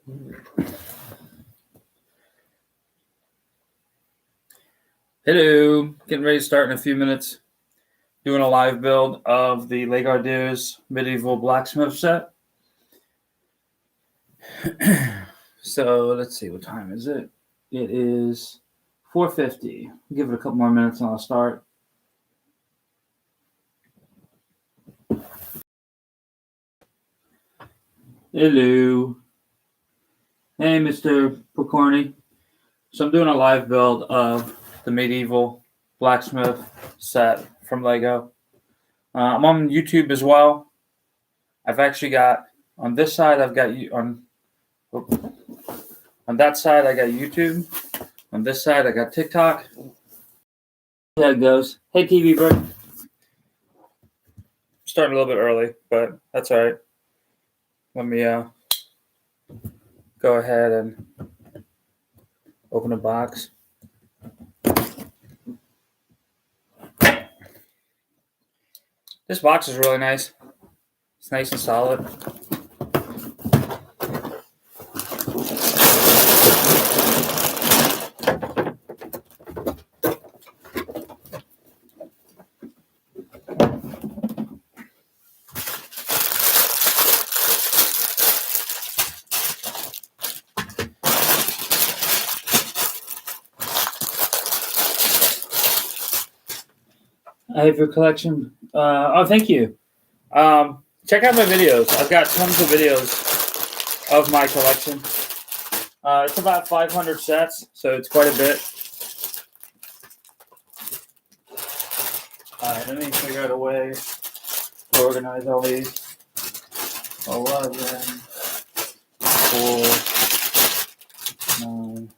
Hello, getting ready to start in a few minutes. Doing a live build of the Lego Ideas Medieval Blacksmith set. So let's see, what time is it? It is 4:50. Give it a couple more minutes and I'll start. Hello. Hey, Mr. Pocorni. So I'm doing a live build of the Medieval Blacksmith set from Lego. I'm on YouTube as well. I've actually got, on this side, I've got you on that side, I got YouTube. On this side, I got TikTok. There it goes. Hey, TV Brick. Starting a little bit early, but that's all right. Let me go ahead and open a box. This box is really nice. It's nice and solid. I have your collection. Oh, thank you. Check out my videos. I've got tons of videos of my collection. It's about 500 sets, so it's quite a bit. All right, let me figure out a way to organize all these. 11, 4, 9,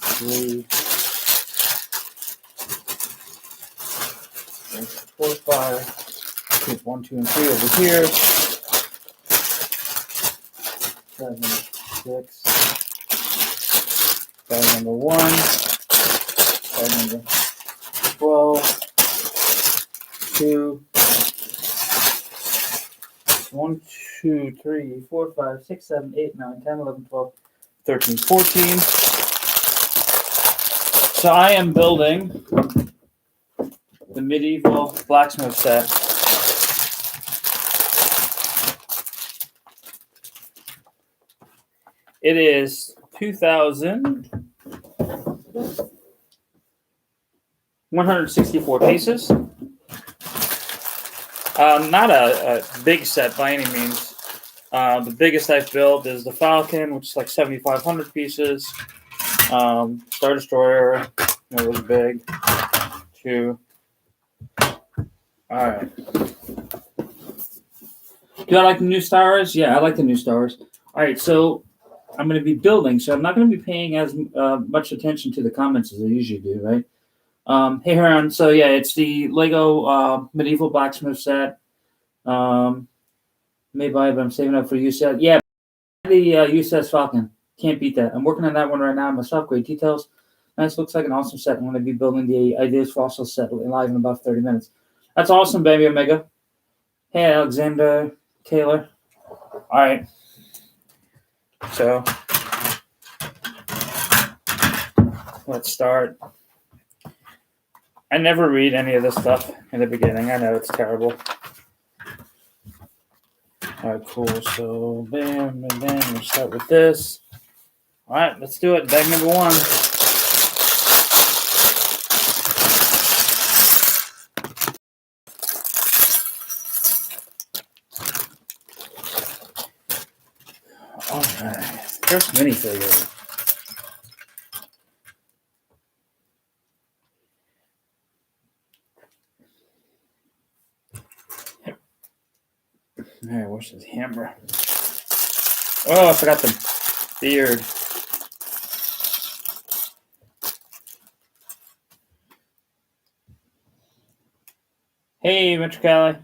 3, 4, 5. Keep 1, 2, and 3 over here. 7, 6. Bag number 1. Bag number 12. 2. 1, 2, 3, 4, 5, 6, 7, 8, 9, 10, 11, 12, 13, 14. So I am building the Medieval Blacksmith set. It is 2,164 pieces. Not a big set by any means. The biggest I've built is the Falcon, which is like 7,500 pieces. Star Destroyer, it was big. 2. All right. Do I like the new Star Wars? Yeah, I like the new Star Wars. All right, so I'm going to be building, so I'm not going to be paying as much attention to the comments as I usually do, right? Hey, Heron. So, yeah, it's the Lego Medieval Blacksmith set. May buy it, but I'm saving up for USS. Yeah, the USS Falcon. Can't beat that. I'm working on that one right now myself. Great details. Nice. Looks like an awesome set. I'm going to be building the Ideas Fossil set live in about 30 minutes. That's awesome, baby Omega. Hey, Alexander Taylor. All right. So, let's start. I never read any of this stuff in the beginning. I know it's terrible. All right, cool. So, bam, and bam. We'll start with this. All right, let's do it. Bag number 1. All right. First minifigure. All right, where's his hammer? Oh, I forgot the beard. Hey, Mr. Callie.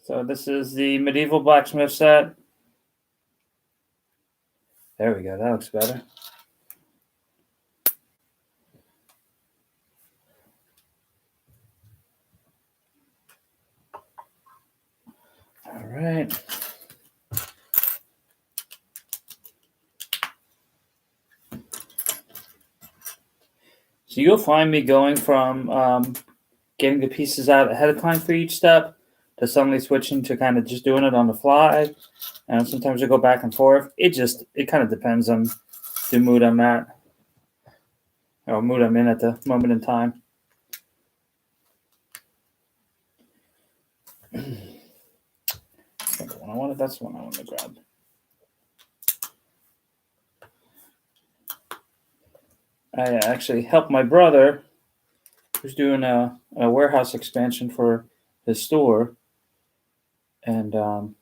So this is the Medieval Blacksmith set. There we go. That looks better. All right. So you'll find me going from getting the pieces out ahead of time for each step to suddenly switching to kind of just doing it on the fly. And sometimes I go back and forth. It kind of depends on the mood I'm at or mood I'm in at the moment in time. That's the one I want to grab. I actually helped my brother, who's doing a warehouse expansion for his store, and help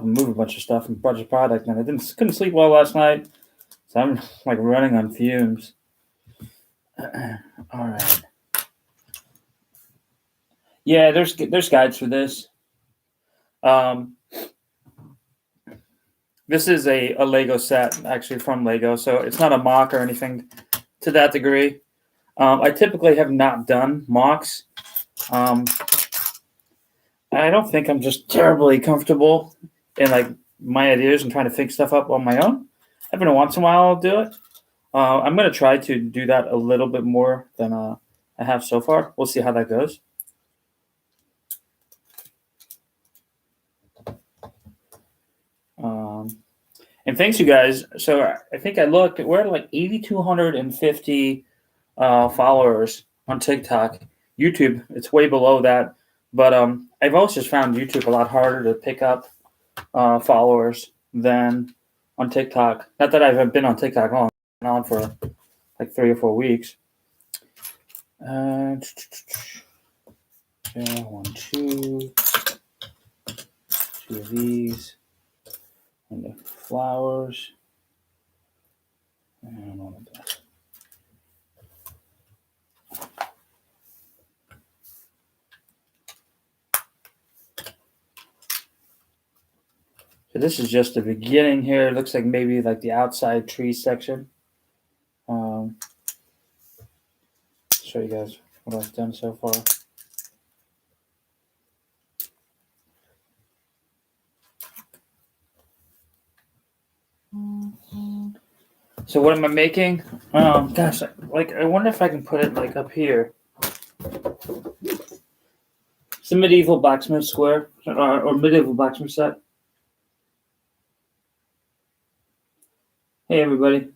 him move a bunch of stuff and a bunch of product. And I couldn't sleep well last night, so I'm like running on fumes. All right. Yeah, there's guides for this. This is a Lego set, actually from Lego, so it's not a mock or anything to that degree. I typically have not done mocks. I don't think I'm just terribly comfortable in like my ideas and trying to think stuff up on my own. Every once in a while I'll do it. I'm going to try to do that a little bit more than I have so far. We'll see how that goes. And thanks, you guys. So I think I looked. We're at like 8,250 followers on TikTok. YouTube, it's way below that. But I've also just found YouTube a lot harder to pick up followers than on TikTok. Not that I've been on TikTok long, on for like 3 or 4 weeks. Yeah, 1, 2 of these. And the flowers. And one of that. So this is just the beginning here. It looks like maybe like the outside tree section. Show you guys what I've done so far. So what am I making? Gosh, like I wonder if I can put it like up here. It's a medieval blacksmith square or medieval blacksmith set. Hey everybody.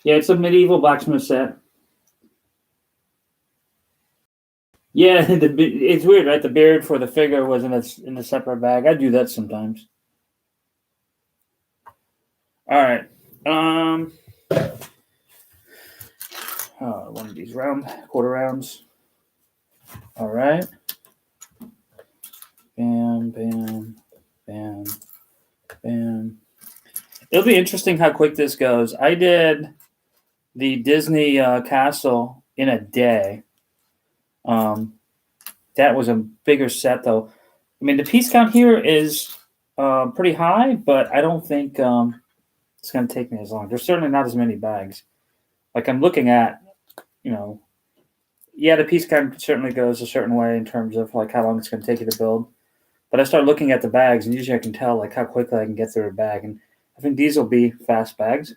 Yeah, it's a medieval blacksmith set. Yeah, it's weird, right? The beard for the figure was in a separate bag. I do that sometimes. All right. One of these quarter rounds. All right. Bam, bam, bam, bam. It'll be interesting how quick this goes. I did the Disney castle in a day. That was a bigger set, though. I mean, the piece count here is pretty high, but I don't think it's going to take me as long. There's certainly not as many bags. Like I'm looking at, the piece count certainly goes a certain way in terms of like how long it's going to take you to build. But I start looking at the bags, and usually I can tell like how quickly I can get through a bag. And I think these will be fast bags.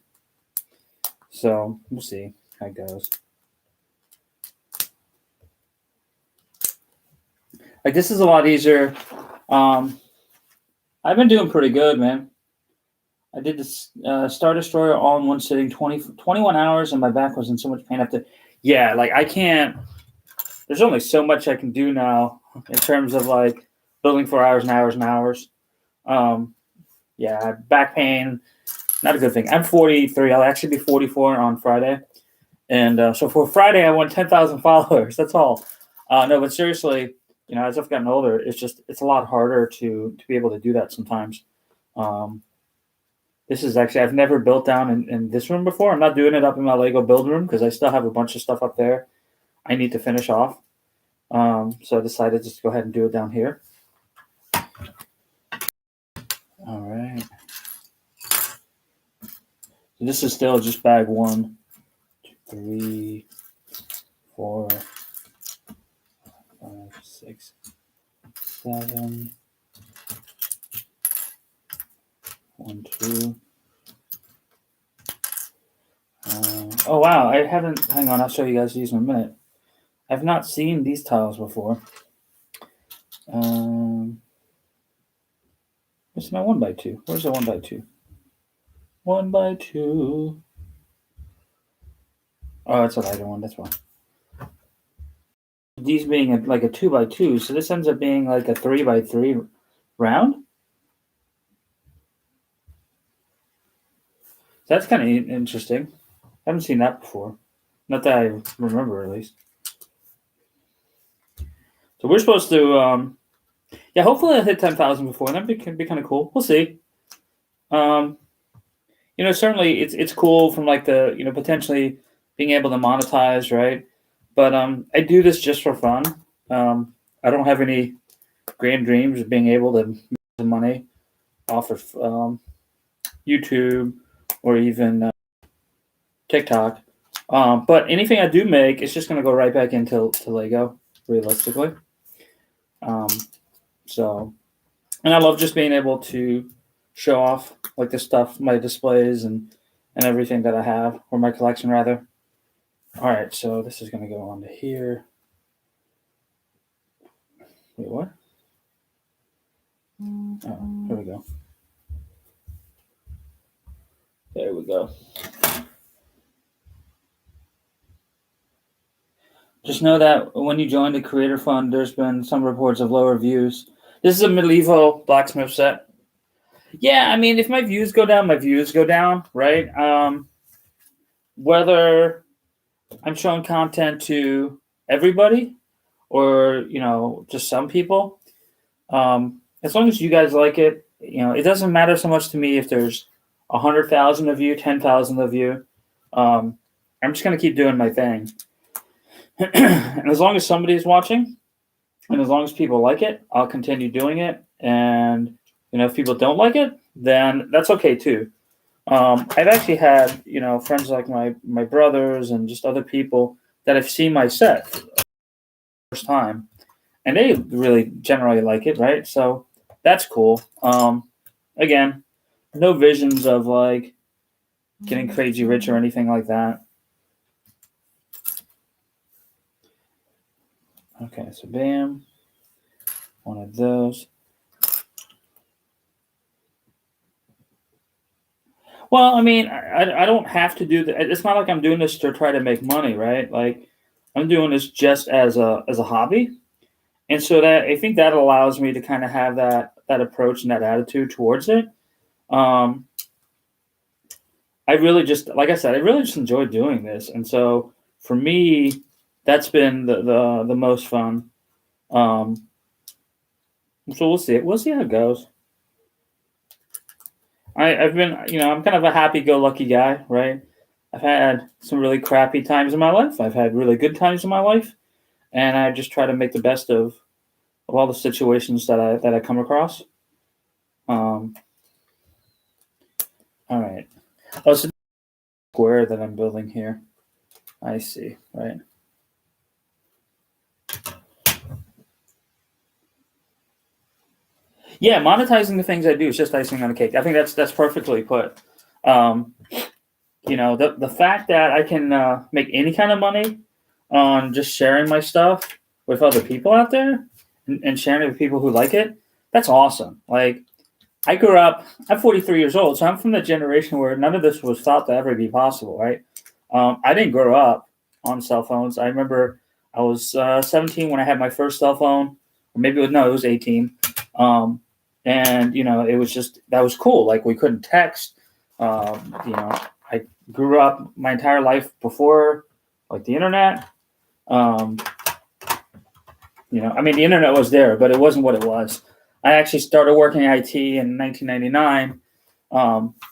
So we'll see how it goes. Like this is a lot easier. I've been doing pretty good, man. I did this Star Destroyer all in one sitting, 21 hours, and my back was in so much pain after. Yeah, like I can't. There's only so much I can do now in terms of like building for hours and hours and hours. Yeah, back pain, not a good thing. I'm 43. I'll actually be 44 on Friday. And so for Friday, I want 10,000 followers. That's all. No, but seriously, as I've gotten older, it's a lot harder to be able to do that sometimes. This is actually, I've never built down in this room before. I'm not doing it up in my Lego build room because I still have a bunch of stuff up there I need to finish off. So I decided just to go ahead and do it down here. All right. So this is still just bag 1, 2, 3, 4, 5, 6, 7. 1, 2. Oh wow, I haven't. Hang on, I'll show you guys these in a minute. I've not seen these tiles before. What's my 1x2? Where's the 1x2? 1x2. Oh, it's a lighter one. That's why. These being like a 2x2, so this ends up being like a 3x3 round. That's kind of interesting. I haven't seen that before. Not that I remember, at least. So we're supposed to, yeah, hopefully I'll hit 10,000 before. That can be kind of cool. We'll see. Certainly it's cool from like the, potentially being able to monetize, right? But I do this just for fun. I don't have any grand dreams of being able to make some money off of YouTube or even TikTok. But anything I do make, it's just going to go right back into Lego, realistically. And I love just being able to show off like the stuff, my displays and everything that I have, or my collection rather. All right, so this is going to go on to here. Wait, what? Oh, here we go. There we go. Just know that when you join the Creator Fund, there's been some reports of lower views. This is a medieval blacksmith set. Yeah, I mean, if my views go down, my views go down, right? Whether I'm showing content to everybody or, just some people, as long as you guys like it, it doesn't matter so much to me if there's 100,000 of you, 10,000 of you. I'm just going to keep doing my thing. And as long as somebody's watching and as long as people like it, I'll continue doing it. And, if people don't like it, then that's okay too. I've actually had, friends like my brothers and just other people that have seen my set for the first time, and they really generally like it, right? So that's cool. Again, no visions of like getting crazy rich or anything like that. Okay, so bam, one of those. Well, I mean, I don't have to do that. It's not like I'm doing this to try to make money, right? Like, I'm doing this just as a hobby, and so that I think that allows me to kind of have that approach and that attitude towards it. I really just, like I said, I really just enjoy doing this, and so for me, that's been the most fun. So we'll see. We'll see how it goes. I've been, I'm kind of a happy-go-lucky guy, right? I've had some really crappy times in my life. I've had really good times in my life, and I just try to make the best of all the situations that I come across. All right. Oh, so square that I'm building here. I see. Right. Yeah, monetizing the things I do is just icing on the cake. I think that's perfectly put. The fact that I can make any kind of money on just sharing my stuff with other people out there and sharing it with people who like it, that's awesome. Like, I grew up, I'm 43 years old, so I'm from the generation where none of this was thought to ever be possible, right? I didn't grow up on cell phones. I remember I was 17 when I had my first cell phone, or maybe it was 18. And, it was just, that was cool. Like, we couldn't text. I grew up my entire life before, like, the internet. The internet was there, but it wasn't what it was. I actually started working in IT in 1999,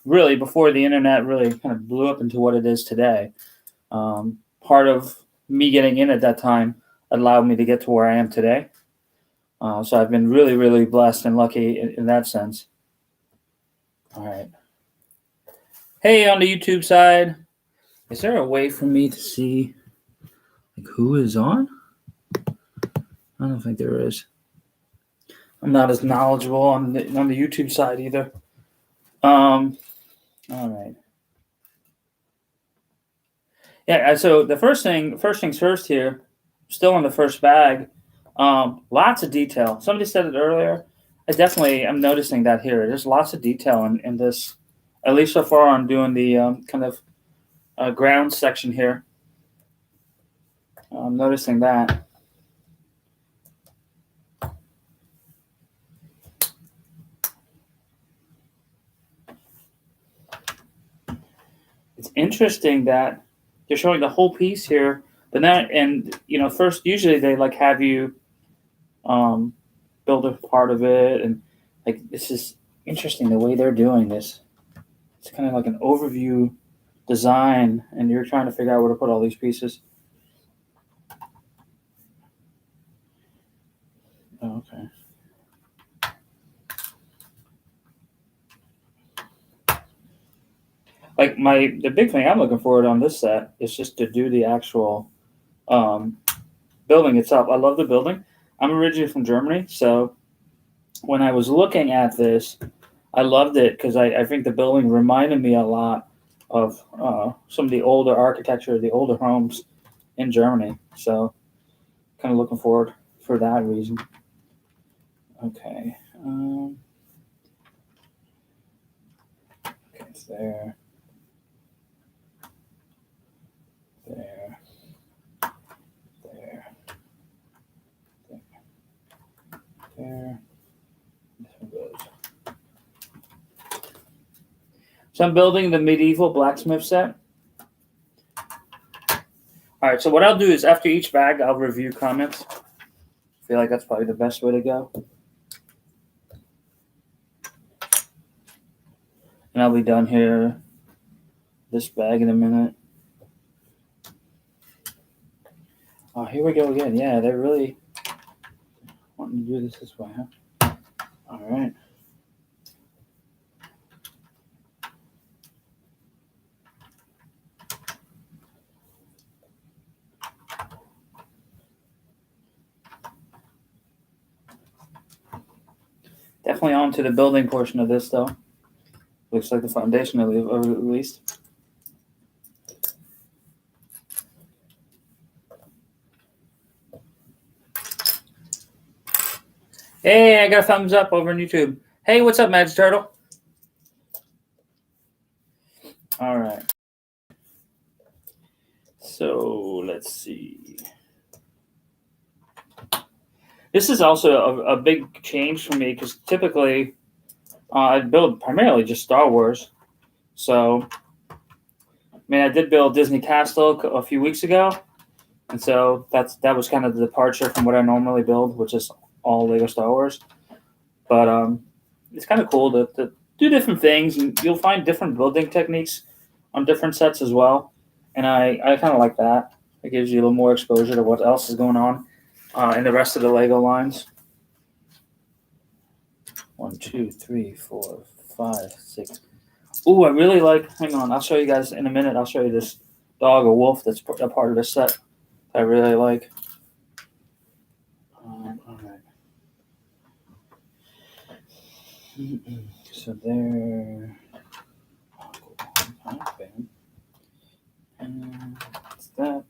really before the internet really kind of blew up into what it is today. Part of me getting in at that time allowed me to get to where I am today. So I've been really, really blessed and lucky in that sense. All right. Hey, on the YouTube side, is there a way for me to see who is on? I don't think there is. I'm not as knowledgeable on the YouTube side either. All right. Yeah. So the first things first here, still in the first bag. Lots of detail. Somebody said it earlier. I'm noticing that here. There's lots of detail in this. At least so far, I'm doing the kind of ground section here. I'm noticing that. It's interesting that they're showing the whole piece here, but now, and first usually they like have you build a part of it, and like this is interesting the way they're doing this. It's kind of like an overview design, and you're trying to figure out where to put all these pieces. Oh, okay. Like the big thing I'm looking forward on this set is just to do the actual building itself. I love the building. I'm originally from Germany, so when I was looking at this, I loved it because I think the building reminded me a lot of some of the older architecture, the older homes in Germany. So kind of looking forward for that reason. Okay. Okay, it's there. There. There. There. This one goes. So I'm building the medieval blacksmith set. All right, so what I'll do is after each bag, I'll review comments. I feel like that's probably the best way to go. And I'll be done here, this bag in a minute. Oh, here we go again. Yeah, they're really wanting to do this way, huh? All right. Definitely on to the building portion of this, though. Looks like the foundation, at least. Hey, I got a thumbs up over on YouTube. Hey, what's up, Madge Turtle? All right. So let's see. This is also a big change for me because typically I build primarily just Star Wars. So, I did build Disney Castle a few weeks ago, and so that was kind of the departure from what I normally build, which is all Lego Star Wars. But it's kind of cool to do different things, and you'll find different building techniques on different sets as well. And I kind of like that. It gives you a little more exposure to what else is going on in the rest of the Lego lines. 1, 2, 3, 4, 5, 6. Ooh, I really like. Hang on, I'll show you guys in a minute. I'll show you this dog or wolf that's a part of this set. I really like. All right. So there. Okay. And that's that.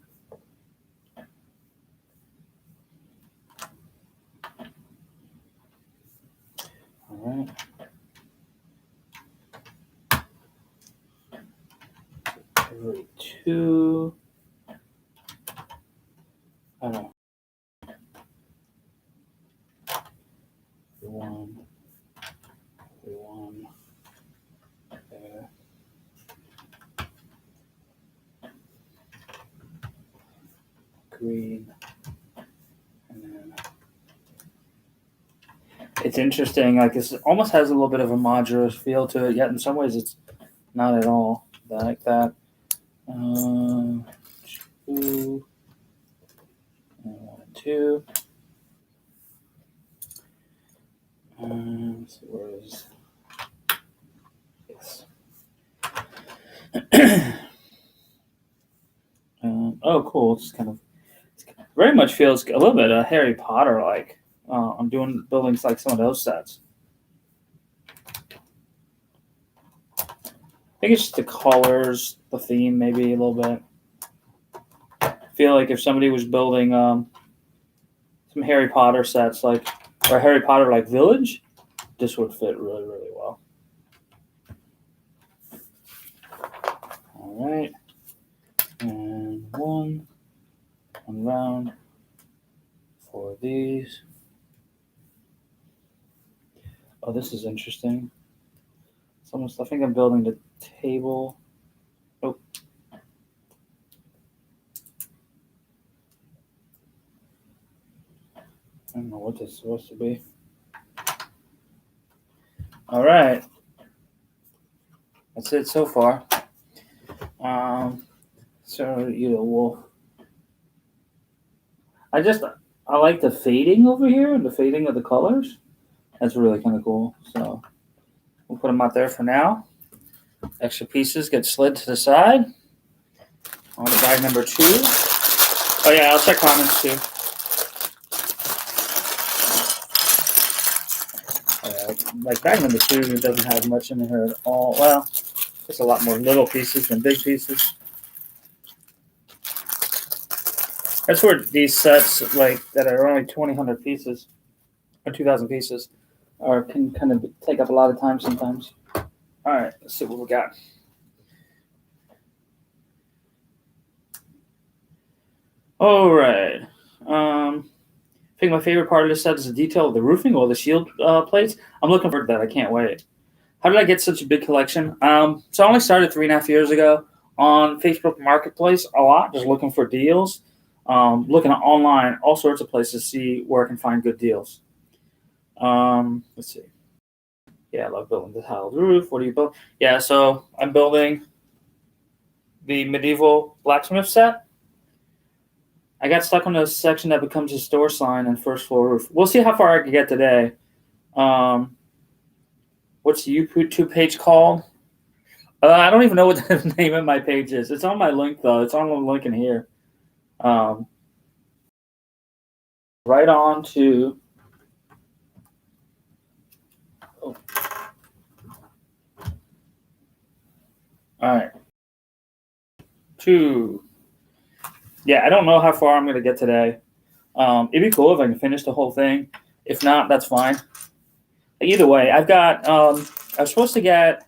All right. Every 2. I don't know. 1. 1. There. Green. And then it's interesting. Like this almost has a little bit of a modular feel to it, yet in some ways it's not at all like that. 2 and 1 and 2. Let's see, where is this? Oh, cool. It's very much feels a little bit Harry Potter like. I'm doing buildings like some of those sets. I think it's just the colors, the theme, maybe a little bit. feel like if somebody was building some Harry Potter sets, like, or Harry Potter like Village, this would fit really, really well. All right, and one round for these. Oh, this is interesting. I think I'm building the table. Oh. I don't know what this is supposed to be. All right. That's it so far. So you know, I like the fading over here, the fading of the colors. That's really kind of cool. So we'll put them out there for now. Extra pieces get slid to the side. On to bag number 2. Oh yeah, I'll check comments too. Like bag number 2, it doesn't have much in here at all. Well, there's a lot more little pieces than big pieces. That's where these sets, like that are only 2,000 pieces or 2,000 pieces, can kind of take up a lot of time sometimes. All right, let's see what we got. All right. I think my favorite part of this set is the detail of the roofing or the shield plates. I'm looking forward to that. I can't wait. How did I get such a big collection? So I only started 3.5 years ago on Facebook Marketplace a lot, just looking for deals. Looking at online, all sorts of places to see where I can find good deals. Let's see. Yeah, I love building the tiled roof. What do you build? Yeah, so I'm building the medieval blacksmith set. I got stuck on the section that becomes a store sign and first floor roof. We'll see how far I can get today. What's the YouTube page called? I don't even know what the name of my page is. It's on my link, though. It's on the link in here. Right on to... Oh. All right. 2. Yeah, I don't know how far I'm going to get today. It'd be cool if I can finish the whole thing. If not, that's fine. Either way, I've got... I was supposed to get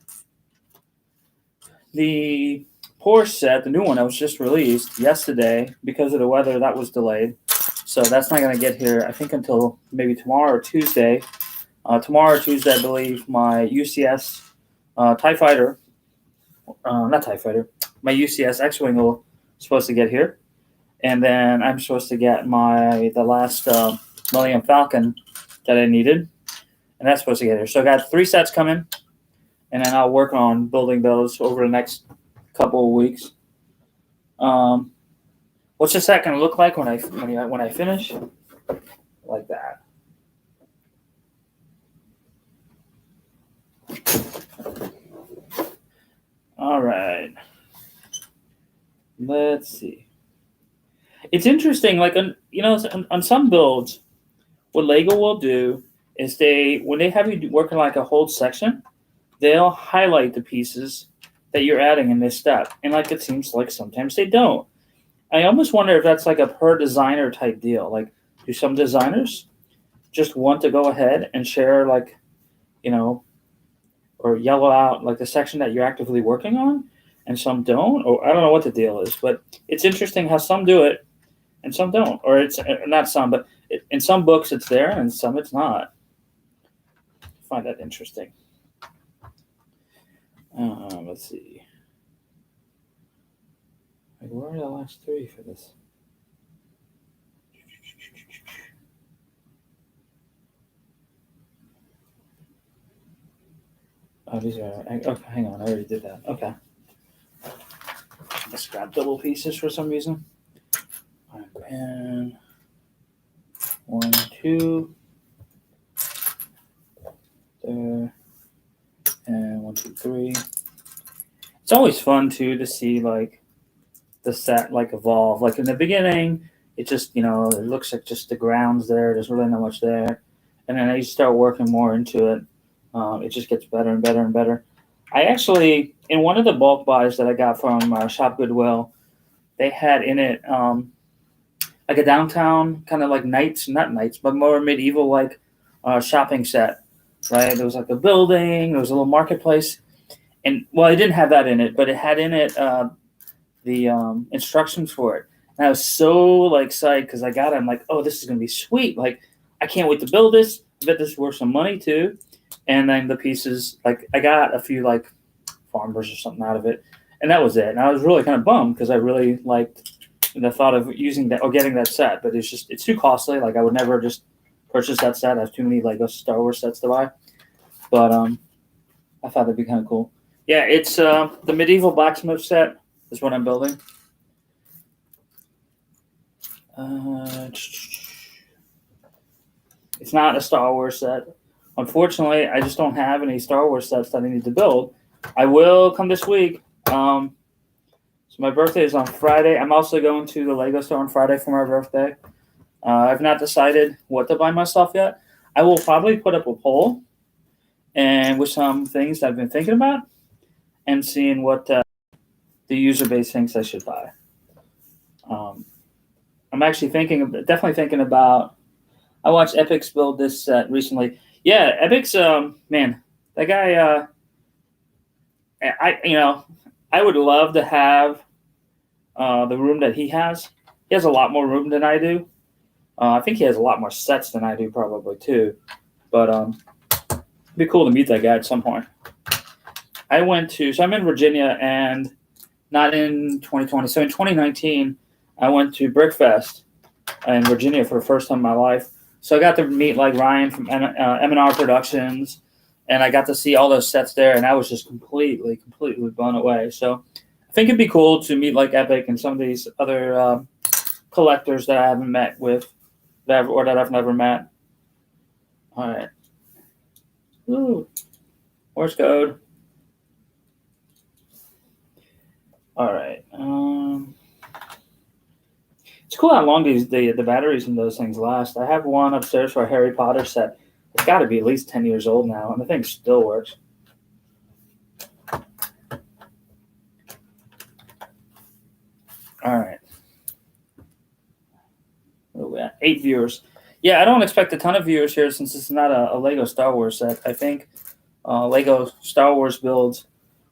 the Porsche set, the new one that was just released yesterday. Because of the weather, that was delayed. So that's not going to get here, I think, until maybe tomorrow or Tuesday. Tomorrow or Tuesday, I believe, my UCS TIE Fighter, not TIE Fighter, my UCS X-Wing will supposed to get here. And then I'm supposed to get the last Millennium Falcon that I needed. And that's supposed to get here. So I got 3 sets coming. And then I'll work on building those over the next couple of weeks. What's the set going to look like when I finish? Like that. All right. Let's see. It's interesting, like on some builds, what Lego will do is when they have you working like a whole section, they'll highlight the pieces that you're adding in this step. And like it seems like sometimes they don't. I almost wonder if that's like a per designer type deal. Like, do some designers just want to go ahead and share like, or yellow out like the section that you're actively working on, and some don't? Or I don't know what the deal is, but it's interesting how some do it and some don't. Or it's not some, but in some books it's there and some it's not. I find that interesting. Let's see. Like, where are the last 3 for this? Oh, these are... Okay, hang on. I already did that. Okay. Let's grab double pieces for some reason. And 1, 2. There. And 1, 2, 3. It's always fun, too, to see, like, the set, like, evolve. Like, in the beginning, it just, it looks like just the ground's there. There's really not much there. And then as you start working more into it, it just gets better and better and better. I actually, in one of the bulk buys that I got from Shop Goodwill, they had in it like a downtown kind of like not knights, but more medieval like shopping set, right? There was like a building, there was a little marketplace, and well, it didn't have that in it, but it had in it the instructions for it. And I was so like psyched because I got it. I'm like, oh, this is gonna be sweet. Like, I can't wait to build this. I bet this is worth some money too. And then the pieces, like, I got a few like farmers or something out of it, and that was it. And I was really kind of bummed because I really liked the thought of using that or getting that set, but it's too costly. Like, I would never just purchase that set. I have too many Lego Star Wars sets to buy. But I thought that'd be kind of cool. Yeah, it's the medieval blacksmith set is what I'm building. It's not a Star Wars set. Unfortunately, I just don't have any Star Wars sets that I need to build. I will come this week. So my birthday is on Friday. I'm also going to the Lego store on Friday for my birthday. I've not decided what to buy myself yet. I will probably put up a poll and with some things I've been thinking about and seeing what the user base thinks I should buy. I'm actually definitely thinking about. I watched Epic's build this set recently. Yeah, Epic's man, that guy. I would love to have the room that he has. He has a lot more room than I do. I think he has a lot more sets than I do, probably too. But it'd be cool to meet that guy at some point. I'm in Virginia, and not in 2020. So in 2019, I went to Brickfest in Virginia for the first time in my life. So I got to meet like Ryan from M&R Productions, and I got to see all those sets there, and I was just completely blown away. So I think it'd be cool to meet like Epic and some of these other collectors that I haven't met with, that I've never met. All right. Ooh. Morse code. All right. It's cool how long the batteries in those things last. I have one upstairs for a Harry Potter set. It's got to be at least 10 years old now, and the thing still works. All right. Where are we at? 8 viewers. Yeah, I don't expect a ton of viewers here since it's not a Lego Star Wars set. I think Lego Star Wars builds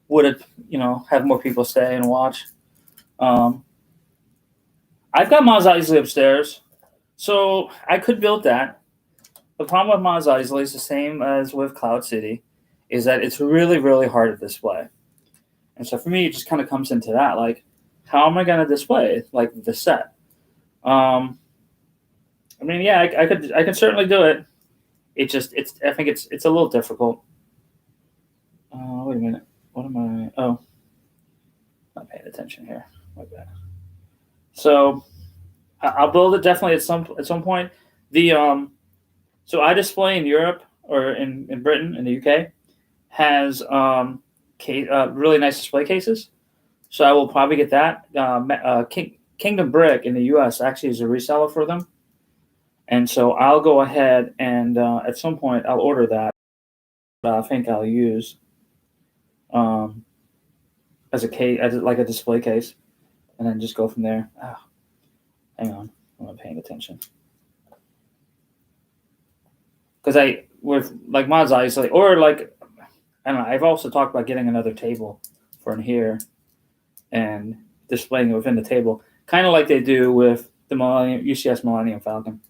would have more people stay and watch. I've got Mos Eisley upstairs, so I could build that. The problem with Mos Eisley is the same as with Cloud City, is that it's really, really hard to display. And so for me, it just kind of comes into that, like, how am I going to display like the set? I mean, yeah, I could certainly do it. I think it's a little difficult. Wait a minute. What am I? Oh, not paying attention here. Like that. So I'll build it definitely at some point. So I display in Europe or in Britain, in the UK, has really nice display cases. So I will probably get that. Kingdom Brick in the US actually is a reseller for them. And so I'll go ahead and at some point I'll order that. I think I'll use as a case, like a display case, and then just go from there. Oh, hang on, I'm not paying attention. Because with like Mos Eisley, or like, I don't know, I've also talked about getting another table for in here and displaying it within the table, kind of like they do with the UCS Millennium Falcon.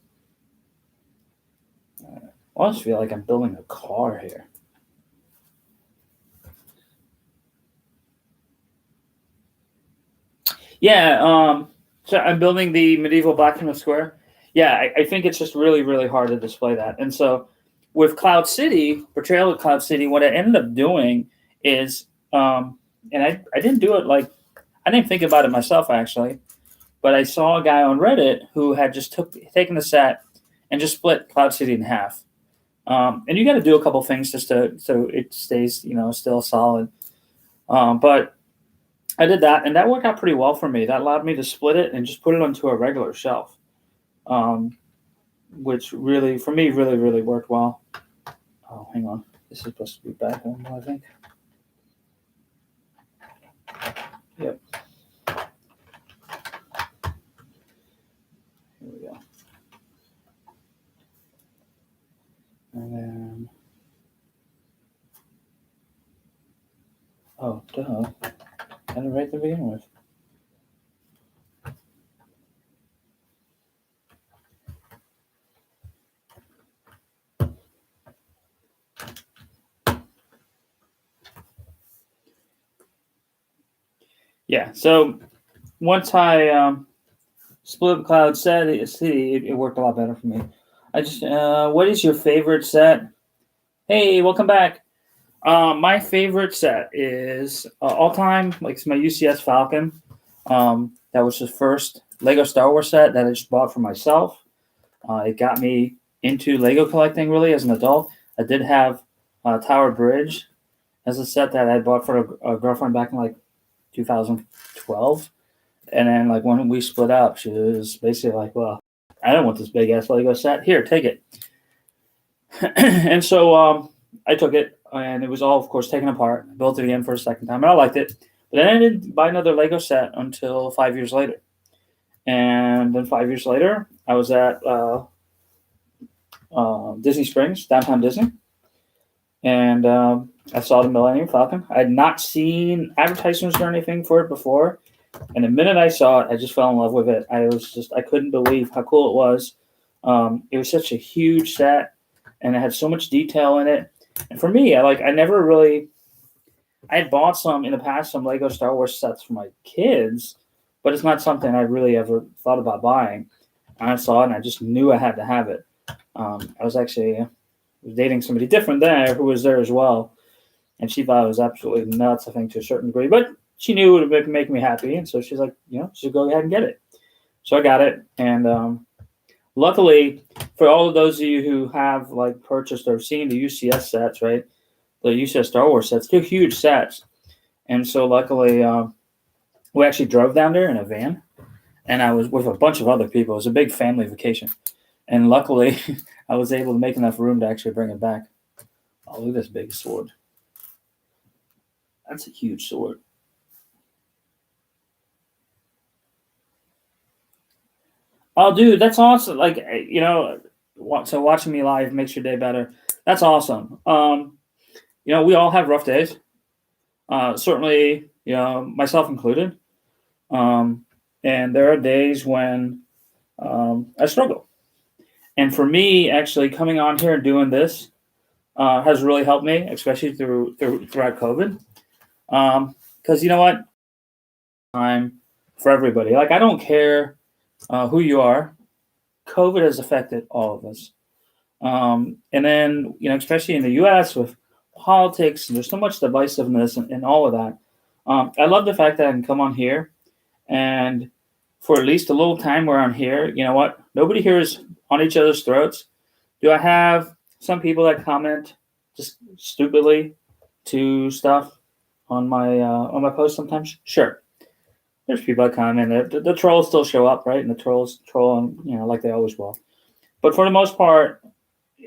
I almost feel like I'm building a car here. Yeah, so I'm building the medieval Blacksmith Square. Yeah, I think it's just really, really hard to display that. And so with Cloud City, Portrayal of Cloud City, what I ended up doing is, and I didn't do it like, I didn't think about it myself actually, but I saw a guy on Reddit who had just taken the set and just split Cloud City in half. And you got to do a couple things just so it stays, still solid. But I did that, and that worked out pretty well for me. That allowed me to split it and just put it onto a regular shelf, which really, for me, really, really worked well. Oh, hang on. This is supposed to be back on, I think. Yep. So, got it right to begin with. Yeah, so once I split up Cloud set, it worked a lot better for me. What is your favorite set? Hey, welcome back. My favorite set is all time, like it's my UCS Falcon. That was the first Lego Star Wars set that I just bought for myself. It got me into Lego collecting really as an adult. I did have Tower Bridge as a set that I bought for a girlfriend back in like 2012. And then like when we split up, she was basically like, well, I don't want this big ass Lego set. Here, take it. And so I took it, and it was all, of course, taken apart. I built it again for a second time, and I liked it. But then I didn't buy another Lego set until 5 years later. And then 5 years later, I was at Disney Springs, downtown Disney, and I saw the Millennium Falcon. I had not seen advertisements or anything for it before, and the minute I saw it, I just fell in love with it. I couldn't believe how cool it was. It was such a huge set, and it had so much detail in it. And for me, I had bought some in the past, some Lego Star Wars sets for my kids, but it's not something I really ever thought about buying. And I saw it, and I just knew I had to have it. I was dating somebody different there who was there as well, and she thought it was absolutely nuts, I think, to a certain degree. But she knew it would make me happy, and so she's like, just go ahead and get it. So I got it, and luckily, for all of those of you who have like purchased or seen the UCS sets, right, the UCS Star Wars sets, they're huge sets, and so luckily, we actually drove down there in a van, and I was with a bunch of other people. It was a big family vacation, and luckily, I was able to make enough room to actually bring it back. Oh, look at this big sword. That's a huge sword. Oh, dude, that's awesome. Like, so watching me live makes your day better. That's awesome. We all have rough days. Certainly, myself included. And there are days when I struggle. And for me, actually coming on here and doing this has really helped me, especially throughout COVID. Because you know what? Time for everybody. Like, I don't care who you are. COVID has affected all of us. And then, especially in the U.S. with politics, and there's so much divisiveness and all of that. I love the fact that I can come on here, and for at least a little time we're on here, you know what? Nobody here is on each other's throats. Do I have some people that comment just stupidly to stuff on my post sometimes? Sure. There's people that comment. The trolls still show up, right? And the trolls troll, like they always will. But for the most part,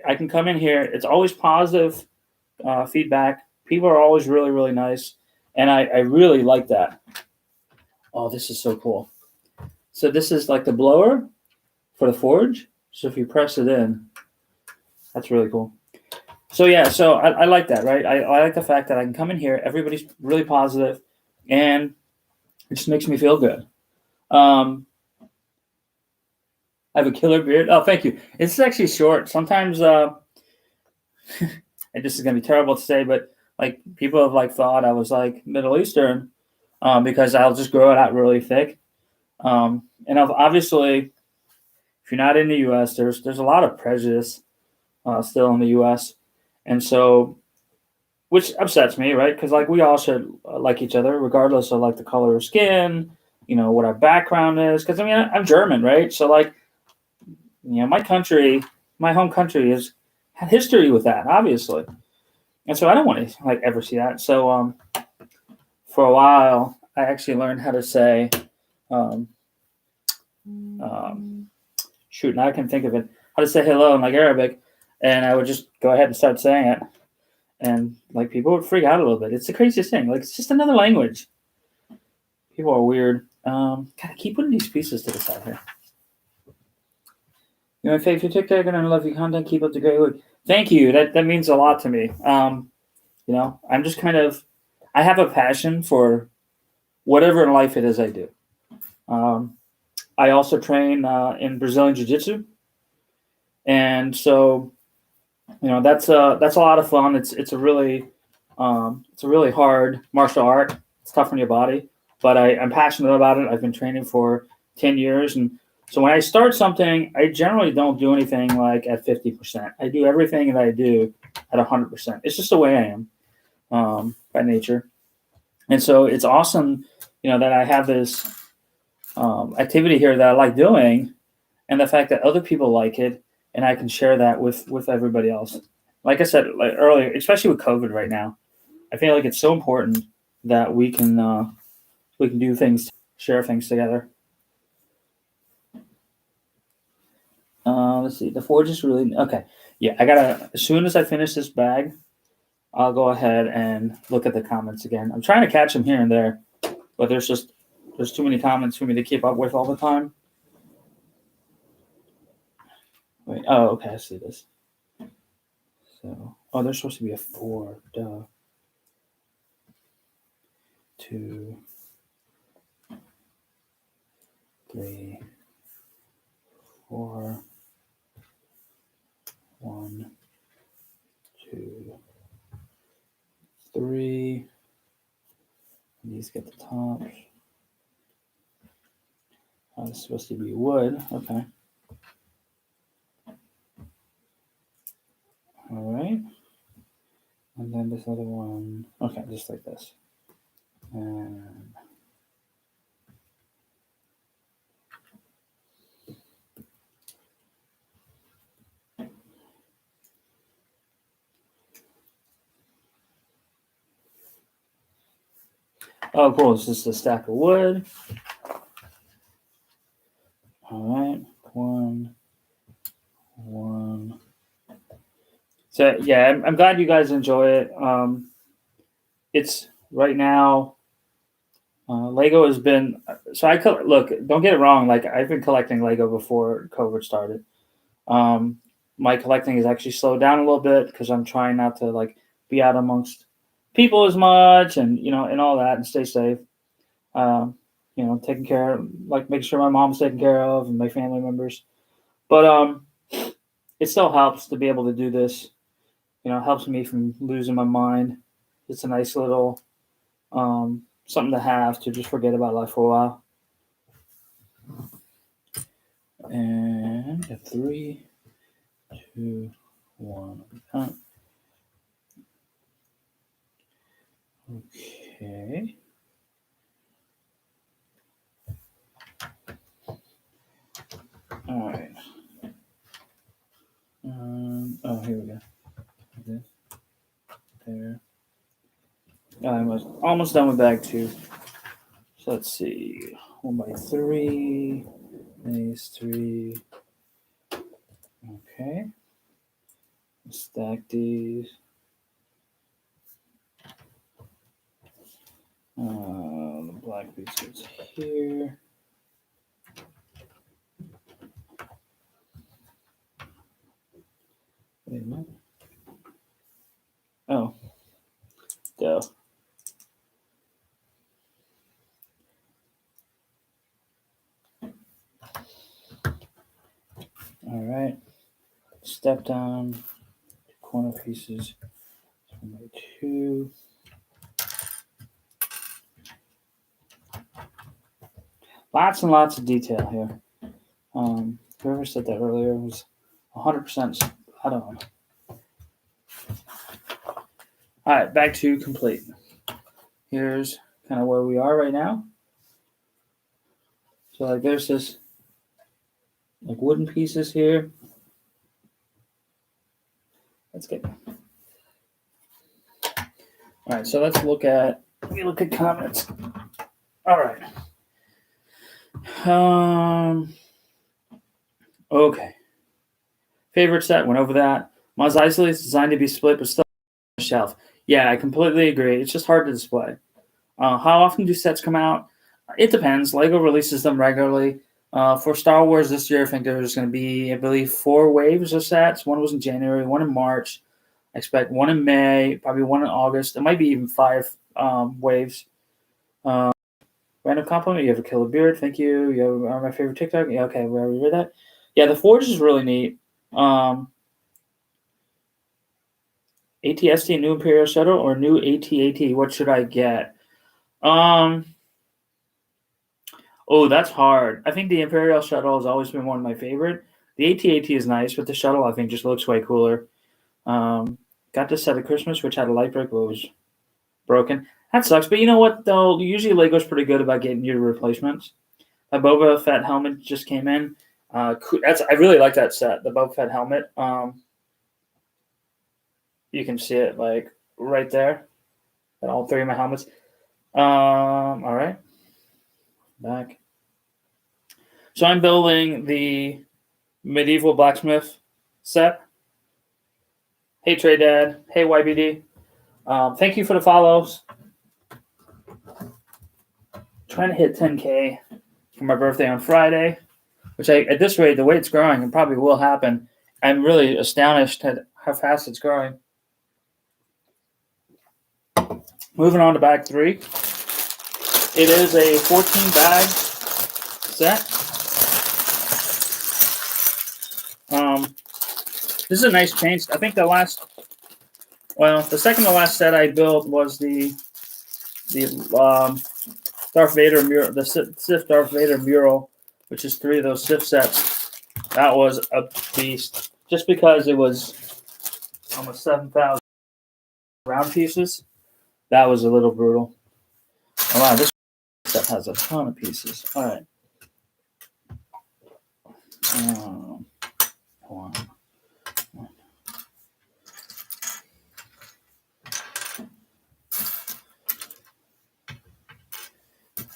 I can come in here. It's always positive feedback. People are always really, really nice. And I really like that. Oh, this is so cool. So this is like the blower for the forge. So if you press it in, that's really cool. So yeah, so I like that, right? I like the fact that I can come in here. Everybody's really positive, and it just makes me feel good. I have a killer beard. Oh, thank you. It's actually short. Sometimes, and this is gonna be terrible to say, but like people have like thought I was like Middle Eastern because I'll just grow it out really thick. And obviously, if you're not in the U.S., there's a lot of prejudice still in the U.S., and so, which upsets me, right? Because like we all should like each other, regardless of like the color of skin, what our background is. Because I mean, I'm German, right? So like, my country, my home country, has had history with that, obviously, and so I don't want to like ever see that. So for a while, I actually learned how to say, shoot, now I can think of it, how to say hello in like Arabic, and I would just go ahead and start saying it. And like people would freak out a little bit. It's the craziest thing. Like it's just another language. People are weird. God, I keep putting these pieces to the side here. My favorite TikTok, and I love your content. Keep up the great work. Thank you. That means a lot to me. I'm just kind of, I have a passion for whatever in life it is I do. I also train in Brazilian Jiu-Jitsu, and so that's a lot of fun. It's a really hard martial art. It's tough on your body, but I'm passionate about it. I've been training for 10 years, and so when I start something, I generally don't do anything like at 50%. I do everything that I do at 100%. It's just the way I am by nature, and so it's awesome, that I have this activity here that I like doing, and the fact that other people like it, and I can share that with everybody else. Like I said earlier, especially with COVID right now, I feel like it's so important that we can do things, share things together. Let's see. The forge is really okay. Yeah, I gotta. As soon as I finish this bag, I'll go ahead and look at the comments again. I'm trying to catch them here and there, but there's too many comments for me to keep up with all the time. Wait. Oh, okay. I see this. So, there's supposed to be a 4. Duh. 2, 3, 4, 1, 2, 3. These get the tops. It's supposed to be wood. Okay. All right. And then this other one. Okay, just like this. And oh, cool. It's just a stack of wood. All right. 1. So yeah, I'm glad you guys enjoy it. It's right now. Lego has been so I look. Don't get it wrong. Like I've been collecting Lego before COVID started. My collecting has actually slowed down a little bit because I'm trying not to be out amongst people as much, and and all that, and stay safe. Taking care, making sure my mom's taken care of and my family members. But it still helps to be able to do this. Helps me from losing my mind. It's a nice little something to have to just forget about life for a while. And 3, 2, 1. Okay. All right. Here we go. Okay. There. I'm almost done with bag 2. So let's see. 1 by 3. These 3. Okay. Stack these. The black piece goes here. Wait a minute. Oh. Duh. All right. Step down. Corner pieces. 1 by 2. Lots and lots of detail here. Whoever said that earlier was 100% spot on. All right, bag 2 complete. Here's kind of where we are right now. So there's this wooden pieces here. Let's get. All right, so let me look at comments. All right. Okay. Favorite set, went over that. Mos Eisley is designed to be split, but still on the shelf. Yeah, I completely agree. It's just hard to display. How often do sets come out? It depends. Lego releases them regularly. For Star Wars this year, I think there's going to be, I believe, 4 waves of sets. 1 was in January, 1 in March. I expect 1 in May, probably 1 in August. It might be even 5 waves. Random compliment. You have a killer beard. Thank you. You are my favorite TikTok. Yeah, okay, we already read that. Yeah, the Forge is really neat. ATST new Imperial Shuttle or new AT-AT? What should I get? Oh, that's hard. I think the Imperial Shuttle has always been one of my favorite. The AT-AT is nice, but the shuttle I think just looks way cooler. Got this set at Christmas, which had a light brick, but it was broken. That sucks. But you know what, though? Usually Lego's pretty good about getting you replacements. The Boba Fett helmet just came in. I really like that set, the Boba Fett helmet. You can see it like right there at all three of my helmets. All right. Back. So I'm building the medieval blacksmith set. Hey, Trey Dad. Hey, YBD. Thank you for the follows. Trying to hit 10K for my birthday on Friday, which at this rate, the way it's growing, it probably will happen. I'm really astonished at how fast it's growing. Moving on to bag 3. It is a 14 bag set. This is a nice change. I think the second to last set I built was the Darth Vader mural, the Sith Darth Vader mural, which is 3 of those Sith sets. That was a beast, just because it was almost 7,000 round pieces. That was a little brutal. Oh, wow, this set has a ton of pieces. All right. Hold on.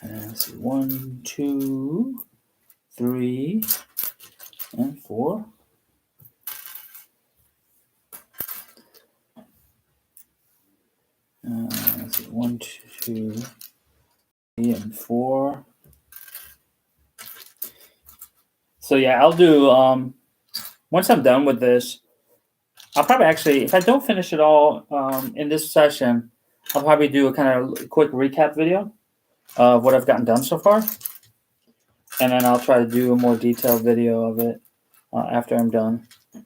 And let's see, 1, 2, 3, and 4. Let's see, 1, 2, 3, and 4. So yeah, I'll do. Once I'm done with this, I'll probably actually, if I don't finish it all in this session, I'll probably do a kind of quick recap video of what I've gotten done so far. And then I'll try to do a more detailed video of it after I'm done. Do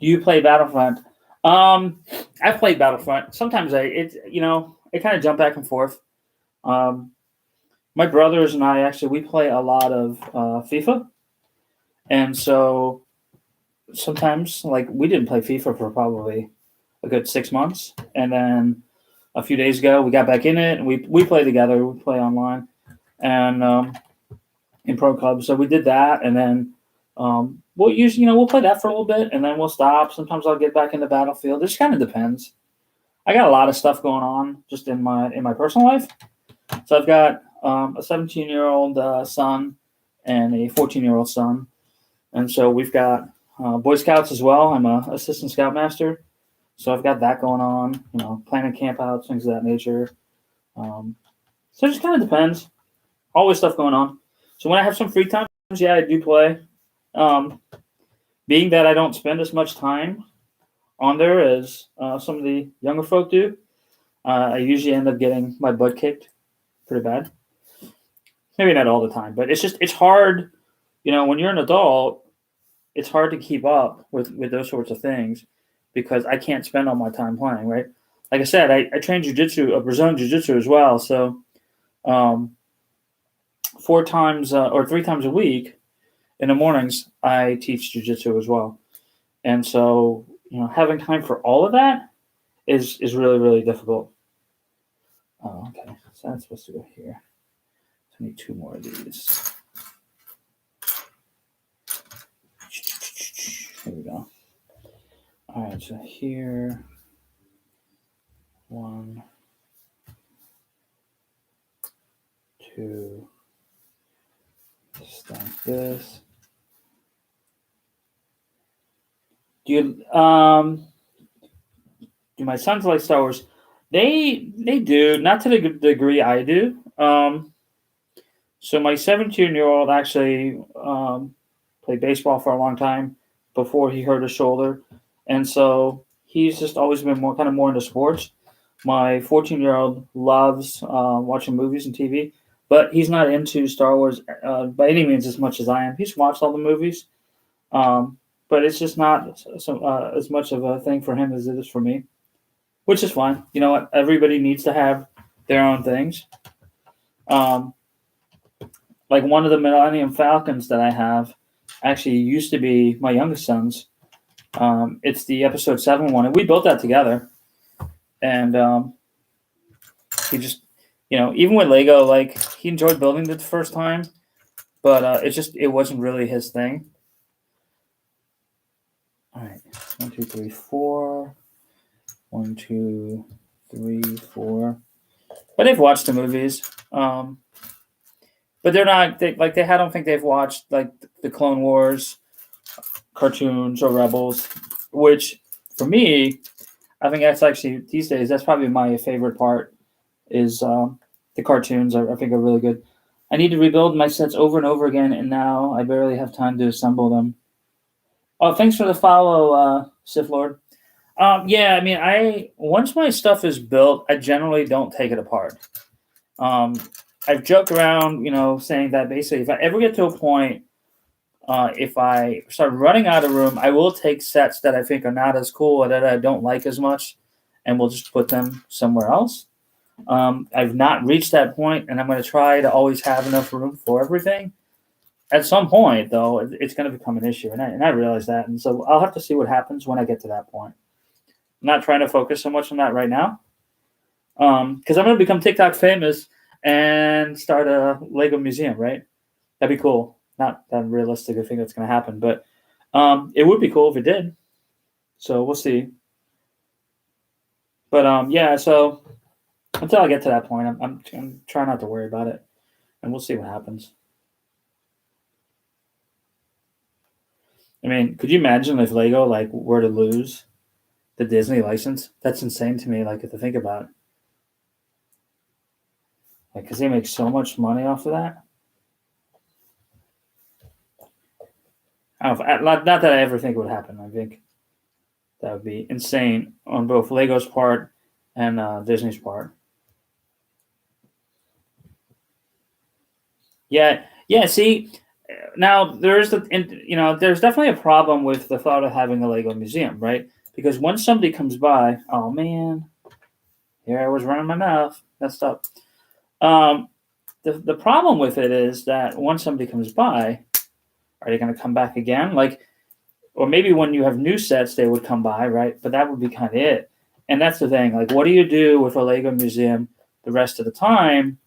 you play Battlefront? I've played Battlefront. Sometimes it kind of jump back and forth. My brothers and I we play a lot of FIFA. And so sometimes, like, we didn't play FIFA for probably a good 6 months. And then a few days ago, we got back in it, and we play together. We play online and in pro clubs. So we did that, and then we'll play that for a little bit, and then we'll stop. Sometimes I'll get back into Battlefield. It just kind of depends. I got a lot of stuff going on just in my personal life. So I've got a 17-year-old son and a 14-year-old son. And so we've got Boy Scouts as well. I'm an assistant scoutmaster. So I've got that going on, planning campouts, things of that nature. So it just kind of depends. Always stuff going on. So when I have some free time, yeah, I do play. Being that I don't spend as much time on there as some of the younger folk do, I usually end up getting my butt kicked pretty bad. Maybe not all the time, but it's hard. When you're an adult, it's hard to keep up with those sorts of things because I can't spend all my time playing, right? Like I said, I train jiu-jitsu, Brazilian jiu-jitsu as well. So 4 times or 3 times a week in the mornings, I teach jiu-jitsu as well. And so, having time for all of that is really, really difficult. Oh, okay. So that's supposed to go here. So I need 2 more of these. Here we go. All right, so here, 1, 2, just like this. Do my sons like Star Wars? They do, not to the degree I do. So my 17-year-old actually played baseball for a long time before he hurt his shoulder, and so he's just always been more into sports. My 14-year-old loves watching movies and TV, but he's not into Star Wars by any means as much as I am. He's watched all the movies, but it's just not as much of a thing for him as it is for me, which is fine. You know what? Everybody needs to have their own things. Um, like one of the Millennium Falcons that I have actually used to be my youngest son's. It's the Episode 7 one, and we built that together. And he just, even with Lego, like he enjoyed building it the first time, but it wasn't really his thing. All right, 1, 2, 3, 4. 1, 2, 3, 4. But they've watched the movies. But they're not I don't think they've watched like the Clone Wars cartoons or Rebels, which for me, I think that's actually these days that's probably my favorite part is the cartoons. I think are really good. I need to rebuild my sets over and over again, and now I barely have time to assemble them. Oh, thanks for the follow, Sith Lord. Yeah, I mean, once my stuff is built, I generally don't take it apart. I've joked around, saying that basically if I ever get to a point, if I start running out of room, I will take sets that I think are not as cool or that I don't like as much, and we'll just put them somewhere else. I've not reached that point, and I'm going to try to always have enough room for everything. At some point, though, it's going to become an issue, and I realize that, and so I'll have to see what happens when I get to that point. I'm not trying to focus so much on that right now, because I'm going to become TikTok famous and start a Lego museum, right? That'd be cool. Not that realistic I think that's going to happen, but it would be cool if it did. So we'll see. But yeah, so until I get to that point, I'm trying not to worry about it, and we'll see what happens. I mean, could you imagine if Lego were to lose the Disney license? That's insane to me. To think about, because they make so much money off of that. Not that I ever think it would happen. I think that would be insane on both Lego's part and Disney's part. Yeah. See, now there's there's definitely a problem with the thought of having a Lego museum, right? Because when somebody comes by, oh man, here I was running my mouth, messed up. The problem with it is that once somebody comes by, are they going to come back again? Or maybe when you have new sets, they would come by, right? But that would be kind of it. And that's the thing. What do you do with a Lego museum the rest of the time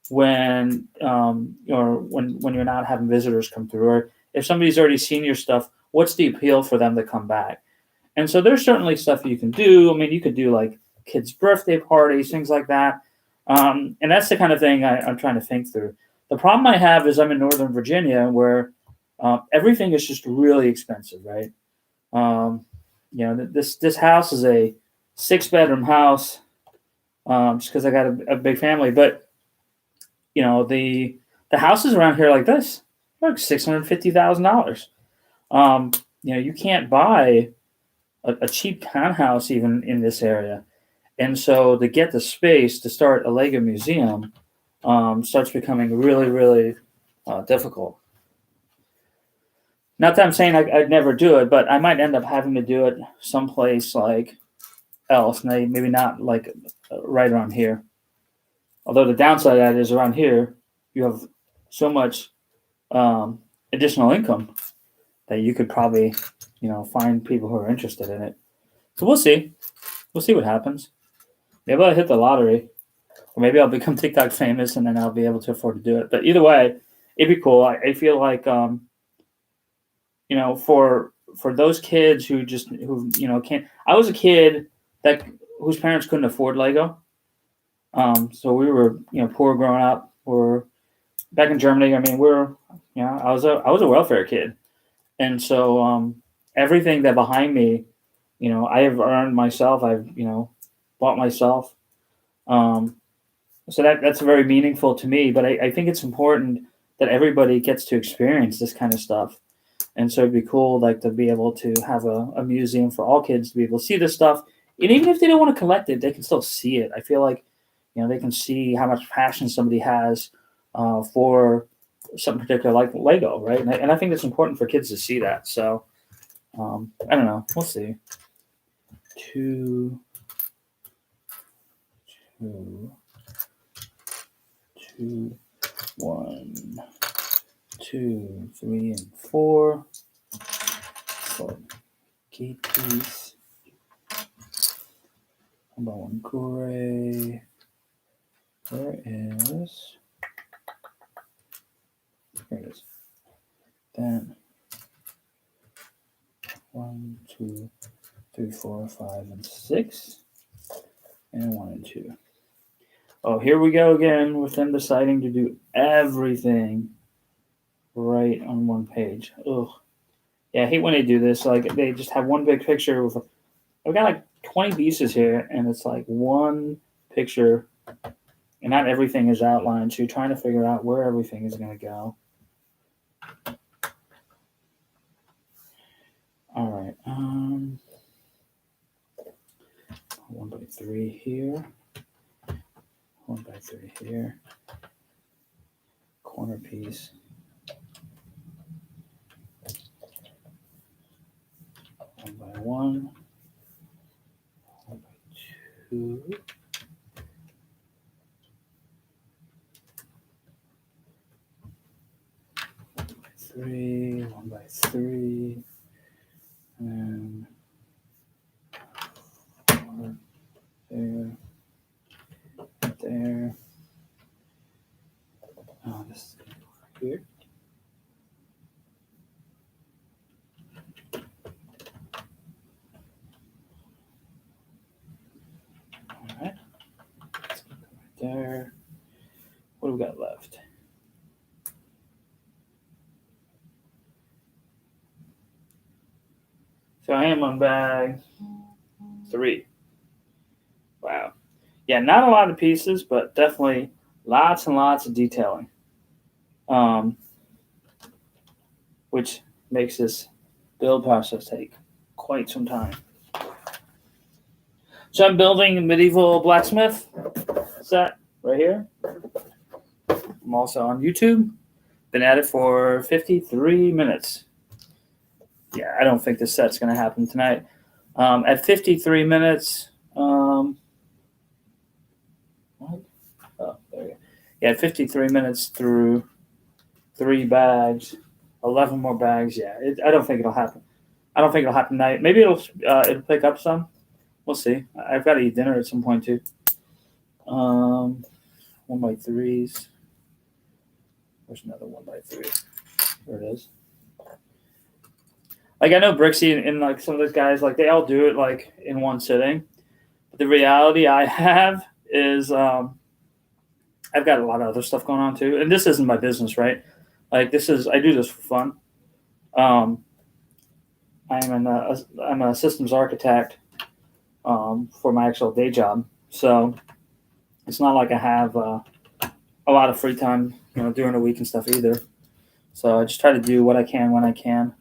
when when you're not having visitors come through, or if somebody's already seen your stuff? What's the appeal for them to come back? And so there's certainly stuff you can do. I mean, you could do kids' birthday parties, things like that. And that's the kind of thing I'm trying to think through. The problem I have is I'm in Northern Virginia, where everything is just really expensive, right? This house is a 6-bedroom house, just because I got a big family. But the houses around here like this, like $650,000. You can't buy a cheap townhouse even in this area, and so to get the space to start a Lego museum starts becoming really, really difficult. Not that I'm saying I'd never do it, but I might end up having to do it someplace else, maybe not right around here. Although the downside of that is around here, you have so much additional income that you could probably, find people who are interested in it. So we'll see. We'll see what happens. Maybe I'll hit the lottery, or maybe I'll become TikTok famous and then I'll be able to afford to do it. But either way, it'd be cool. I feel like for those kids who can't. I was a kid whose parents couldn't afford Lego. So we were poor growing up. We're back in Germany. I mean, I was a welfare kid, and so everything that behind me, I have earned myself. I've bought myself. So that's very meaningful to me. But I think it's important that everybody gets to experience this kind of stuff. And so it'd be cool, to be able to have a museum for all kids to be able to see this stuff And even if they don't want to collect it, they can still see it. I feel like, they can see how much passion somebody has for something particular like Lego, right? And I think it's important for kids to see that. So I don't know. We'll see. 2, 2, 2, 1, 2, 3, and 4. So key piece. 1 gray. There is. Here it is. Then 1, 2, 3, 4, 5, and 6. And 1 and 2. Oh, here we go again with them deciding to do everything right on one page. Ugh. Yeah, I hate when they do this. Like, they just have one big picture with. I've got like 20 pieces here, and it's like one picture, and not everything is outlined. So you're trying to figure out where everything is going to go. All right. 1x3 here. 1x3 here. Corner piece. 1x1. 1x2. 1x3. 1x3. And 4 there. There. Oh, this is here. All right. Right there. What do we got left? So I am on bag 3. Wow. Yeah, not a lot of pieces, but definitely lots and lots of detailing. Which makes this build process take quite some time. So I'm building a medieval blacksmith set right here. I'm also on YouTube. Been at it for 53 minutes. Yeah, I don't think this set's going to happen tonight. At 53 minutes, what? Oh, there we go. Yeah, at 53 minutes through 3 bags, 11 more bags. Yeah, I don't think it'll happen. I don't think it'll happen tonight. Maybe it'll pick up some. We'll see. I've got to eat dinner at some point too. 1x3s. There's another 1x3. There it is. Like, I know Brixie and like some of those guys, like, they all do it like in one sitting. But the reality I have is I've got a lot of other stuff going on too. And this isn't my business, right? Like, I do this for fun. I'm a systems architect for my actual day job. So it's not like I have a lot of free time, during the week and stuff either. So I just try to do what I can when I can.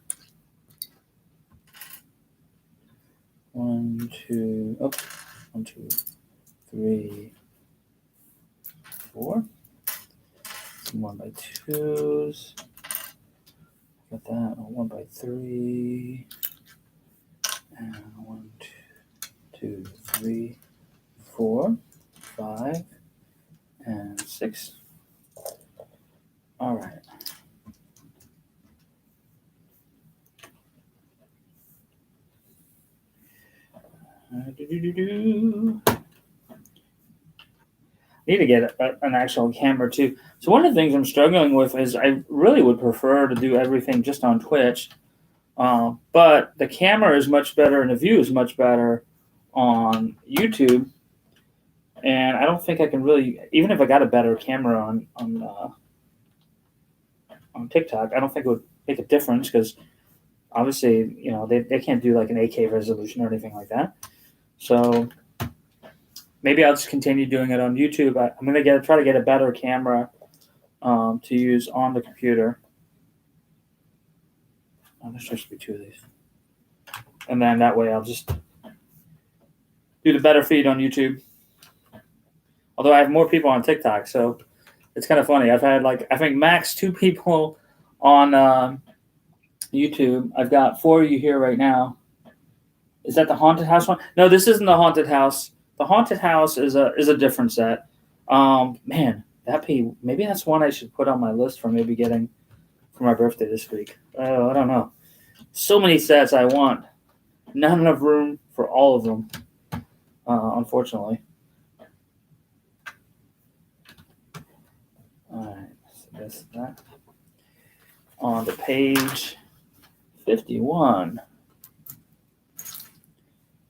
1, 2, 3, 4. Some 1x2s. Got that. 1x3. And 1, 2, 3, 4, 5, and 6. All right. Need to get an actual camera too. So one of the things I'm struggling with is I really would prefer to do everything just on Twitch, but the camera is much better and the view is much better on YouTube. And I don't think I can really, even if I got a better camera on TikTok, I don't think it would make a difference because obviously, they can't do like an 8K resolution or anything like that. So maybe I'll just continue doing it on YouTube. I'm going to try to get a better camera to use on the computer. Oh, there's supposed to be 2 of these. And then that way I'll just do the better feed on YouTube. Although I have more people on TikTok, so it's kind of funny. I've had I think max 2 people on YouTube. I've got 4 of you here right now. Is that the haunted house one? No, this isn't the haunted house. The haunted house is a different set. Man, maybe that's one I should put on my list for maybe getting for my birthday this week. I don't know. So many sets I want. Not enough room for all of them, unfortunately. All right, so that's that. On to page 51.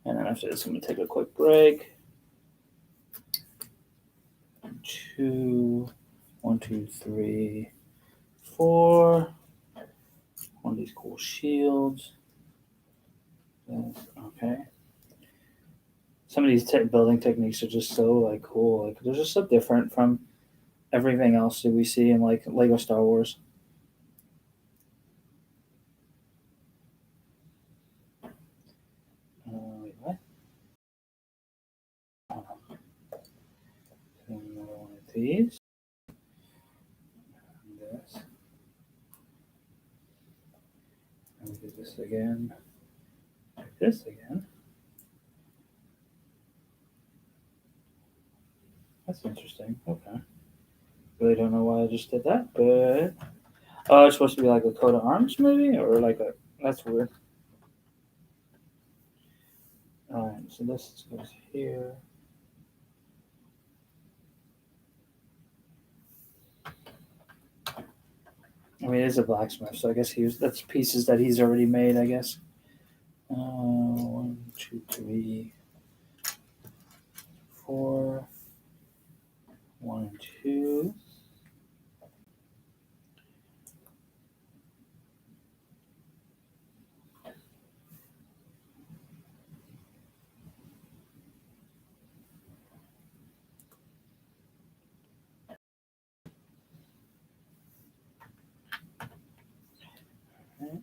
And then after this, I'm going to take a quick break. 1, 2, 3, 4. One of these cool shields. Okay. Some of these building techniques are just so cool. They're just so different from everything else that we see in Lego Star Wars. Wait, what? Another one of these. And this. And we do this again. Like this again. That's interesting. Okay. Really don't know why I just did that, but it's supposed to be like a coat of arms, maybe, or that's weird. All right, so this goes here. I mean, it is a blacksmith, so I guess that's pieces that he's already made, I guess. 1, 2, 3, 4. 1 and 2. Okay.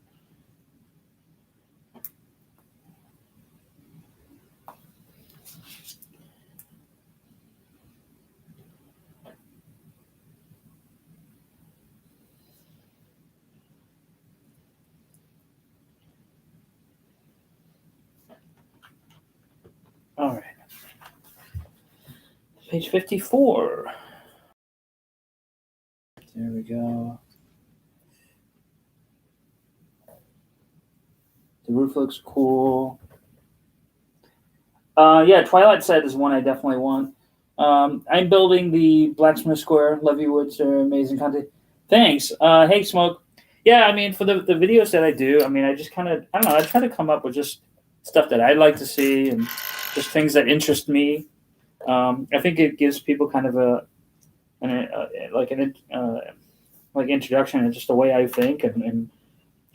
All right. Page 54. There we go. The roof looks cool. Yeah, Twilight set is one I definitely want. I'm building the Blacksmith Square. Love you, Woods. Are amazing content. Thanks. Hey, Smoke. Yeah, I mean, for the videos that I do, I mean, I just kind of, I don't know, I try to come up with just stuff that I'd like to see and just things that interest me. I think it gives people kind of an introduction and just the way I think. And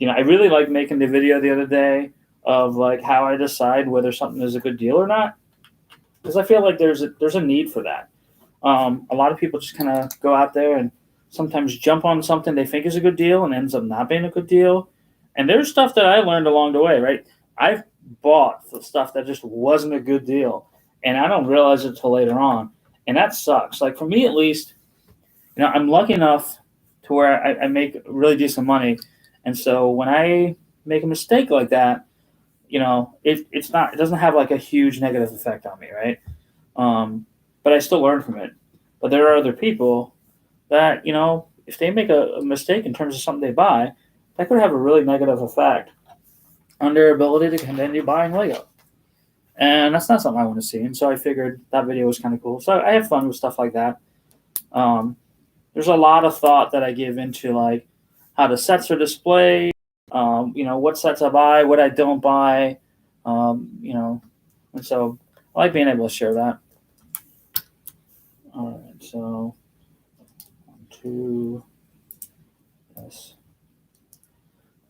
I really like making the video the other day of how I decide whether something is a good deal or not, because I feel like there's a need for that. A lot of people just kind of go out there and sometimes jump on something they think is a good deal and ends up not being a good deal. And there's stuff that I learned along the way, right? I've bought the stuff that just wasn't a good deal, and I don't realize it till later on, and that sucks. Like for me, at least, I'm lucky enough to where I make really decent money, and so when I make a mistake like that, it doesn't have a huge negative effect on me, right? But I still learn from it. But there are other people that, if they make a mistake in terms of something they buy, that could have a really negative effect on their ability to continue buying Lego. And that's not something I want to see. And so I figured that video was kind of cool. So I have fun with stuff like that. There's a lot of thought that I give into how the sets are displayed, what sets I buy, what I don't buy, and so I like being able to share that. All right, so 1, 2, yes.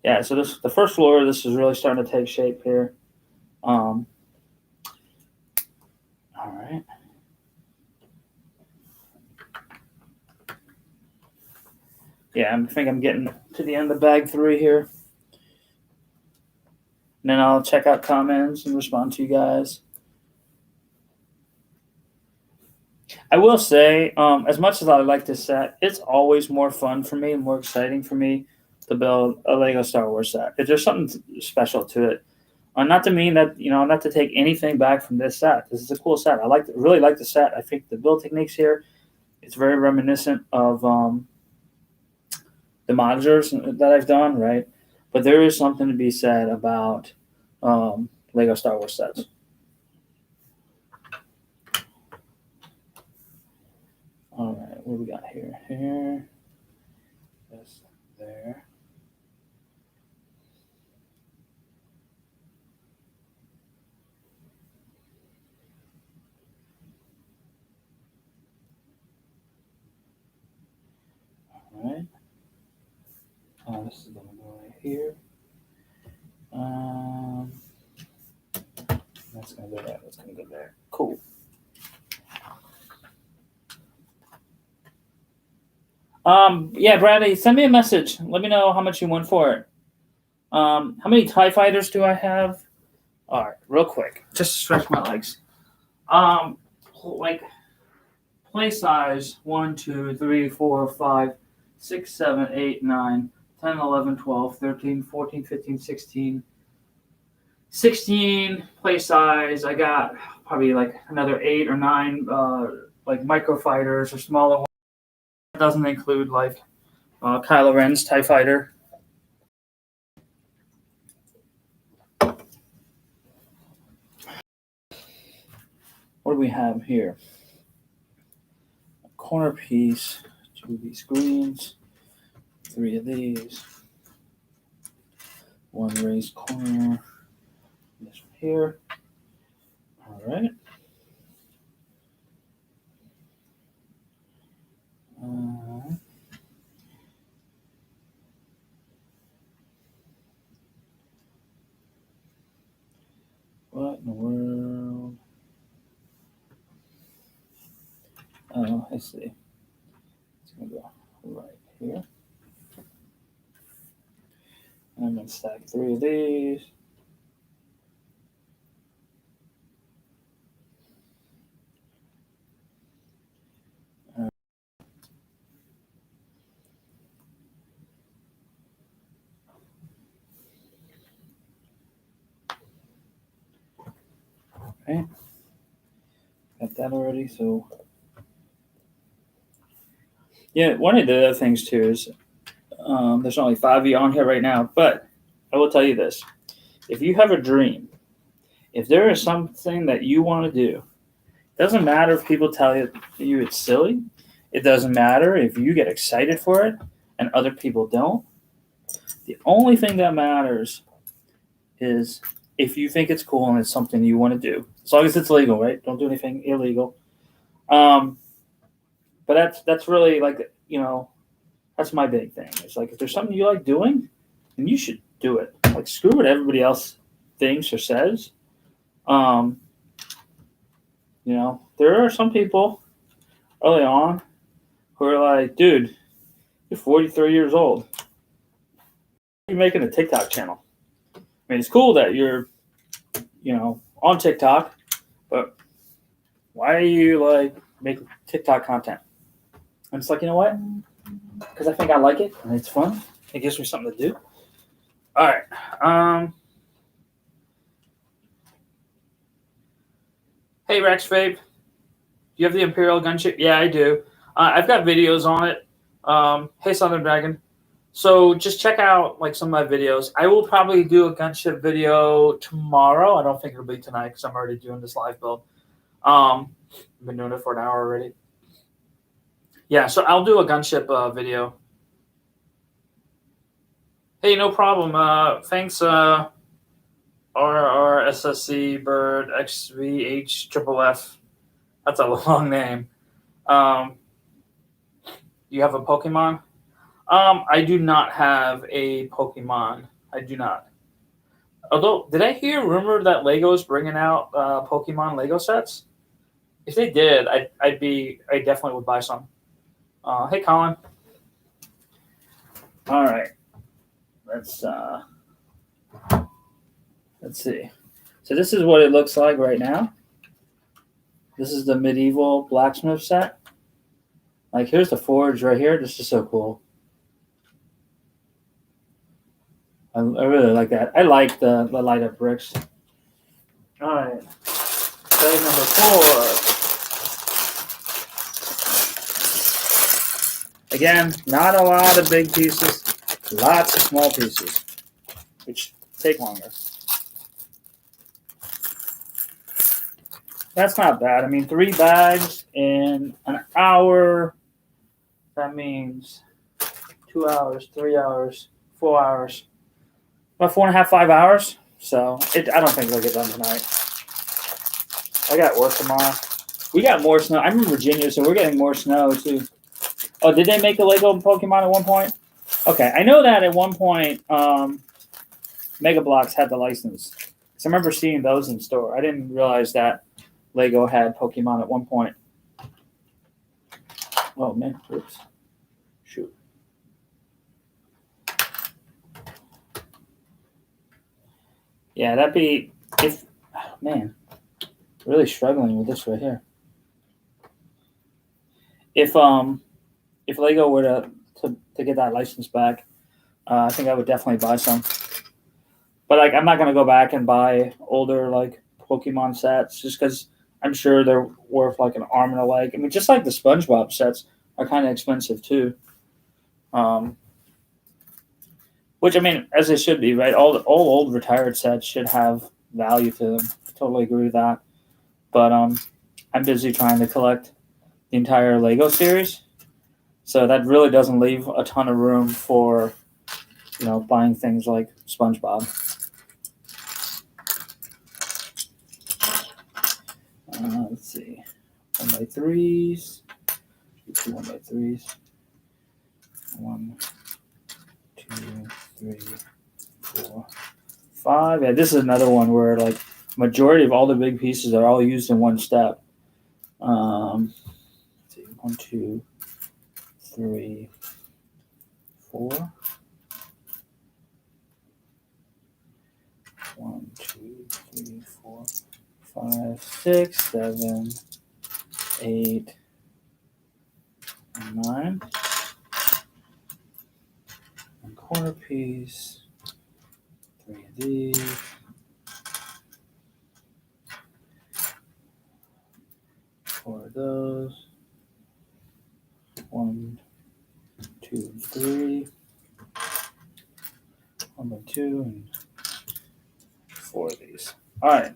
Yeah, so the first floor, this is really starting to take shape here. All right. Yeah, I think I'm getting to the end of bag 3 here. And then I'll check out comments and respond to you guys. I will say, as much as I like this set, it's always more fun for me, more exciting for me to build a Lego Star Wars set. If there's something special to it, not to mean that not to take anything back from this set. This is a cool set. Really like the set. I think the build techniques here, it's very reminiscent of the monitors that I've done, right? But there is something to be said about Lego Star Wars sets. All right, what do we got here? Here, this, there. All right. This is gonna go right here. That's gonna go there. That's gonna go there. Cool. Yeah, Bradley, send me a message. Let me know how much you want for it. How many TIE fighters do I have? All right, real quick, just to stretch my legs. Like play size 1, 2, 3, 4, 5, 6, 7, 8, 9, 10, 11, 12, 13, 14, 15, 16. 16 play size. I got probably like another 8 or 9 like micro fighters or smaller ones. It doesn't include like Kylo Ren's TIE fighter. What do we have here? A corner piece, 2 of these greens, 3 of these, 1 raised corner, this one here. All right. What in the world? Oh, I see. It's going to go right here. And I'm going to stack 3 of these. Okay. Got that already, so yeah, one of the other things too is there's only 5 of you on here right now, but I will tell you this. If you have a dream, if there is something that you want to do, it doesn't matter if people tell you it's silly. It doesn't matter if you get excited for it and other people don't. The only thing that matters is if you think it's cool and it's something you want to do. As long as it's legal, right? Don't do anything illegal. But that's really like, that's my big thing. It's like if there's something you like doing, then you should do it. Like screw what everybody else thinks or says. There are some people early on who are like, dude, you're 43 years old. You're making a TikTok channel. I mean, it's cool that you're, on TikTok, but why are you like making TikTok content? And it's like, you know what? Because I think I like it and it's fun. It gives me something to do. All right. Hey, Rex Fabe. Do you have the Imperial gunship? Yeah, I do. I've got videos on it. Hey, Southern Dragon. So just check out like some of my videos. I will probably do a gunship video tomorrow. I don't think it'll be tonight because I'm already doing this live build. I've been doing it for an hour already. Yeah, so I'll do a gunship video. Hey, no problem. Thanks, RRSSC Bird XVH Triple F. That's a long name. You have a Pokemon? I do not have a Pokemon. I do not. Although, did I hear a rumor that Lego is bringing out Pokemon Lego sets? If they did, I definitely would buy some. Hey, Colin. All right. Let's see. So this is what it looks like right now. This is the medieval blacksmith set. Like, here's the forge right here. This is so cool. I really like that. I like the light up bricks. All right. Bag number 4. Again, not a lot of big pieces. Lots of small pieces, which take longer. That's not bad. I mean, 3 bags in an hour. That means 2 hours, 3 hours, 4 hours. About 4.5, 5 hours. So I don't think it'll get done tonight. I got work tomorrow. We got more snow. I'm in Virginia, so we're getting more snow too. Oh, did they make a Lego Pokemon at one point? Okay, I know that at one point, Mega Bloks had the license. So I remember seeing those in store. I didn't realize that Lego had Pokemon at one point. Oh man, oops. Shoot. Yeah, that'd be if man, really struggling with this right here. If Lego were to get that license back, I think I would definitely buy some. But like, I'm not gonna go back and buy older like Pokemon sets just because I'm sure they're worth like an arm and a leg. I mean, just like the SpongeBob sets are kind of expensive too. Which I mean, as they should be, right? All old retired sets should have value to them. I totally agree with that. But I'm busy trying to collect the entire Lego series, so that really doesn't leave a ton of room for buying things like SpongeBob. Let's see, 1x3s, 2 1x3s, 1, 2, 3, 4, 5. Yeah, this is another one where like majority of all the big pieces are all used in one step. Let's see, 1, 2, 3, 4. 1, 2, 3, 4, 5, 6, 7, 8, 9. One corner piece. 3 of these. 4 of those. 1, 2, 3. 1 by 2 and 4 of these. All right.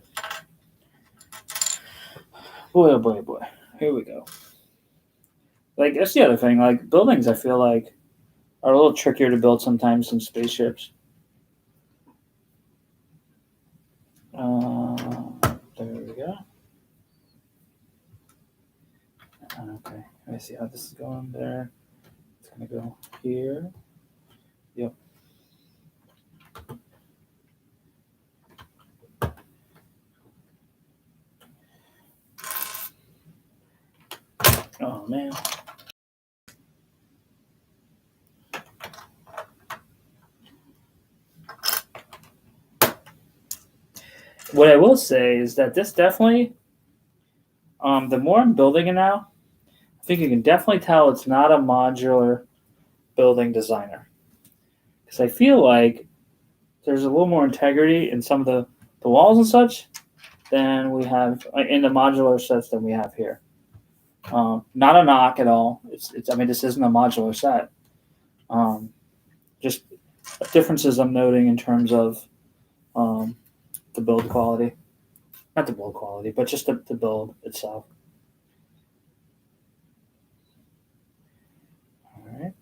Boy, oh boy, oh boy. Here we go. Like, that's the other thing. Like, buildings, I feel like, are a little trickier to build sometimes than spaceships. There we go. Okay. Let me see how this is going there. It's going to go here. Yep. Oh, man. What I will say is that this definitely, the more I'm building it now, I think you can definitely tell it's not a modular building designer. Because I feel like there's a little more integrity in some of the walls and such than we have in the modular sets than we have here. Not a knock at all. It's I mean, this isn't a modular set. Just differences I'm noting in terms of the build quality. Not the build quality, but just the build itself. All right.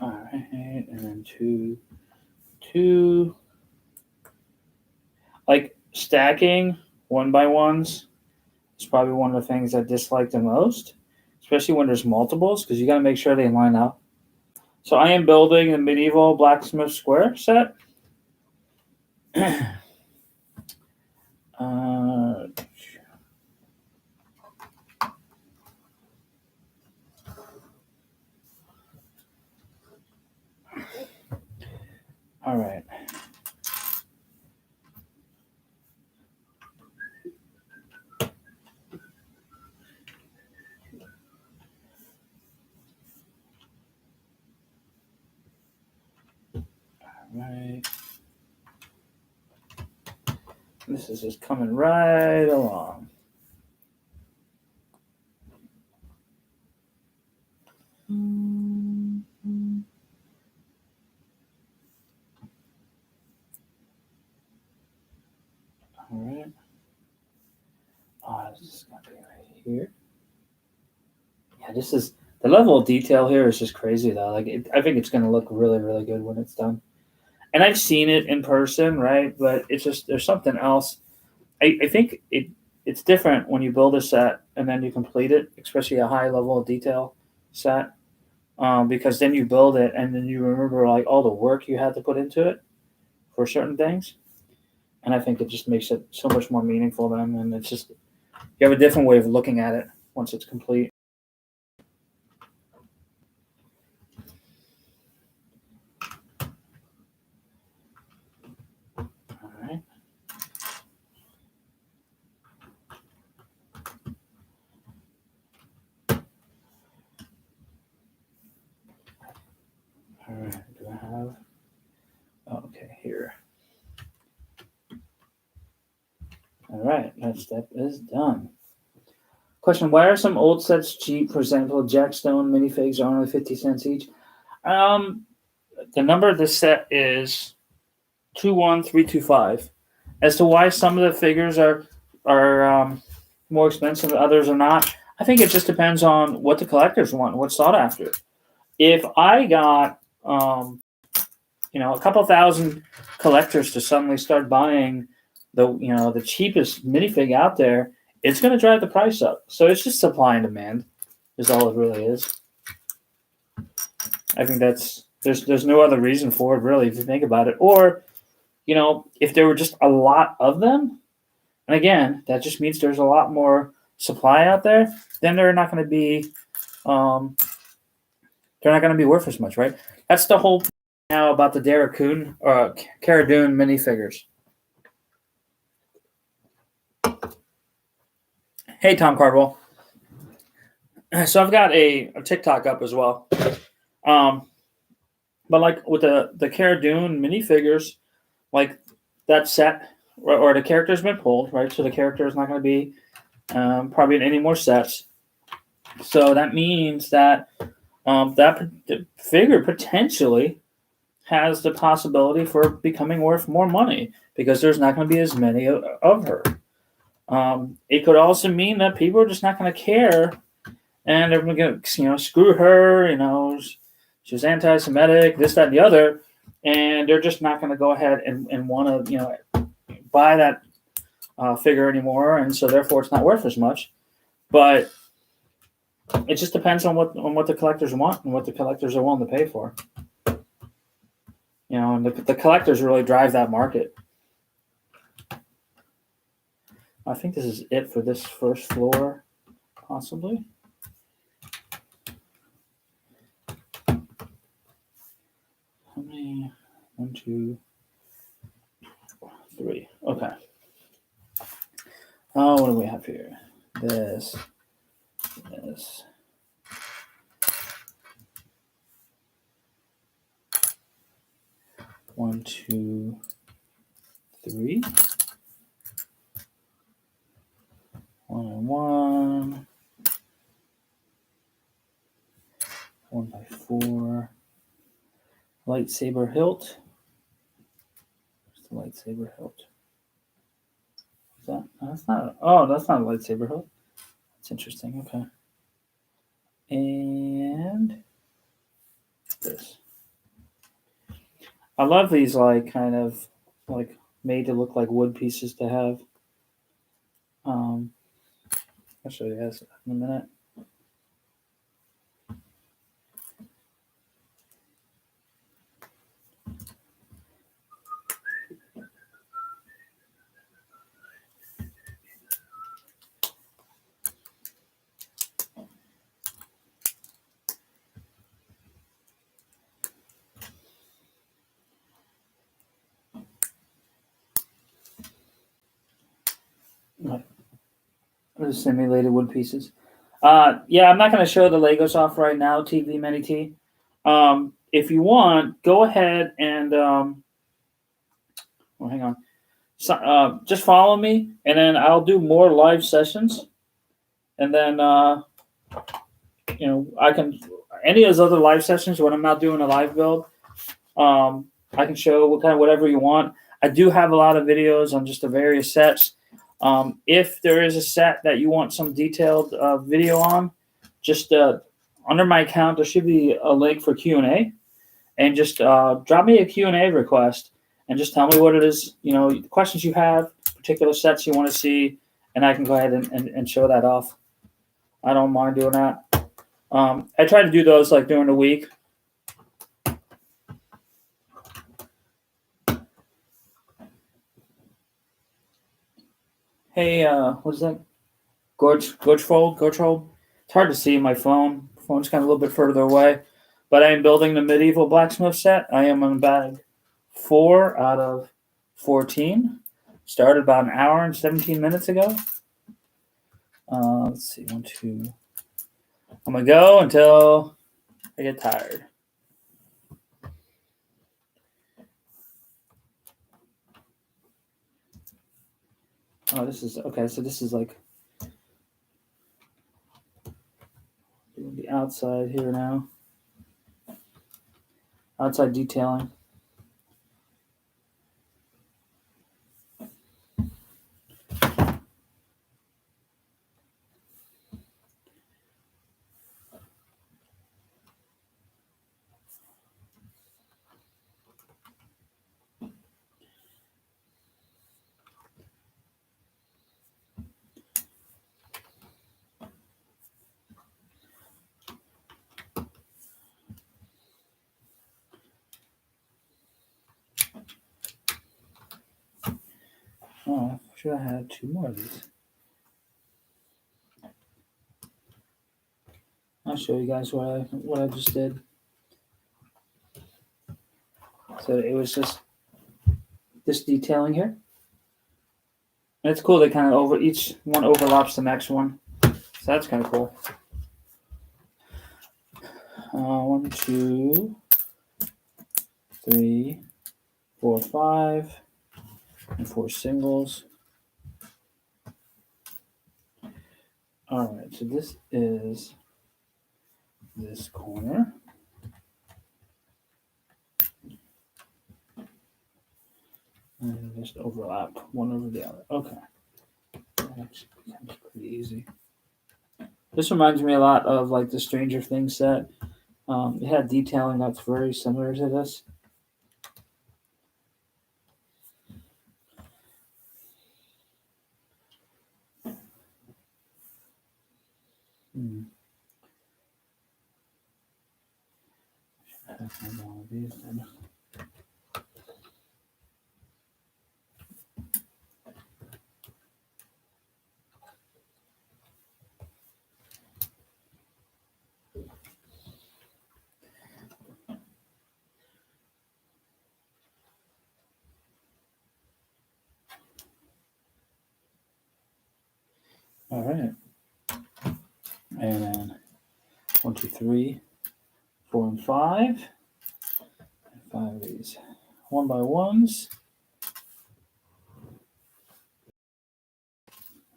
All right, and then two. Like stacking 1x1s is probably one of the things I dislike the most, especially when there's multiples, because you got to make sure they line up. So I am building the medieval blacksmith square set. This is just coming right along. All right. Oh, this is going to be right here. Yeah, this is the level of detail here is just crazy though. Like, I think it's going to look really, really good when it's done. And I've seen it in person, right? But it's just there's something else. I think it's different when you build a set and then you complete it, especially a high level of detail set, because then you build it and then you remember like all the work you had to put into it for certain things. And I think it just makes it so much more meaningful then, and it's just you have a different way of looking at it once it's complete. All right. All right. Do I have? Oh, okay, here. All right, that step is done. Question: why are some old sets cheap? For example, Jackstone minifigs are only 50 cents each. The number of this set is 21325. As to why some of the figures are more expensive than others are not, I think it just depends on what the collectors want, what's sought after. If I got a couple thousand collectors to suddenly start buying the cheapest minifig out there, it's going to drive the price up. So it's just supply and demand is all it really is. I think there's no other reason for it really if you think about it. Or, if there were just a lot of them, and again, that just means there's a lot more supply out there, then they're not going to be worth as much, right? That's the whole now about the Cara Dune minifigures. Hey, Tom Cardwell. So I've got a TikTok up as well. But like with the Cara Dune minifigures, like that set or the character's been pulled, right? So the character is not going to be probably in any more sets. So that means that that figure potentially has the possibility for becoming worth more money because there's not going to be as many of her. It could also mean that people are just not going to care, and they're going to screw her. She was anti-Semitic, this, that, and the other, and they're just not going to go ahead and want to buy that figure anymore, and so therefore it's not worth as much. But it just depends on what the collectors want and what the collectors are willing to pay for. And the collectors really drive that market. I think this is it for this first floor, possibly. How many? 1, 2, 3. Okay. Oh, what do we have here? This. 1, 2, 3. 1 and 1. 1x4. Lightsaber Hilt. Where's the Lightsaber Hilt? Is that? That's not. That's not a Lightsaber Hilt. That's interesting. Okay. And this. I love these kind of made to look like wood pieces to have. I'll show you guys in a minute. The simulated wood pieces. Yeah, I'm not going to show the Legos off right now, TV Mini T. If you want, go ahead and hang on. So, just follow me, and then I'll do more live sessions, and then I can any of those other live sessions when I'm not doing a live build. I can show what kind of whatever you want. I do have a lot of videos on just the various sets. If there is a set that you want some detailed video on, just under my account there should be a link for Q&A, and just drop me a Q&A request and just tell me what it is, the questions you have, particular sets you want to see, and I can go ahead and show that off. I don't mind doing that. I try to do those like during the week. Hey, what's that? Gorge Fold? It's hard to see my phone. Phone's kind of a little bit further away. But I am building the medieval blacksmith set. I am on bag 4 out of 14. Started about an hour and 17 minutes ago. Let's see, 1, 2. I'm gonna go until I get tired. Oh, this is okay. So this is like doing the outside here now. Outside detailing. Oh, should I have 2 more of these? I'll show you guys what I just did. So it was just this detailing here. And it's cool. They kind of each one overlaps the next one, so that's kind of cool. 1, 2, 3, 4, 5, and 4 singles. All right, so this is this corner. And just overlap one over the other. Okay. That actually becomes pretty easy. This reminds me a lot of like the Stranger Things set. It had detailing that's very similar to this. All of these then. All right. And then 1, 2, 3, 4, and 5. 5 of these 1 by 1s.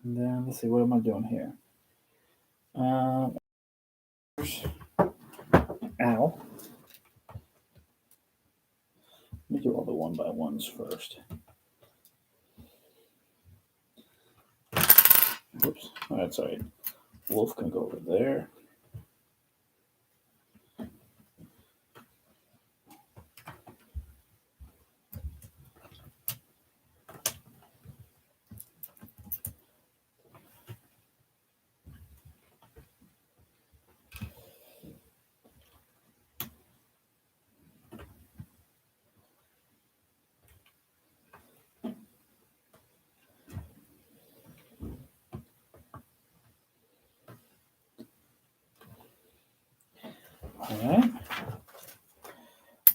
And then let's see, what am I doing here? Ow. Let me do all the 1 by 1s first. Whoops. Oh, that's all right. Wolf can go over there. All right.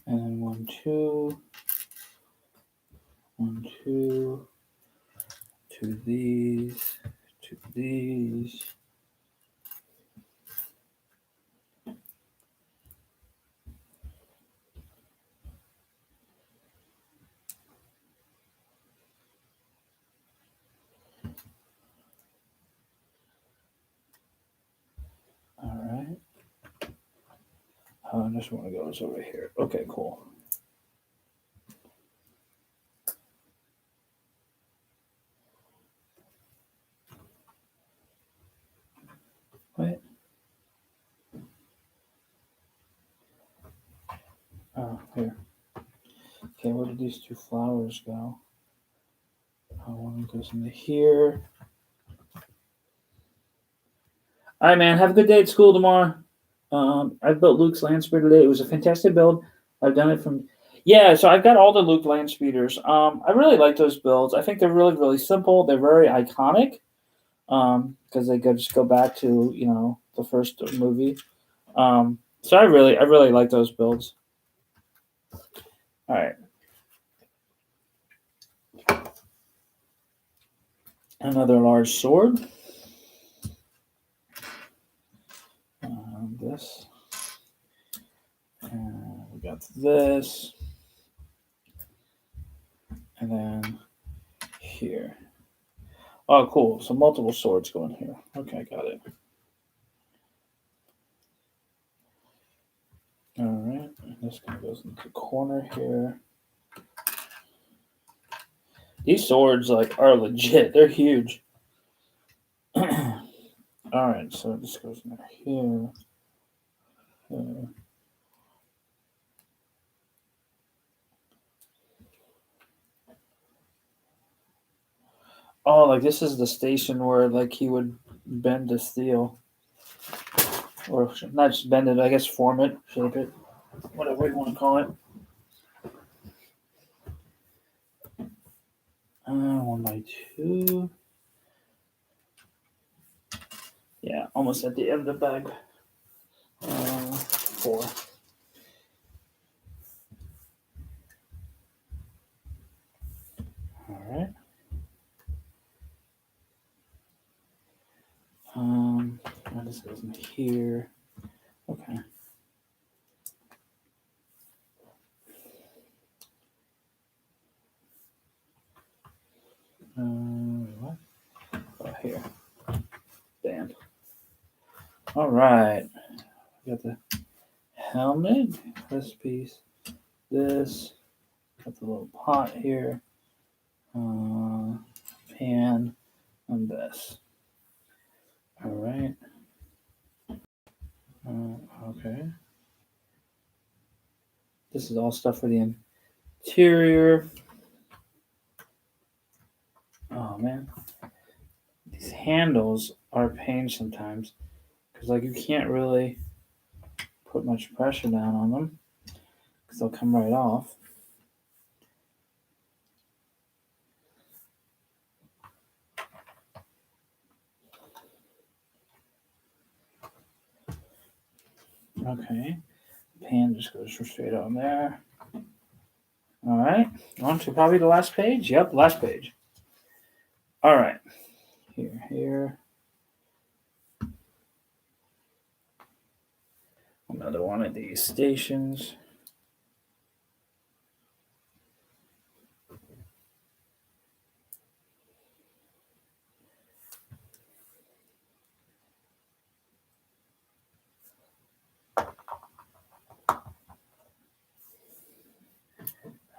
And then 1, 2, 1, 2, 2 of these, 2 of these. This one goes over here. Okay, cool. Wait. Oh, here. Okay, where did these two flowers go? One goes into here. All right, man. Have a good day at school tomorrow. I built Luke's land speeder today. It was a fantastic build. I've done it from... Yeah, so I've got all the Luke land speeders. I really like those builds. I think they're really, really simple. They're very iconic because they just go back to, the first movie. So I really like those builds. All right. Another large sword. This. And we got this. And then here. Oh, cool. So multiple swords going here. Okay, got it. All right. And this kind of goes into the corner here. These swords are legit. They're huge. All right, so this goes in here. Oh, this is the station where he would bend the steel, or not just bend it. I guess form it, shape it, whatever you want to call it. 1x2. Yeah, almost at the end of the bag. 4. All right. This goes in here. Okay. What? Oh, here. Bam. All right. We got the helmet. This piece. This. Got the little pot here. Pan. And this. All right. Okay. This is all stuff for the interior. Oh, man. These handles are a pain sometimes because you can't really put much pressure down on them because they'll come right off. Okay. Pan just goes straight on there. All right. On to probably the last page. Yep, last page. All right. Here. Another one of these stations.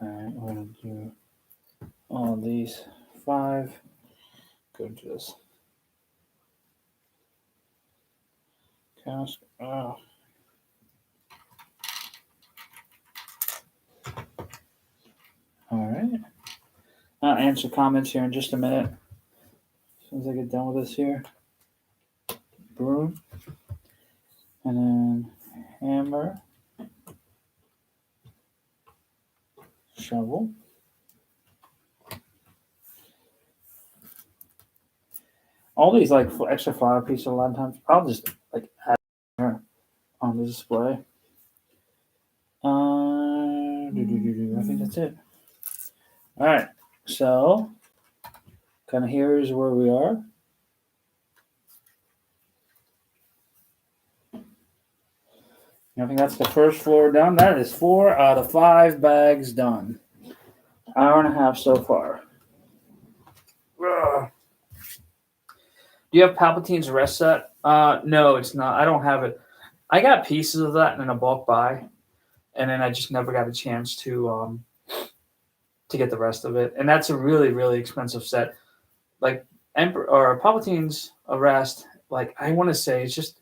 All right, we're going to do all these 5. Go to this cask. Oh. All right. I'll answer comments here in just a minute. As soon as I get done with this here. Broom. And then hammer. Shovel. All these extra flower pieces a lot of times I'll just add here on the display. I think that's it. All right, so kind of here is where we are. I think that's the first floor done. That is 4 out of 5 bags done. Hour and a half so far. Ugh. Do you have Palpatine's rest set? No, it's not. I don't have it. I got pieces of that in a bulk buy, and then I just never got a chance to get the rest of it. And that's a really, really expensive set. Like Emperor or Palpatine's Arrest, like I want to say it's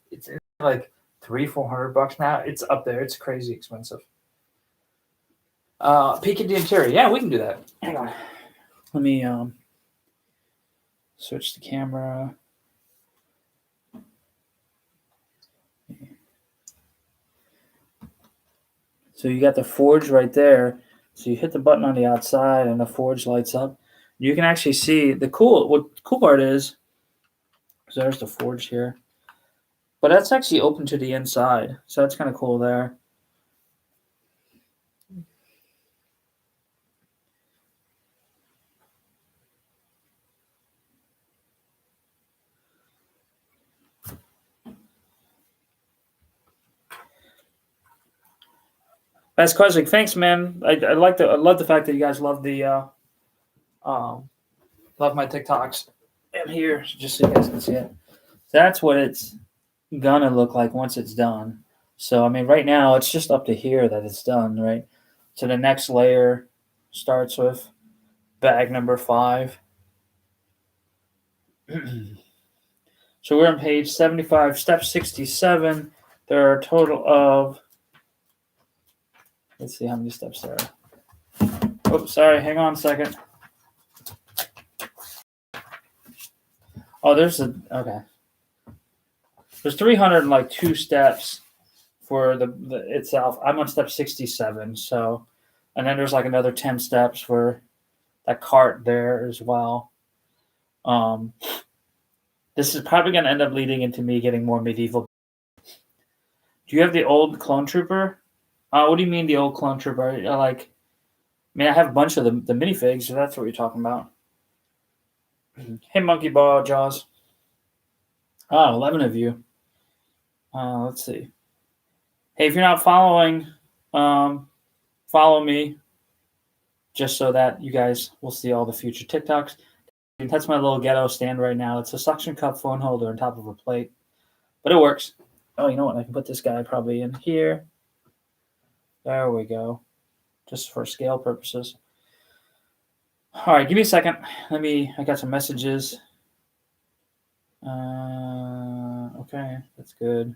like $300-400 now. It's up there. It's crazy expensive. Peek at the interior. Yeah, we can do that. Hang on. Let me switch the camera. So you got the forge right there. So you hit the button on the outside and the forge lights up. You can actually see the cool part is, so there's the forge here. But that's actually open to the inside. So that's kind of cool there. That's Cosmic. Thanks, man. I love the fact that you guys love the love my TikToks. I'm here just so you guys can see it. That's what it's gonna look like once it's done. So I mean, right now it's just up to here that it's done, right? So the next layer starts with bag number 5. So we're on page 75, step 67. There are a total of, let's see how many steps there are. Oh, sorry, hang on a second. Oh, okay. There's 302 steps for the itself. I'm on step 67, so, and then there's like another 10 steps for that cart there as well. This is probably going to end up leading into me getting more medieval. Do you have the old Clone Trooper? What do you mean the old Clone Trooper? I have a bunch of the minifigs, so that's what you're talking about. Hey, Monkey Ball Jaws. 11 of you. Let's see. Hey, if you're not following, follow me, just so that you guys will see all the future TikToks. That's my little ghetto stand right now. It's a suction cup phone holder on top of a plate, but it works. Oh, you know what? I can put this guy probably in here. There we go. Just for scale purposes. All right, give me a second. I got some messages. Okay, that's good.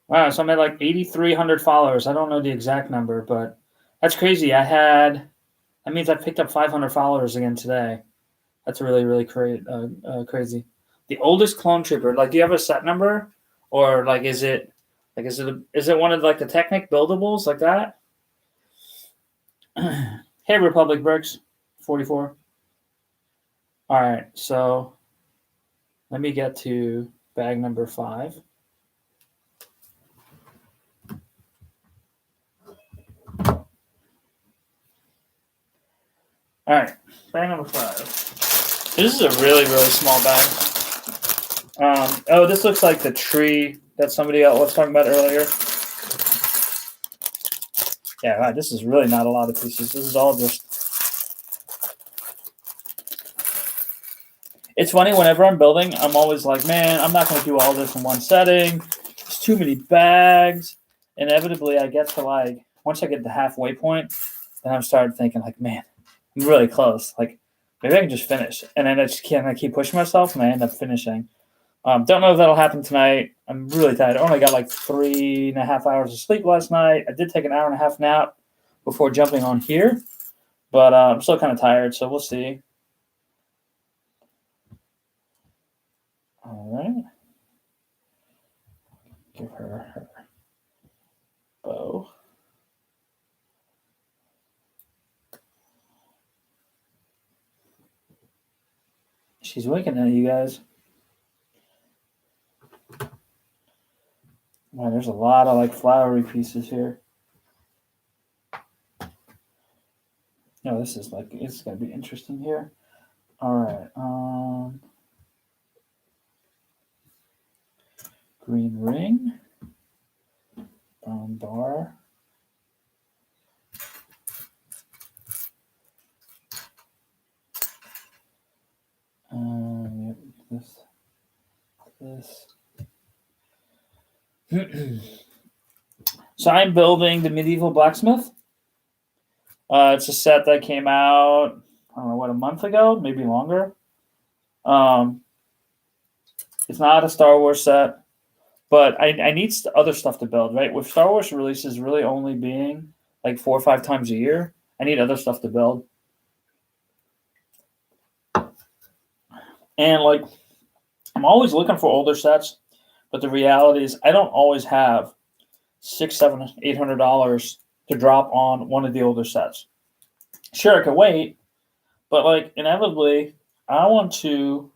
Wow, so I'm at like 8,300 followers. I don't know the exact number, but that's crazy. That means I picked up 500 followers again today. That's really, really crazy. The oldest clone trooper, like, do you have a set number? Or is it one of like the Technic buildables like that? Hey, Republic Bricks 44. All right, so let me get to bag number 5. All right, bag number 5. This is a really, really small bag. This looks like the tree that somebody else was talking about earlier. Yeah, right, this is really not a lot of pieces. This is all just... It's funny, whenever I'm building, I'm always like, man, I'm not going to do all this in one setting. There's too many bags. Inevitably, I get to once I get the halfway point, then I'm starting thinking man, I'm really close. Maybe I can just finish. And then I just keep pushing myself, and I end up finishing. Don't know if that'll happen tonight. I'm really tired. I only got 3.5 hours of sleep last night. I did take an hour and a half nap before jumping on here, but I'm still kind of tired, so we'll see. All right. Give her bow. She's winking at you guys. Man, there's a lot of flowery pieces here. No, this is it's gonna be interesting here. All right. Green ring. Brown bar. This. So I'm building the medieval blacksmith. It's a set that came out, I don't know, a month ago, maybe longer. It's not a Star Wars set, but I need other stuff to build, right? With Star Wars releases really only being like 4 or 5 times a year, I need other stuff to build. And like, I'm always looking for older sets, but the reality is I don't always have $600, $700, $800 to drop on one of the older sets. Sure, I can wait, but like inevitably, I want to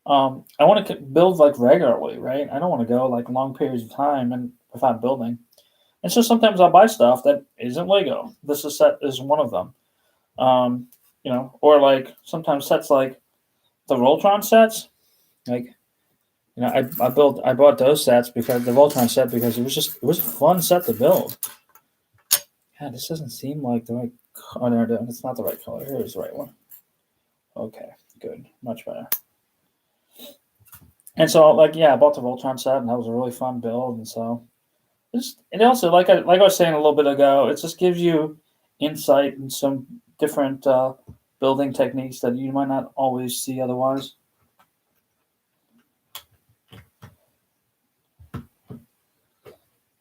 build like regularly, right? I don't want to go like long periods of time and without building. And so sometimes I'll buy stuff that isn't Lego. This set is one of them. Or like sometimes sets like the Voltron sets, like I bought those sets because the Voltron set because it was a fun set to build. Yeah, this doesn't seem like the right color. It's not the right color. Here's the right one. Okay, good, much better. And so I bought the Voltron set, and that was a really fun build. And so it also like I was saying a little bit ago, it just gives you insight and some different building techniques that you might not always see otherwise.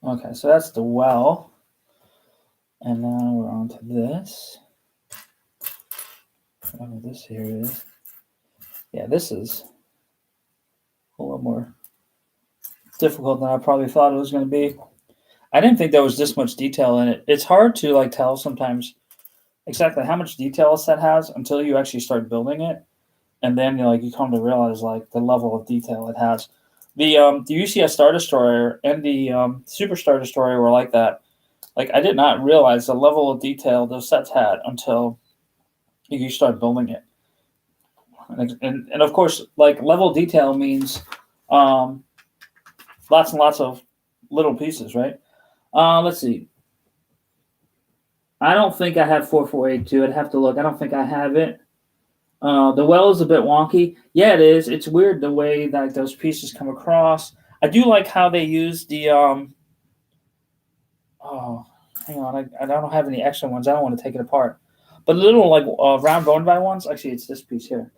Okay, so that's the well. And now we're on to this. Whatever this here is. Yeah, this is a little more difficult than I probably thought it was going to be. I didn't think there was this much detail in it. It's hard to like tell sometimes exactly how much detail a set has until you actually start building it. And then you come to realize like the level of detail it has. The UCS Star Destroyer and the Super Star Destroyer were like that. Like I did not realize the level of detail those sets had until you start building it. And of course, like level detail means lots and lots of little pieces, right? Let's see. I don't think I have 4482. I'd have to look. I don't think I have it. The well is a bit wonky. Yeah, it is. It's weird the way that those pieces come across. I do like how they use the hang on, I don't have any extra ones. I don't want to take it apart. But little like round bone by ones. Actually, it's this piece here,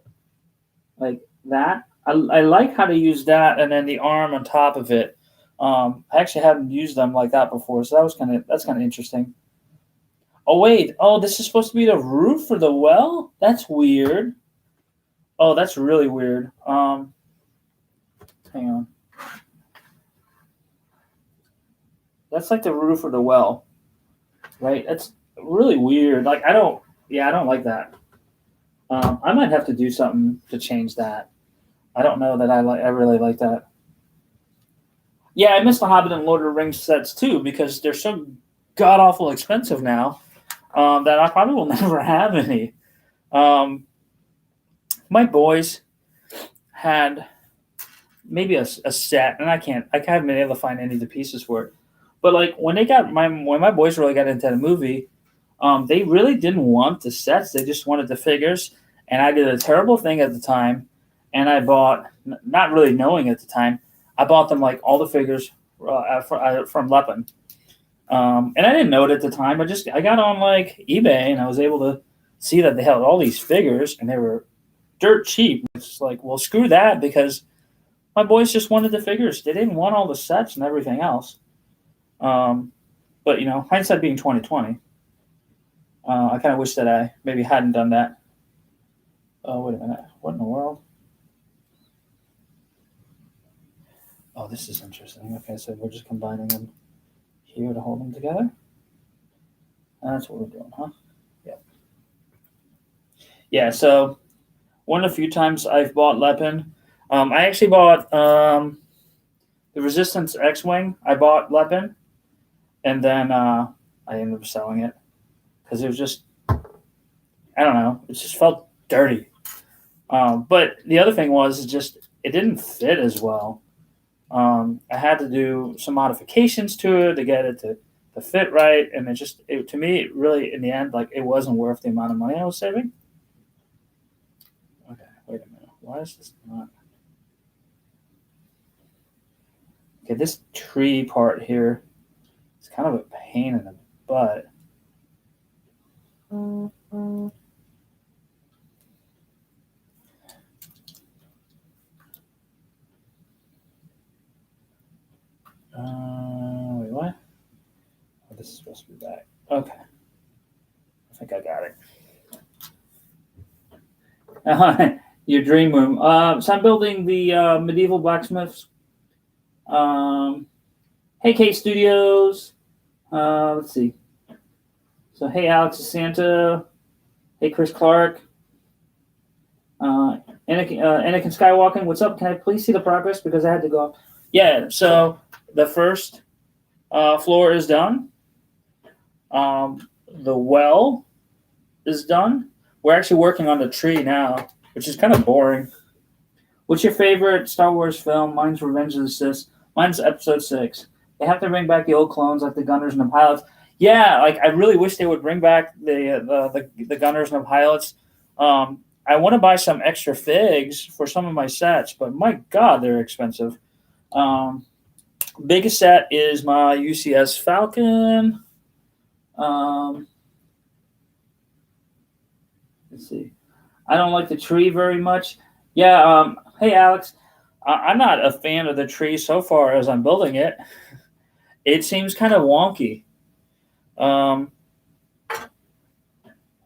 like that. I like how they use that, and then the arm on top of it. I actually haven't used them like that before, so that's kind of interesting. Oh wait, this is supposed to be the roof for the well. That's weird. Oh, that's really weird. Hang on. That's like the roof of the well, right? That's really weird. Like I don't like that. I might have to do something to change that. I don't know that I really like that. Yeah, I miss the Hobbit and Lord of the Rings sets too because they're so god awful expensive now that I probably will never have any. My boys had maybe a set, and I haven't been able to find any of the pieces for it. But like when my boys really got into the movie, they really didn't want the sets; they just wanted the figures. And I did a terrible thing at the time, and I bought, not really knowing at the time, I bought them like all the figures from Lepin. And I didn't know it at the time. I got on like eBay, and I was able to see that they had all these figures, and they were dirt cheap. It's like, well, screw that, because my boys just wanted the figures. They didn't want all the sets and everything else. But hindsight being 2020, I kind of wish that I maybe hadn't done that. Oh, wait a minute. What in the world? Oh, this is interesting. Okay, so we're just combining them here to hold them together. That's what we're doing, huh? Yep. Yeah, so one of the few times I've bought Lepin. I actually bought the Resistance X-Wing. I bought Lepin, and then I ended up selling it because it was just, I don't know, it just felt dirty. But the other thing was it didn't fit as well. I had to do some modifications to it to get it to fit right, and to me, it really, in the end, like it wasn't worth the amount of money I was saving. Okay, wait a Why is this not? Okay, this tree part here is kind of a pain in the butt. Wait, what? Oh, this is supposed to be back. Okay. I think I got it. Your dream room. So I'm building the medieval blacksmiths. Hey, Kate Studios. Let's see. So, hey, Alex Santa. Hey, Chris Clark. Anakin Skywalking. What's up? Can I please see the progress? Because I had to go. Yeah, so the first floor is done. The well is done. We're actually working on the tree now, which is kind of boring. What's your favorite Star Wars film? Mine's Revenge of the Sith. Mine's Episode 6. They have to bring back the old clones like the gunners and the pilots. Yeah, like I really wish they would bring back the gunners and the pilots. I want to buy some extra figs for some of my sets, but my God, they're expensive. Biggest set is my UCS Falcon. Let's see. I don't like the tree very much. Yeah. Hey, Alex. I'm not a fan of the tree so far as I'm building it. It seems kind of wonky.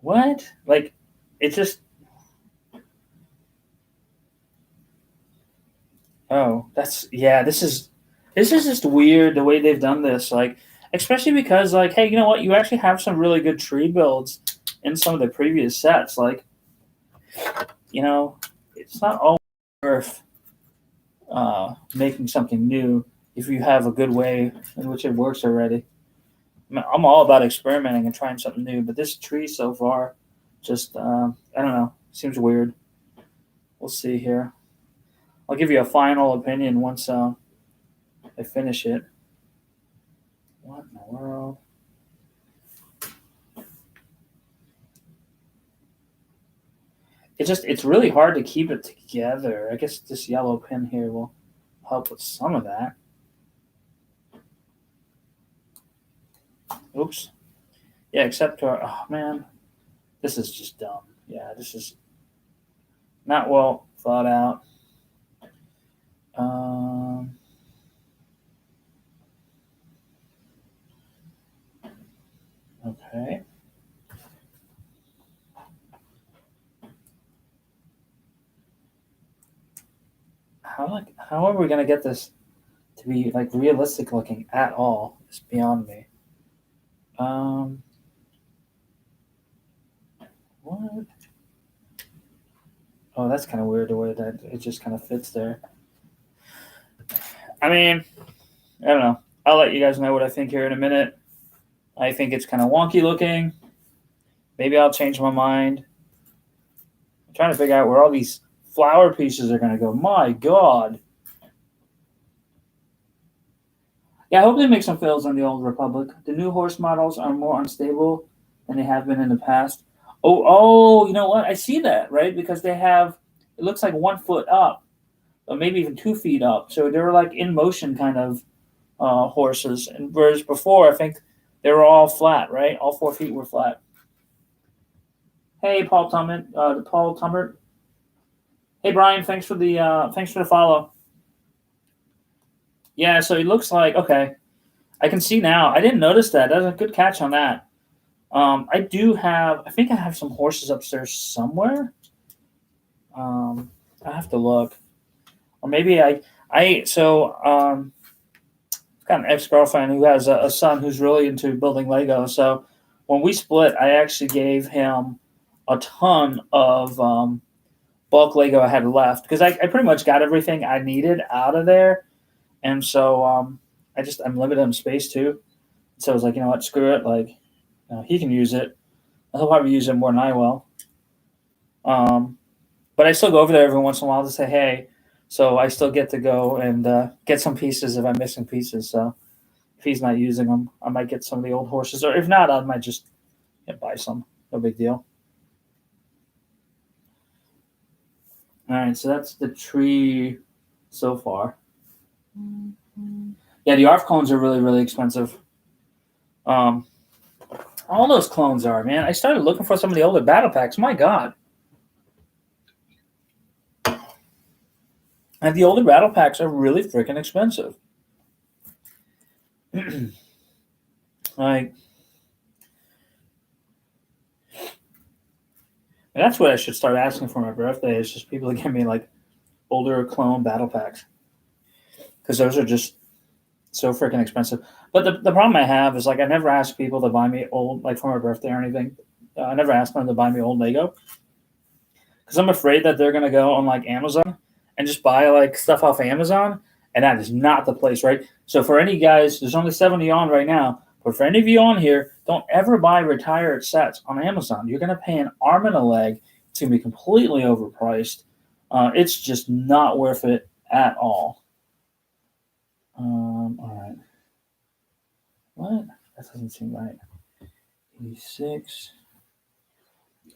What? Like, it just. Oh, this is just weird the way they've done this. Like, especially because, like, hey, you know what? You actually have some really good tree builds in some of the previous sets. Like, you know, it's not all worth making something new if you have a good way in which it works already. I'm all about experimenting and trying something new, but this tree so far just, I don't know, seems weird. We'll see here. I'll give you a final opinion once I finish it. What in the world? It's really hard to keep it together. I guess this yellow pin here will help with some of that. Oops. Yeah, except for, oh man, this is just dumb. Yeah, this is not well thought out. Okay. How are we gonna get this to be like realistic looking at all? It's beyond me. What? Oh, that's kind of weird the way that it just kind of fits there. I mean, I don't know. I'll let you guys know what I think here in a minute. I think it's kind of wonky looking. Maybe I'll change my mind. I'm trying to figure out where all these flower pieces are going to go. My God. Yeah, I hope they make some fails on the Old Republic. The new horse models are more unstable than they have been in the past. Oh, you know what? I see that, right? Because they have, it looks like 1 foot up, or maybe even 2 feet up. So they're like in motion kind of horses. And whereas before, I think they were all flat, right? All 4 feet were flat. Hey, Paul Tumbert. Hey, Brian, thanks for the follow. Yeah, so it looks like, okay, I can see now. I didn't notice that. That's a good catch on that. I think I have some horses upstairs somewhere. I have to look. Or maybe I've got an ex-girlfriend who has a son who's really into building Lego. So when we split, I actually gave him a ton of bulk Lego I had left because I pretty much got everything I needed out of there. And so I'm limited on space too. So I was like, you know what, screw it. Like, he can use it. He'll probably use it more than I will. But I still go over there every once in a while to say, hey. So I still get to go and get some pieces if I'm missing pieces. So if he's not using them, I might get some of the old horses. Or if not, I might just buy some. No big deal. All right, so that's the tree so far. Yeah, the ARF clones are really, really expensive. All those clones are, man. I started looking for some of the older battle packs. My God. And the older battle packs are really freaking expensive. Like, and that's what I should start asking for my birthday. Is just people to give me like older clone battle packs, because those are just so freaking expensive. But the problem I have is like I never ask people to buy me old, like for my birthday or anything. I never ask them to buy me old Lego, because I'm afraid that they're gonna go on like Amazon and just buy like stuff off Amazon, and that is not the place, right? So for any guys, there's only 70 on right now. But for any of you on here, don't ever buy retired sets on Amazon. You're gonna pay an arm and a leg. It's gonna be completely overpriced. It's just not worth it at all. All right. What? That doesn't seem right. 86.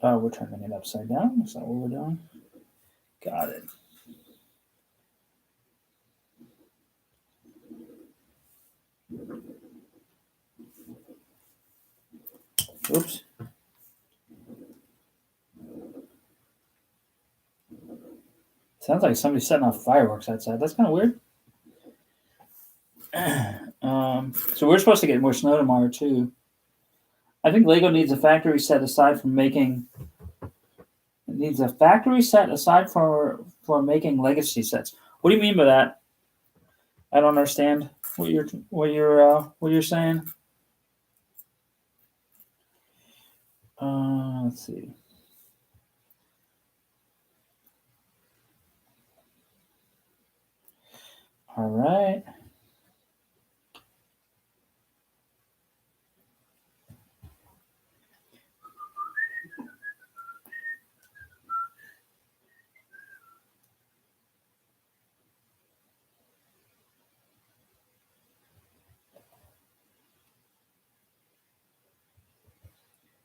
Oh, we're turning it upside down. Is that what we're doing? Got it. Oops. Sounds like somebody's setting off fireworks outside. That's kind of weird. So we're supposed to get more snow tomorrow too. I think Lego needs a factory set aside from making. It needs a factory set aside for making legacy sets. What do you mean by that? I don't understand what you're saying. Let's see. All right.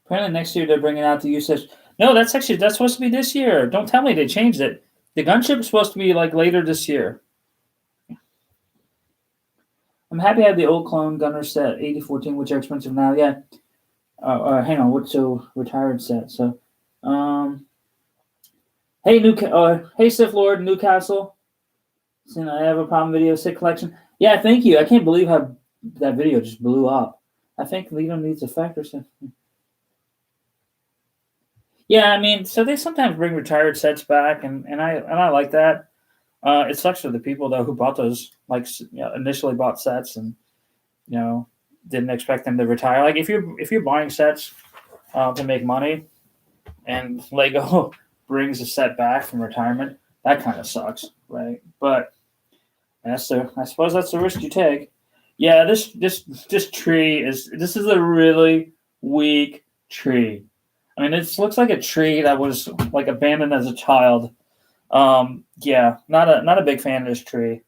Apparently next year they're bringing out the usage. No, that's supposed to be this year. Don't tell me they changed it. The gunship is supposed to be like later this year. I'm happy I have the old clone gunner set 8014, which are expensive now. Yeah. Hang on. What's so retired set? So, hey hey Sith Lord Newcastle. Saying I have a problem video set collection. Yeah, thank you. I can't believe how that video just blew up. I think Lito needs a factor set. Yeah, I mean, so they sometimes bring retired sets back, and I like that. It sucks for the people though who bought those, like initially bought sets and didn't expect them to retire. Like if you're buying sets to make money, and Lego brings a set back from retirement, that kind of sucks, right? But I suppose that's the risk you take. Yeah, this tree is a really weak tree. I mean, it looks like a tree that was like abandoned as a child. Yeah, not a big fan of this tree.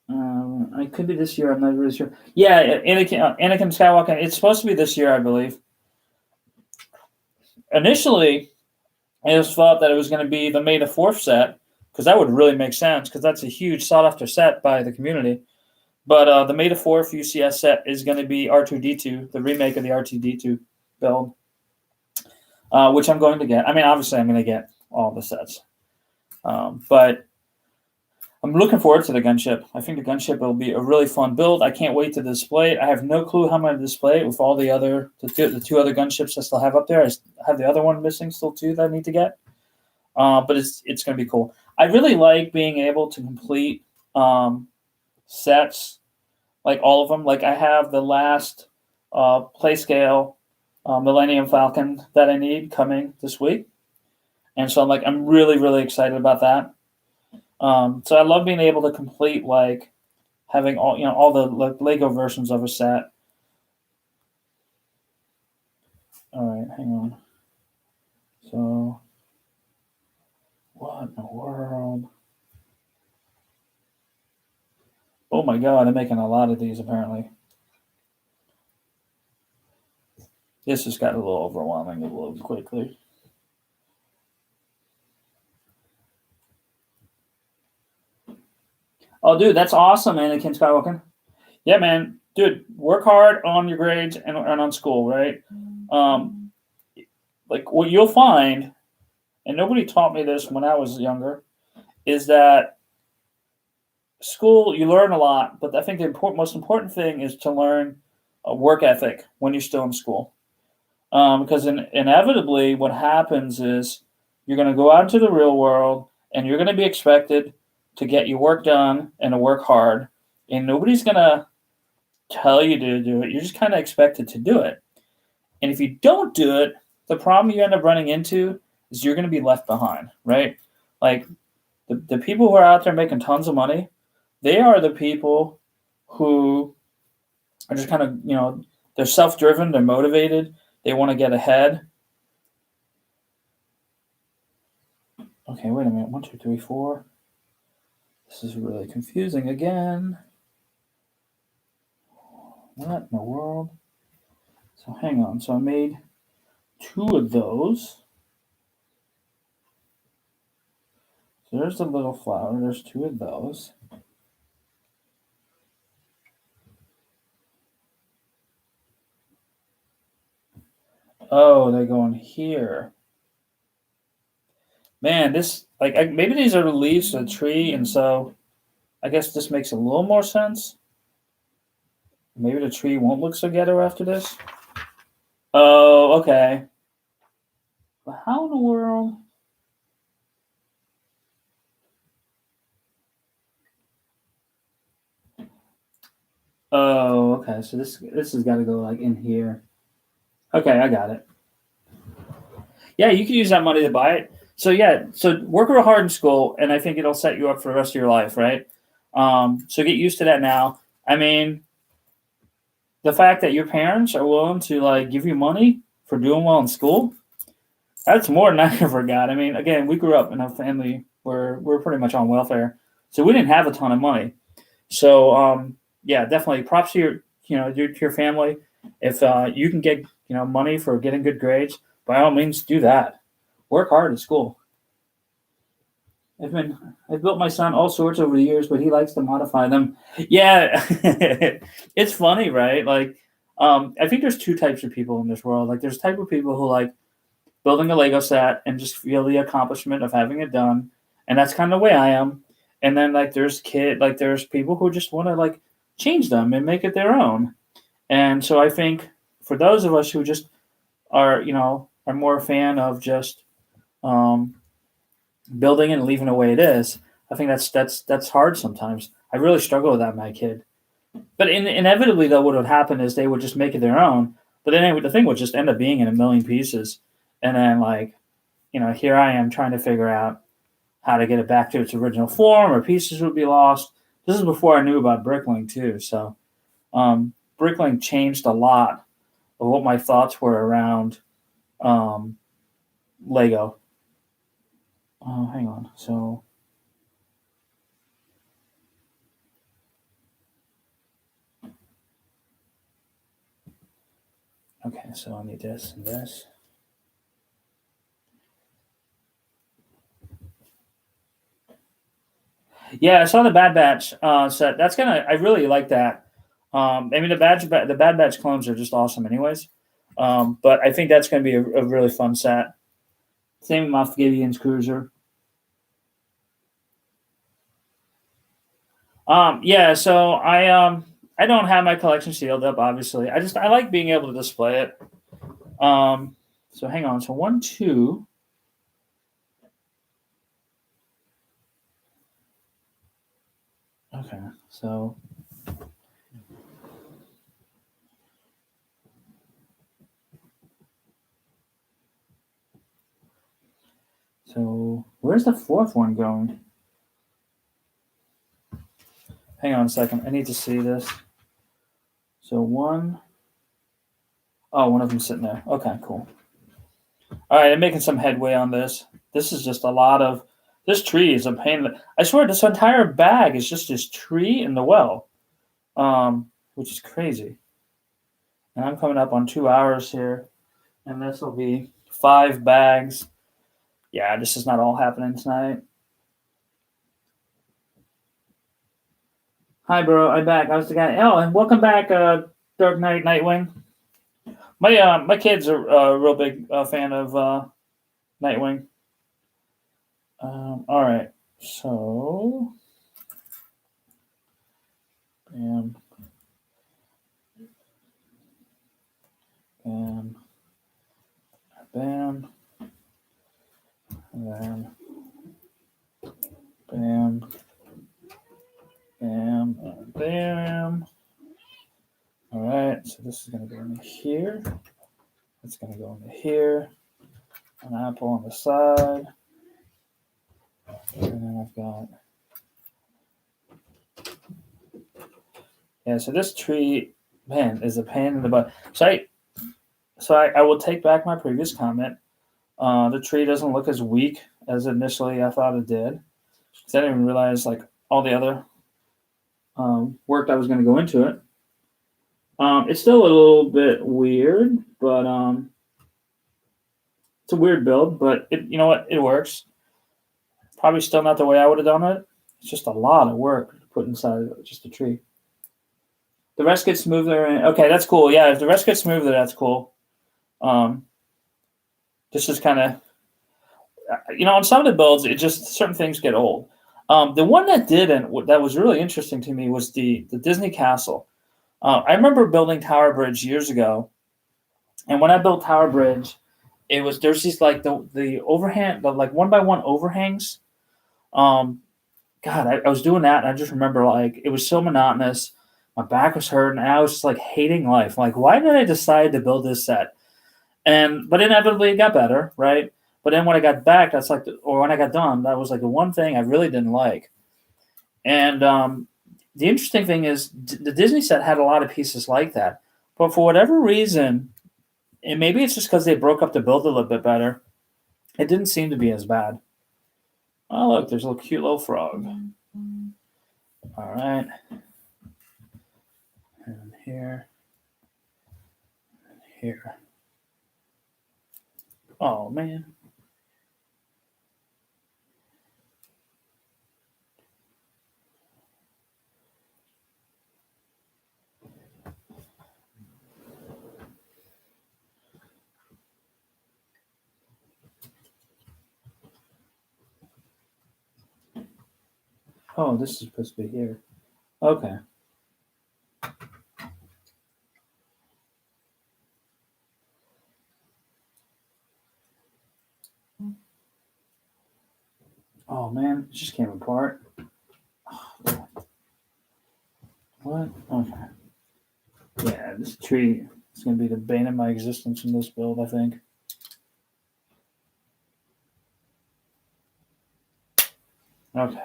It could be this year. I'm not really sure. Yeah, Anakin Skywalker. It's supposed to be this year, I believe. Initially, it was thought that it was going to be the May the 4th set, because that would really make sense, because that's a huge sought-after set by the community. But the May the 4th UCS set is going to be R2D2, the remake of the R2D2 build, which I'm going to get. I mean, obviously, I'm going to get all the sets. But I'm looking forward to the gunship. I think the gunship will be a really fun build. I can't wait to display it. I have no clue how I'm going to display it with all the two other gunships I still have up there. I have the other one missing still too that I need to get. But it's going to be cool. I really like being able to complete sets, like all of them. Like I have the last Playscale Millennium Falcon that I need coming this week. And so I'm really, really excited about that. So I love being able to complete, like having all the Lego versions of a set. All right, hang on. So what in the world? Oh my God, I'm making a lot of these apparently. This just got a little overwhelming a little quickly. Oh, dude, that's awesome, Anakin Skywalker. Yeah, man. Dude, work hard on your grades and on school, right? Like what you'll find, and nobody taught me this when I was younger, is that school you learn a lot, but I think the most important thing is to learn a work ethic when you're still in school. Because inevitably, what happens is you're going to go out into the real world and you're going to be expected to get your work done and to work hard, and nobody's going to tell you to do it. You're just kind of expected to do it. And if you don't do it, the problem you end up running into is you're going to be left behind, right? Like the people who are out there making tons of money, they are the people who are just kind of, they're self-driven, they're motivated, they want to get ahead. Okay, wait a minute. 1, 2, 3, 4. This is really confusing again. What in the world? So hang on. So I made 2 of those. So there's the little flower. There's 2 of those. Oh, they go in here. Man, this maybe these are the leaves of the tree, and so I guess this makes a little more sense. Maybe the tree won't look so ghetto after this. Oh, okay. But how in the world? Oh, okay. So this has got to go like in here. Okay, I got it. Yeah, you can use that money to buy it. So yeah, so work real hard in school, and I think it'll set you up for the rest of your life, right? So get used to that now. I mean, the fact that your parents are willing to like give you money for doing well in school, that's more than I ever got. I mean, again, we grew up in a family where we're pretty much on welfare, so we didn't have a ton of money. So yeah, definitely props to your family. If you can get money for getting good grades, by all means do that. Work hard at school. I've built my son all sorts over the years, but he likes to modify them. Yeah, it's funny, right? Like, I think there's 2 types of people in this world. Like, there's type of people who like building a Lego set and just feel the accomplishment of having it done, and that's kind of the way I am. And then there's people who just want to like change them and make it their own. And so I think for those of us who just are more a fan of just building and leaving it the way it is, I think that's hard sometimes. I really struggle with that, my kid. But inevitably, though, what would happen is they would just make it their own. But then the thing would just end up being in a million pieces, and then here I am trying to figure out how to get it back to its original form, or pieces would be lost. This is before I knew about bricklaying too. So bricklaying changed a lot of what my thoughts were around Lego. Oh, hang on. So okay, so I need this and this. Yeah, I saw the Bad Batch set. I really like that. I mean, the Bad Batch clones are just awesome, anyways. But I think that's gonna be a really fun set. Same with Moff Gideon's cruiser. Yeah, so I don't have my collection sealed up. Obviously, I like being able to display it. So hang on. So 1, 2. Okay, so where's the 4th one going? Hang on a second. I need to see this. So 1. Oh, one of them sitting there. Okay, cool. All right, I'm making some headway on this. This is just a lot of. This tree is a pain. I swear, this entire bag is just this tree in the well, which is crazy. And I'm coming up on 2 hours here, and this will be 5 bags. Yeah, this is not all happening tonight. Hi, bro. I'm back. I was the guy. Oh, and welcome back, Dark Knight Nightwing. My kids are a real big fan of Nightwing. All right, so bam, bam, bam, and then bam, bam, and bam. All right, so this is gonna go in here. It's gonna go into here. An apple on the side, and then I've got So this tree, man, is a pain in the butt. I will take back my previous comment. The tree doesn't look as weak as initially I thought it did. Because I didn't even realize like all the other work that was going to go into it. It's still a little bit weird, but it's a weird build. But you know what? It works. Probably still not the way I would have done it. It's just a lot of work to put inside just a tree. The rest gets smoother. Okay, that's cool. Yeah, if the rest gets smoother, that's cool. This is kind of, on some of the builds, it just certain things get old. The one that didn't, that was really interesting to me was the Disney Castle. I remember building Tower Bridge years ago, and when I built Tower Bridge, there's these like the overhang, the like 1x1 overhangs. God, I was doing that, and I just remember like it was so monotonous. My back was hurting, and I was just like hating life. Like, why did I decide to build this set? But inevitably it got better, right? But then when I got back, when I got done, that was like the one thing I really didn't like. And the interesting thing is the Disney set had a lot of pieces like that. But for whatever reason, and maybe it's just because they broke up the build a little bit better, it didn't seem to be as bad. Oh, look, there's a little cute little frog. All right. And here. And here. Oh, man. Oh, this is supposed to be here. Okay. Oh man, it just came apart. Oh, what? Okay. Yeah, this tree is going to be the bane of my existence in this build, I think. Okay.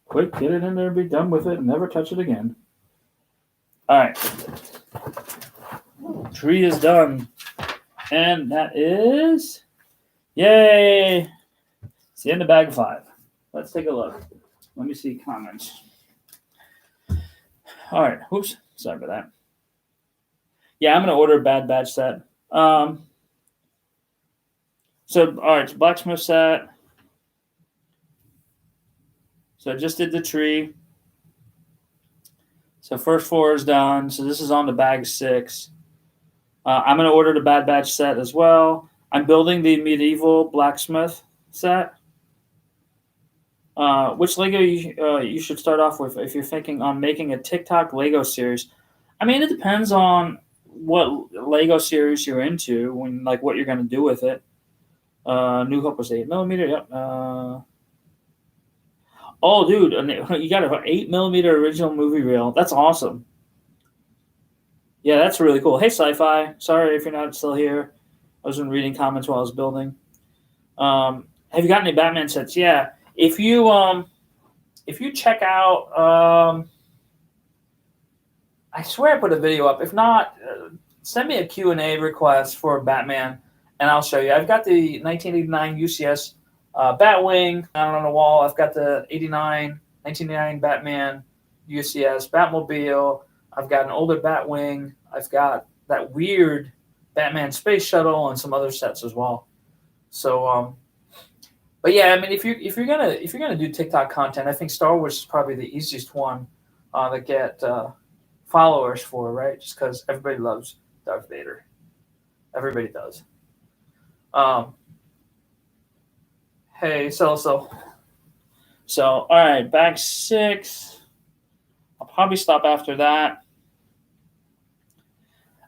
Quick, get it in there, be done with it, and never touch it again. All right. Tree is done. And that is... Yay! It's the end of bag 5. Let's take a look. Let me see comments. All right. Oops. Sorry about that. Yeah, I'm going to order a Bad Batch set. All right, it's Blacksmith set. So I just did the tree. So first 4 is done. So this is on to bag 6. I'm going to order the Bad Batch set as well. I'm building the medieval Blacksmith set. Which Lego you should start off with if you're thinking on making a TikTok Lego series? I mean, it depends on what Lego series you're into, what you're going to do with it. New Hope was 8mm. Yep. Oh, dude, you got an 8mm original movie reel. That's awesome. Yeah, that's really cool. Hey, Sci-Fi. Sorry if you're not still here. I was reading comments while I was building. Have you got any Batman sets? Yeah. If you check out, I swear I put a video up. If not, send me a Q&A request for Batman, and I'll show you. I've got the 1989 UCS Batwing down on the wall. I've got the 1989 Batman UCS Batmobile. I've got an older Batwing. I've got that weird Batman space shuttle and some other sets as well. So, but yeah, I mean, if you're gonna do TikTok content, I think Star Wars is probably the easiest one that get followers for, right? Just because everybody loves Darth Vader. Everybody does. Hey, so. So, all right, bag 6. I'll probably stop after that.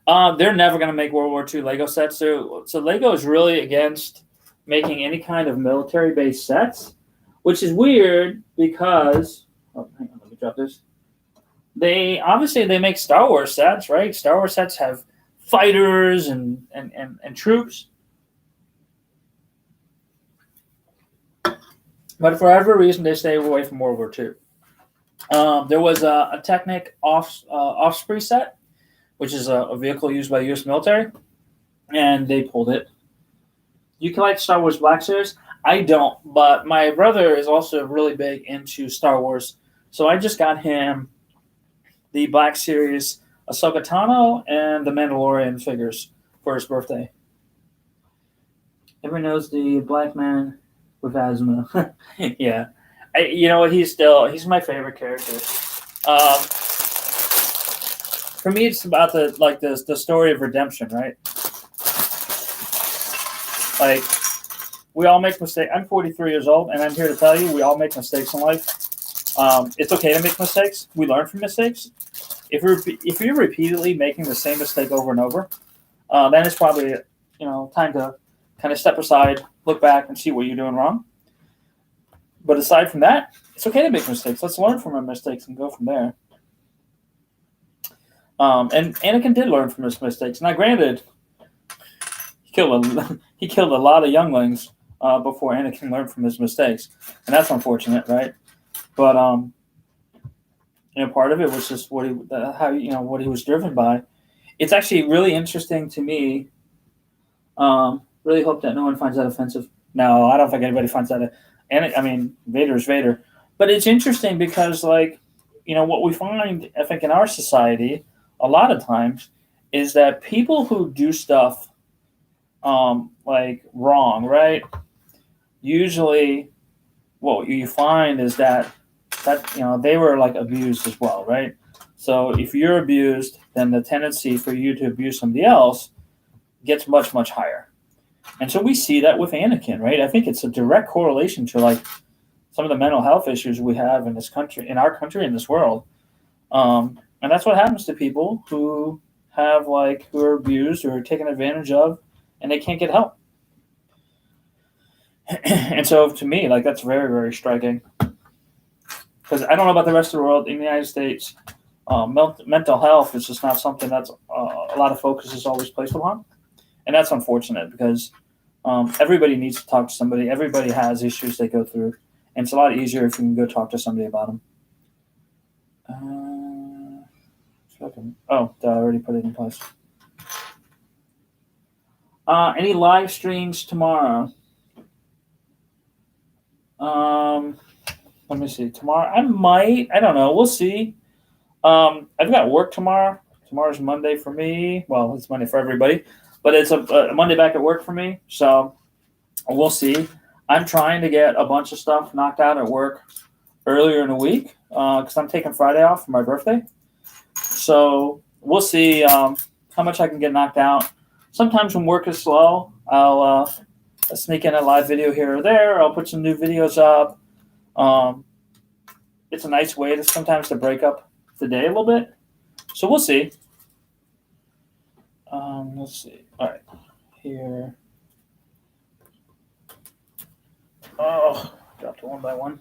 They're never going to make World War II Lego sets. So Lego is really against making any kind of military-based sets, which is weird because... Oh, hang on, let me drop this. They make Star Wars sets, right? Star Wars sets have fighters and troops. But for whatever reason, they stay away from World War II. There was a Technic Osprey set, which is a vehicle used by the U.S. military, and they pulled it. You can like Star Wars Black Series? I don't, but my brother is also really big into Star Wars, so I just got him the Black Series Ahsoka Tano and the Mandalorian figures for his birthday. Everyone knows the black man with asthma. Yeah. You know what? He's my favorite character. For me, it's about the story of redemption, right? Like, we all make mistakes. I'm 43 years old, and I'm here to tell you we all make mistakes in life. It's okay to make mistakes. We learn from mistakes. If you're repeatedly making the same mistake over and over, then it's probably time to kind of step aside, look back, and see what you're doing wrong. But aside from that, it's okay to make mistakes. Let's learn from our mistakes and go from there. And Anakin did learn from his mistakes. Now, granted, he killed a lot of younglings before Anakin learned from his mistakes, and that's unfortunate, right? But part of it was just what he was driven by. It's actually really interesting to me. Really hope that no one finds that offensive. No, I don't think anybody finds that. Vader is Vader, but it's interesting because, what we find, I think, in our society a lot of times is that people who do stuff wrong, right? Usually, what you find is that they were abused as well, right? So if you're abused, then the tendency for you to abuse somebody else gets much, much higher. And so we see that with Anakin, right? I think it's a direct correlation to some of the mental health issues we have in this country, in our country, in this world. And that's what happens to people who have who are abused or taken advantage of, and they can't get help. And so to me, that's very, very striking. Because I don't know about the rest of the world. In the United States, mental health is just not something that's a lot of focus is always placed upon. And that's unfortunate because everybody needs to talk to somebody. Everybody has issues they go through. And it's a lot easier if you can go talk to somebody about them. I already put it in place. Any live streams tomorrow? Let me see. Tomorrow, I don't know. We'll see. I've got work tomorrow. Tomorrow's Monday for me. Well, it's Monday for everybody. But it's a Monday back at work for me. So we'll see. I'm trying to get a bunch of stuff knocked out at work earlier in the week because I'm taking Friday off for my birthday. So we'll see how much I can get knocked out. Sometimes when work is slow, I'll sneak in a live video here or there. I'll put some new videos up. It's a nice way to sometimes to break up the day a little bit. So we'll see. Let's see. All right. Here. Oh, dropped it one by one.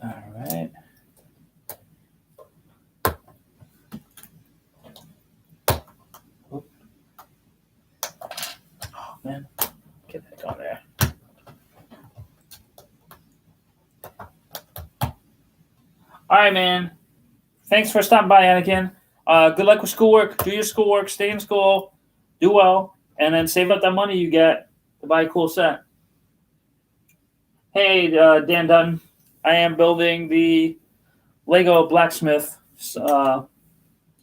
All right. Oh, man. Get that on there. All right, man. Thanks for stopping by, Anakin. Good luck with schoolwork. Do your schoolwork. Stay in school. Do well. And then save up that money you get to buy a cool set. Hey, Dan Dunn. I am building the Lego Blacksmith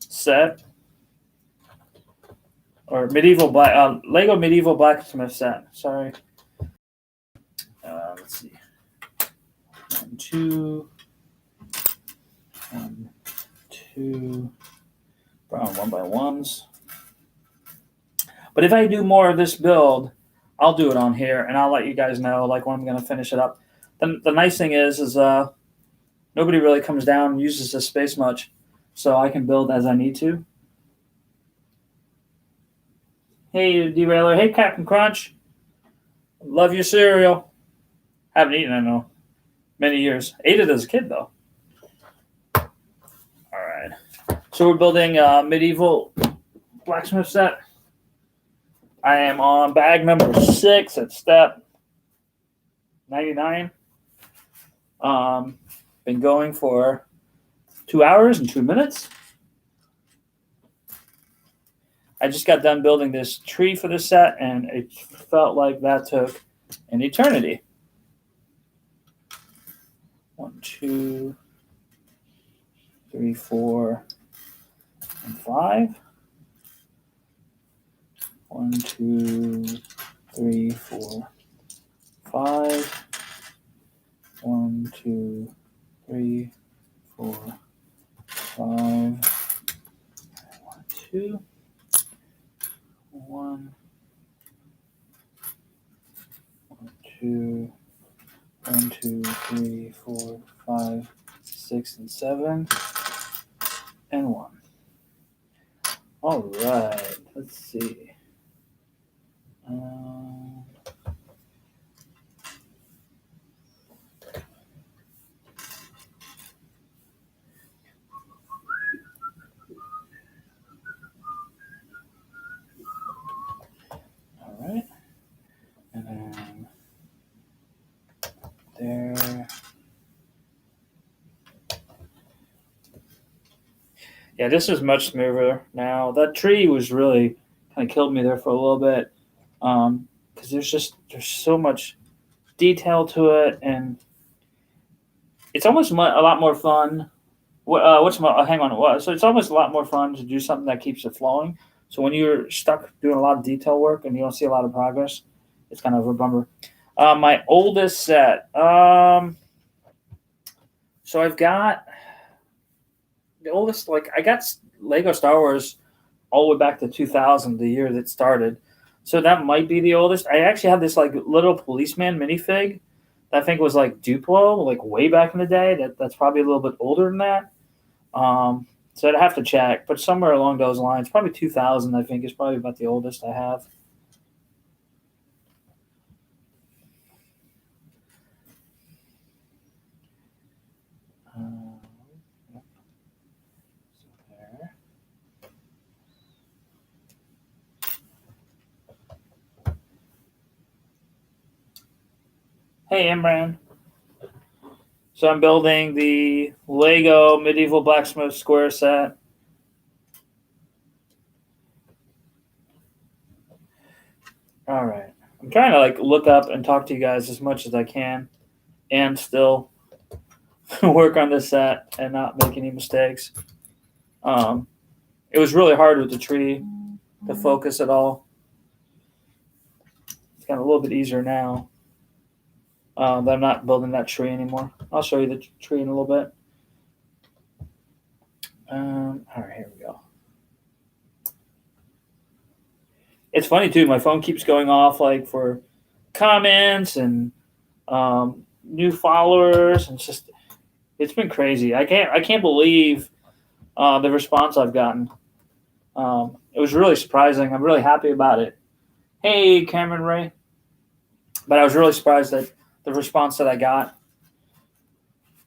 set, or Lego medieval blacksmith set. Sorry. Let's see. 1, 2, 1, 2. Brown 1x1s. But if I do more of this build, I'll do it on here, and I'll let you guys know like when I'm going to finish it up. The nice thing is nobody really comes down and uses this space much, so I can build as I need to. Hey, Derailer. Hey, Captain Crunch. Love your cereal. Haven't eaten in many years. Ate it as a kid, though. All right. So we're building a medieval blacksmith set. I am on bag number 6 at step 99. Been going for 2 hours and 2 minutes. I just got done building this tree for the set, and it felt like that took an eternity. 1, 2, 3, 4, and 5. 1, 2, 3, 4, 5. 1, 2, 3, 4, 5. 1, 2. 1, 2, 1, 2, 3, 4, 5, 6, and 7, and 1. All right, let's see. All right, and then there. Yeah, this is much smoother now. That tree was really kind of killed me there for a little bit, because there's so much detail to it, and it's almost a lot more fun. Hang on, what? So it's almost a lot more fun to do something that keeps it flowing. So when you're stuck doing a lot of detail work and you don't see a lot of progress, it's kind of a bummer. My oldest set. So I've got the oldest. Like I got Lego Star Wars all the way back to 2000, the year that started. So that might be the oldest. I actually have this like little policeman minifig that I think was like Duplo, like way back in the day. That's probably a little bit older than that. So I'd have to check, but somewhere along those lines, probably 2000, I think, is probably about the oldest I have. Hey, Imran. So I'm building the Lego Medieval Blacksmith Square set. All right. I'm trying to like look up and talk to you guys as much as I can and still work on this set and not make any mistakes. It was really hard with the tree to focus at all. It's gotten a little bit easier now. But I'm not building that tree anymore. I'll show you the tree in a little bit. All right, here we go. It's funny too. My phone keeps going off like for comments and new followers, and it's been crazy. I can't believe the response I've gotten. It was really surprising. I'm really happy about it. Hey, Cameron Ray. But I was really surprised at the response that I got,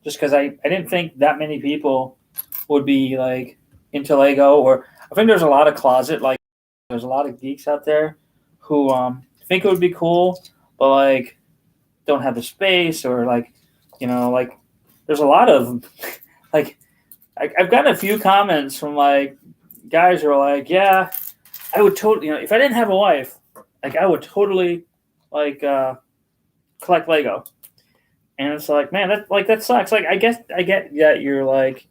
just because I didn't think that many people would be like into Lego, or I think there's a lot of there's a lot of geeks out there who think it would be cool, but like don't have the space, or like there's a lot of like I've gotten a few comments from like guys who are like, yeah, I would totally, if I didn't have a wife, like I would totally like collect Lego. And it's like, man, that sucks. Like I get that you're like,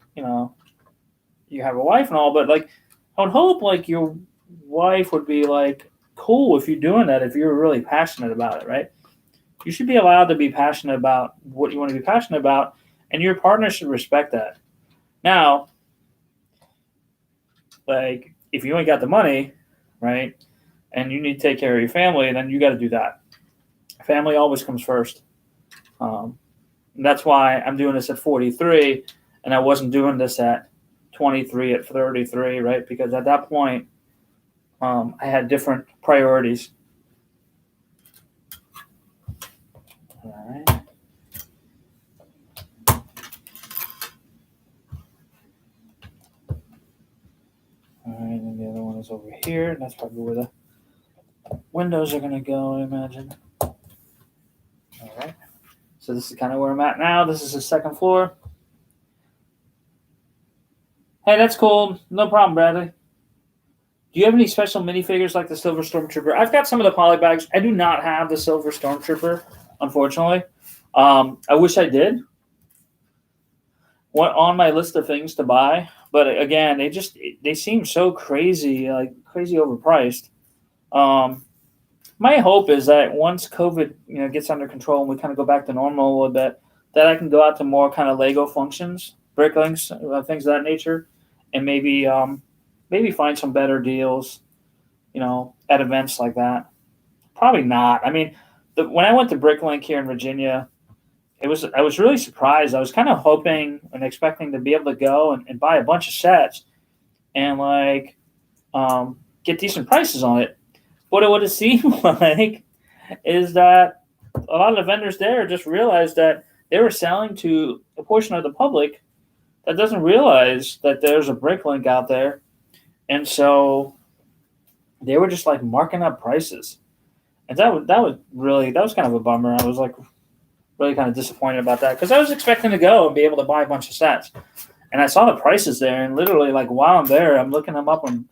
you have a wife and all, but like I would hope like your wife would be like cool if you're doing that if you're really passionate about it, right? You should be allowed to be passionate about what you want to be passionate about, and your partner should respect that. Now, like if you ain't got the money, right, and you need to take care of your family, then you got to do that. Family always comes first. And that's why I'm doing this at 43, and I wasn't doing this at 23, at 33, right? Because at that point, I had different priorities. All right. All right, and the other one is over here, and that's probably where the windows are going to go, I imagine. All right. So this is kind of where I'm at now. This is the second floor. Hey, that's cool. No problem, Bradley. Do you have any special minifigures like the Silver Stormtrooper? I've got some of the polybags. I do not have the Silver Stormtrooper, unfortunately. I wish I did. What on my list of things to buy, but again, they seem so crazy, like crazy overpriced. My hope is that once COVID, gets under control and we kind of go back to normal a little bit, that I can go out to more kind of Lego functions, bricklinks, things of that nature, and maybe find some better deals, at events like that. Probably not. I mean, when I went to Bricklink here in Virginia, I was really surprised. I was kind of hoping and expecting to be able to go and buy a bunch of sets and get decent prices on it. What it would have seemed like is that a lot of the vendors there just realized that they were selling to a portion of the public that doesn't realize that there's a Bricklink out there, and so they were just like marking up prices, and that was kind of a bummer. I was like really kind of disappointed about that because I was expecting to go and be able to buy a bunch of sets, and I saw the prices there, and literally like while I'm there, I'm looking them up on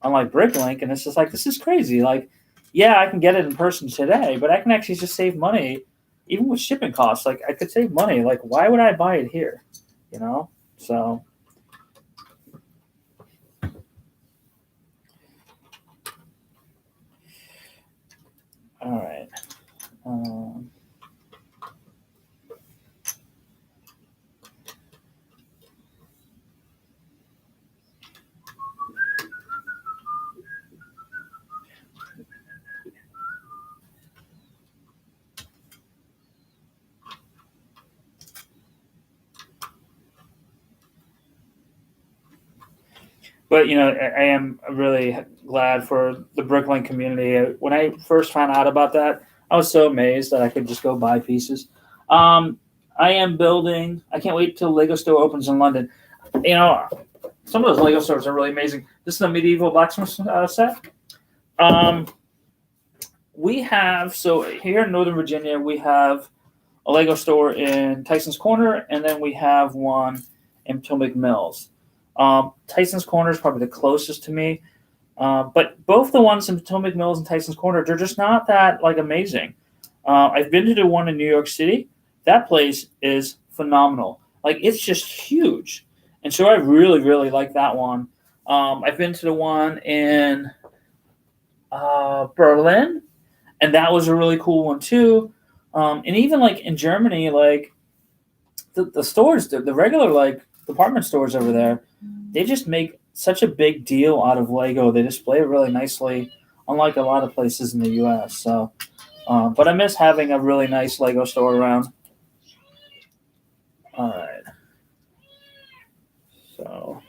like Bricklink, and it's just like this is crazy. Like, yeah, I can get it in person today, but I can actually just save money, even with shipping costs. Like I could save money. Like why would I buy it here? So. All right. But I am really glad for the Bricklink community. When I first found out about that, I was so amazed that I could just go buy pieces. I am building. I can't wait till Lego store opens in London. Some of those Lego stores are really amazing. This is a medieval blacksmith set. We have here in Northern Virginia, we have a Lego store in Tyson's Corner, and then we have one in Potomac Mills. Tyson's Corner is probably the closest to me, but both the ones in Potomac Mills and Tyson's Corner, they're just not that amazing. I've been to the one in New York City. That place is phenomenal. Like it's just huge, and so I really really like that one. I've been to the one in Berlin, and that was a really cool one too. And even like in Germany, like the stores, the regular department stores over there, they just make such a big deal out of Lego. They display it really nicely, unlike a lot of places in the U.S. So, but I miss having a really nice Lego store around. All right. So,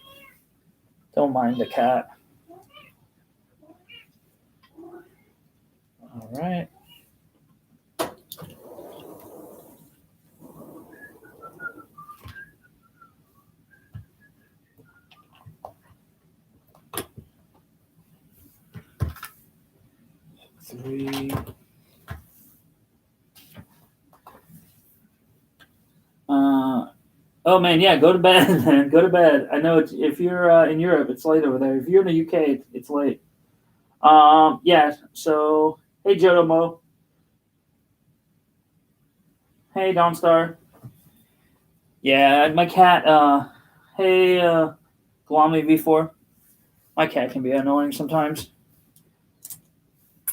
don't mind the cat. All right. Three. Oh man, yeah, go to bed, man. Go to bed. I know if you're in Europe, it's late over there. If you're in the UK, it's late. Yeah. So, hey, Jodomo. Hey, Dawnstar. Yeah, my cat. Hey, Glomley V4. My cat can be annoying sometimes.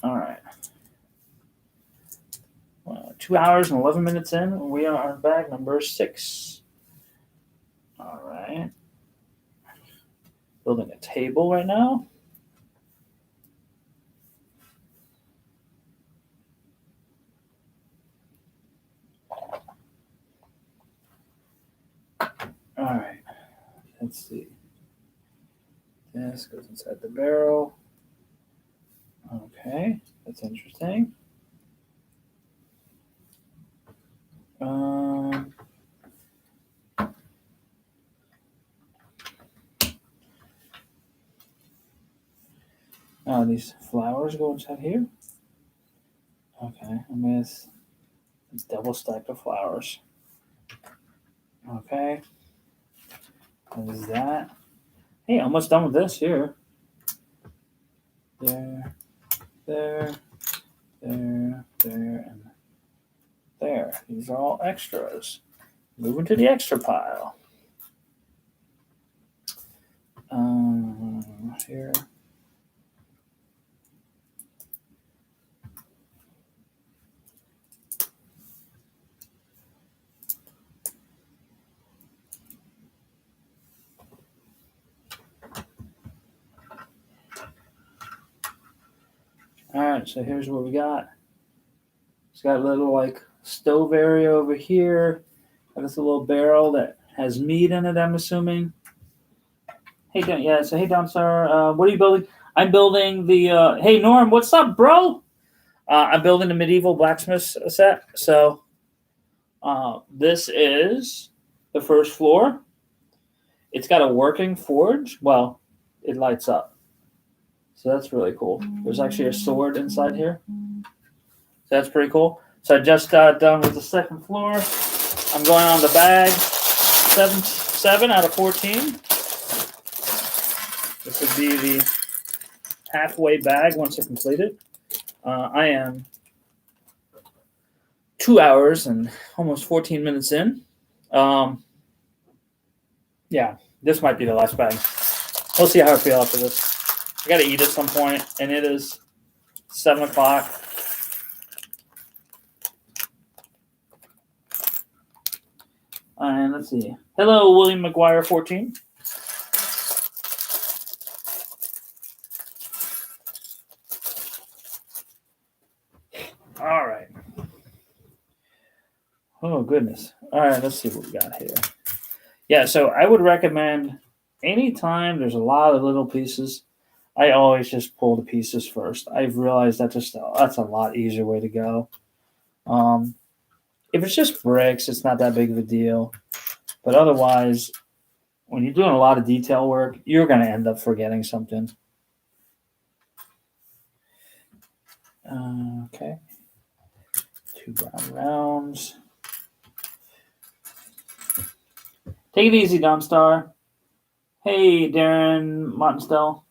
All right. 2 hours and 11 minutes in. We are on bag number 6. All right. Building a table right now. All right. Let's see. This goes inside the barrel. Okay. That's interesting. Oh, these flowers go inside here. Okay, I miss double stack of flowers. Okay, what is that? Hey, almost done with this here. There, there, and there. These are all extras. Moving to the extra pile. Here. All right, so here's what we got. It's got a little like stove area over here. Got this little barrel that has meat in it, I'm assuming. Hey, hey, Don, sir. What are you building? I'm building the. Hey, Norm, what's up, bro? I'm building the medieval blacksmith set. So, this is the first floor. It's got a working forge. Well, it lights up. So that's really cool. There's actually a sword inside here. So that's pretty cool. So I just got done with the second floor. I'm going on the bag. 7 out of 14. This would be the halfway bag once I complete it. I am 2 hours and almost 14 minutes in. Yeah, this might be the last bag. We'll see how I feel after this. I got to eat at some point, and it is 7 o'clock. And let's see. Hello, William McGuire 14. All right. Oh, goodness. All right, let's see what we got here. Yeah, so I would recommend anytime there's a lot of little pieces, I always just pull the pieces first. I've realized that's a lot easier way to go. If it's just bricks, it's not that big of a deal. But otherwise, when you're doing a lot of detail work, you're going to end up forgetting something. Okay. 2 brown rounds. Take it easy, Domstar. Hey, Darren Montestel.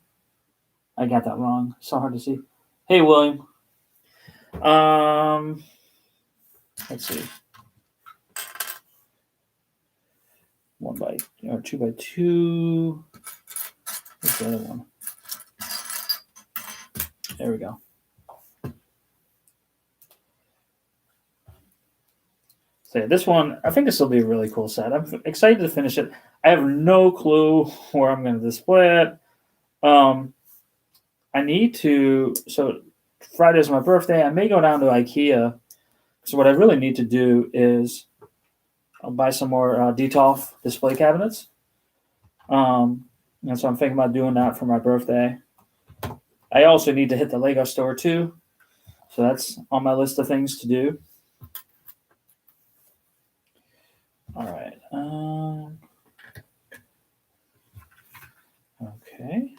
I got that wrong. So hard to see. Hey, William. Let's see. 2 by 2. What's the other one? There we go. So yeah, this one, I think this will be a really cool set. I'm excited to finish it. I have no clue where I'm going to display it. I need to, so Friday's my birthday. I may go down to IKEA. So what I really need to do is I'll buy some more Detolf display cabinets. And so I'm thinking about doing that for my birthday. I also need to hit the Lego store too. So that's on my list of things to do. All right. Okay.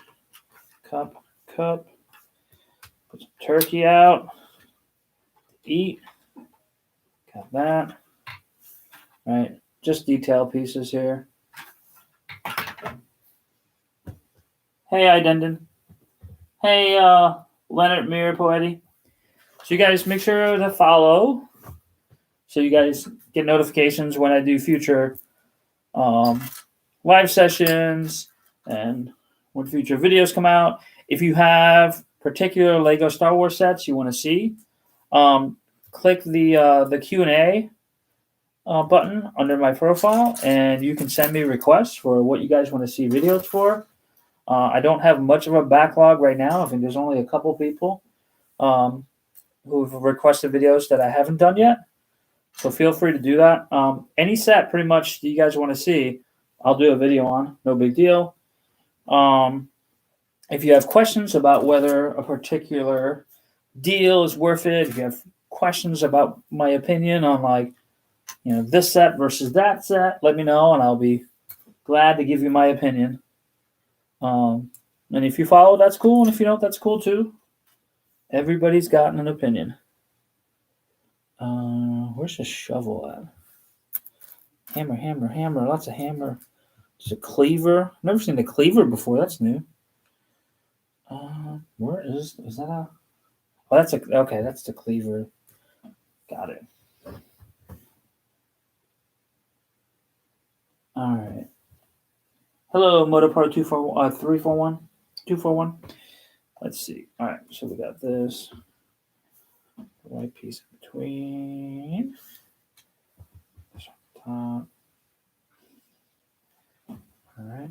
Cup. Put some turkey out. Eat. Got that. All right. Just detail pieces here. Hey, Idendon. Hey, Leonard Mir Poeti. So you guys make sure to follow so you guys get notifications when I do future live sessions, and when future videos come out. If you have particular Lego Star Wars sets you want to see, click the Q&A button under my profile, and you can send me requests for what you guys want to see videos for. I don't have much of a backlog right now. I think there's only a couple people who've requested videos that I haven't done yet. So feel free to do that. Any set pretty much that you guys want to see, I'll do a video on. No big deal. If you have questions about whether a particular deal is worth it, if you have questions about my opinion on, like, this set versus that set, let me know, and I'll be glad to give you my opinion. And if you follow, that's cool, and if you don't, that's cool too. Everybody's got an opinion. Where's the shovel at? Hammer, hammer, hammer. Lots of hammer. There's a cleaver. Never seen a cleaver before. That's new. Where is that a? Oh, that's okay. That's the cleaver. Got it. All right. Hello, Motopro 341 241. Let's see. All right. So we got this white piece in between. This on top. All right.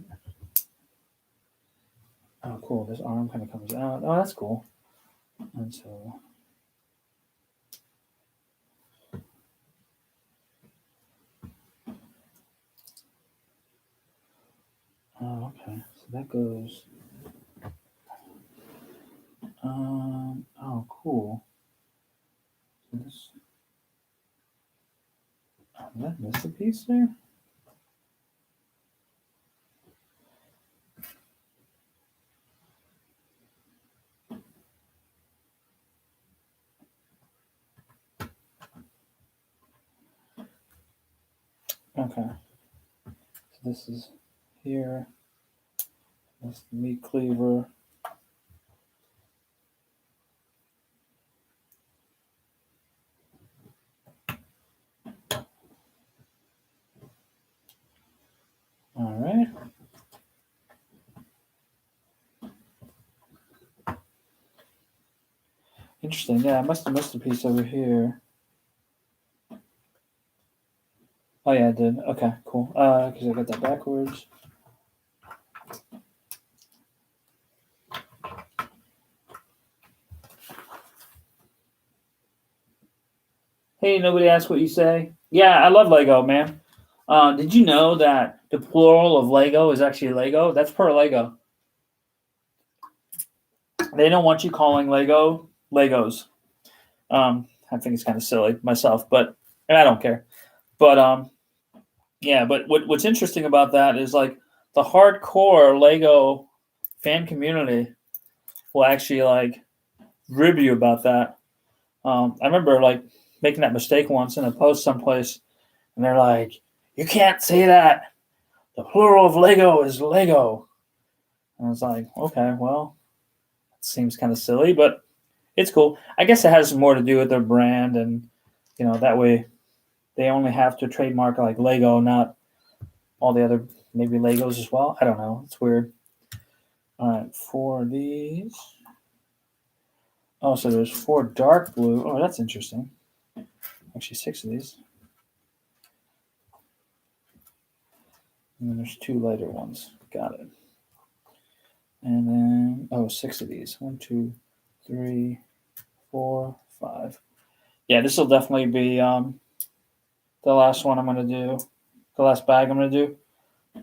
Oh, cool. This arm kind of comes out. Oh, that's cool. And so, oh, okay. So that goes. Oh, cool. So this. Oh, did I miss a piece there? Okay. So this is here. That's the meat cleaver. All right. Interesting. Yeah, I must have missed a piece over here. Oh yeah, I did. Okay, cool. Because I got that backwards. Hey, nobody asked what you say. Yeah, I love Lego, man. Did you know that the plural of Lego is actually Lego? That's per Lego. They don't want you calling Lego Legos. I think it's kind of silly myself, but I don't care. But yeah. But what's interesting about that is, like, the hardcore Lego fan community will actually, like, rib you about that. I remember, like, making that mistake once in a post someplace, and they're like, "You can't say that. The plural of Lego is Lego." And I was like, "Okay, well, it seems kind of silly, but it's cool." I guess it has more to do with their brand, and that way they only have to trademark, like, Lego, not all the other maybe Legos as well. I don't know. It's weird. All right, 4 of these. Oh, so there's 4 dark blue. Oh, that's interesting. Actually, 6 of these. And then there's 2 lighter ones. Got it. And then, 6 of these. 1, 2, 3, 4, 5. Yeah, this will definitely be the last one I'm going to do. The last bag I'm going to do.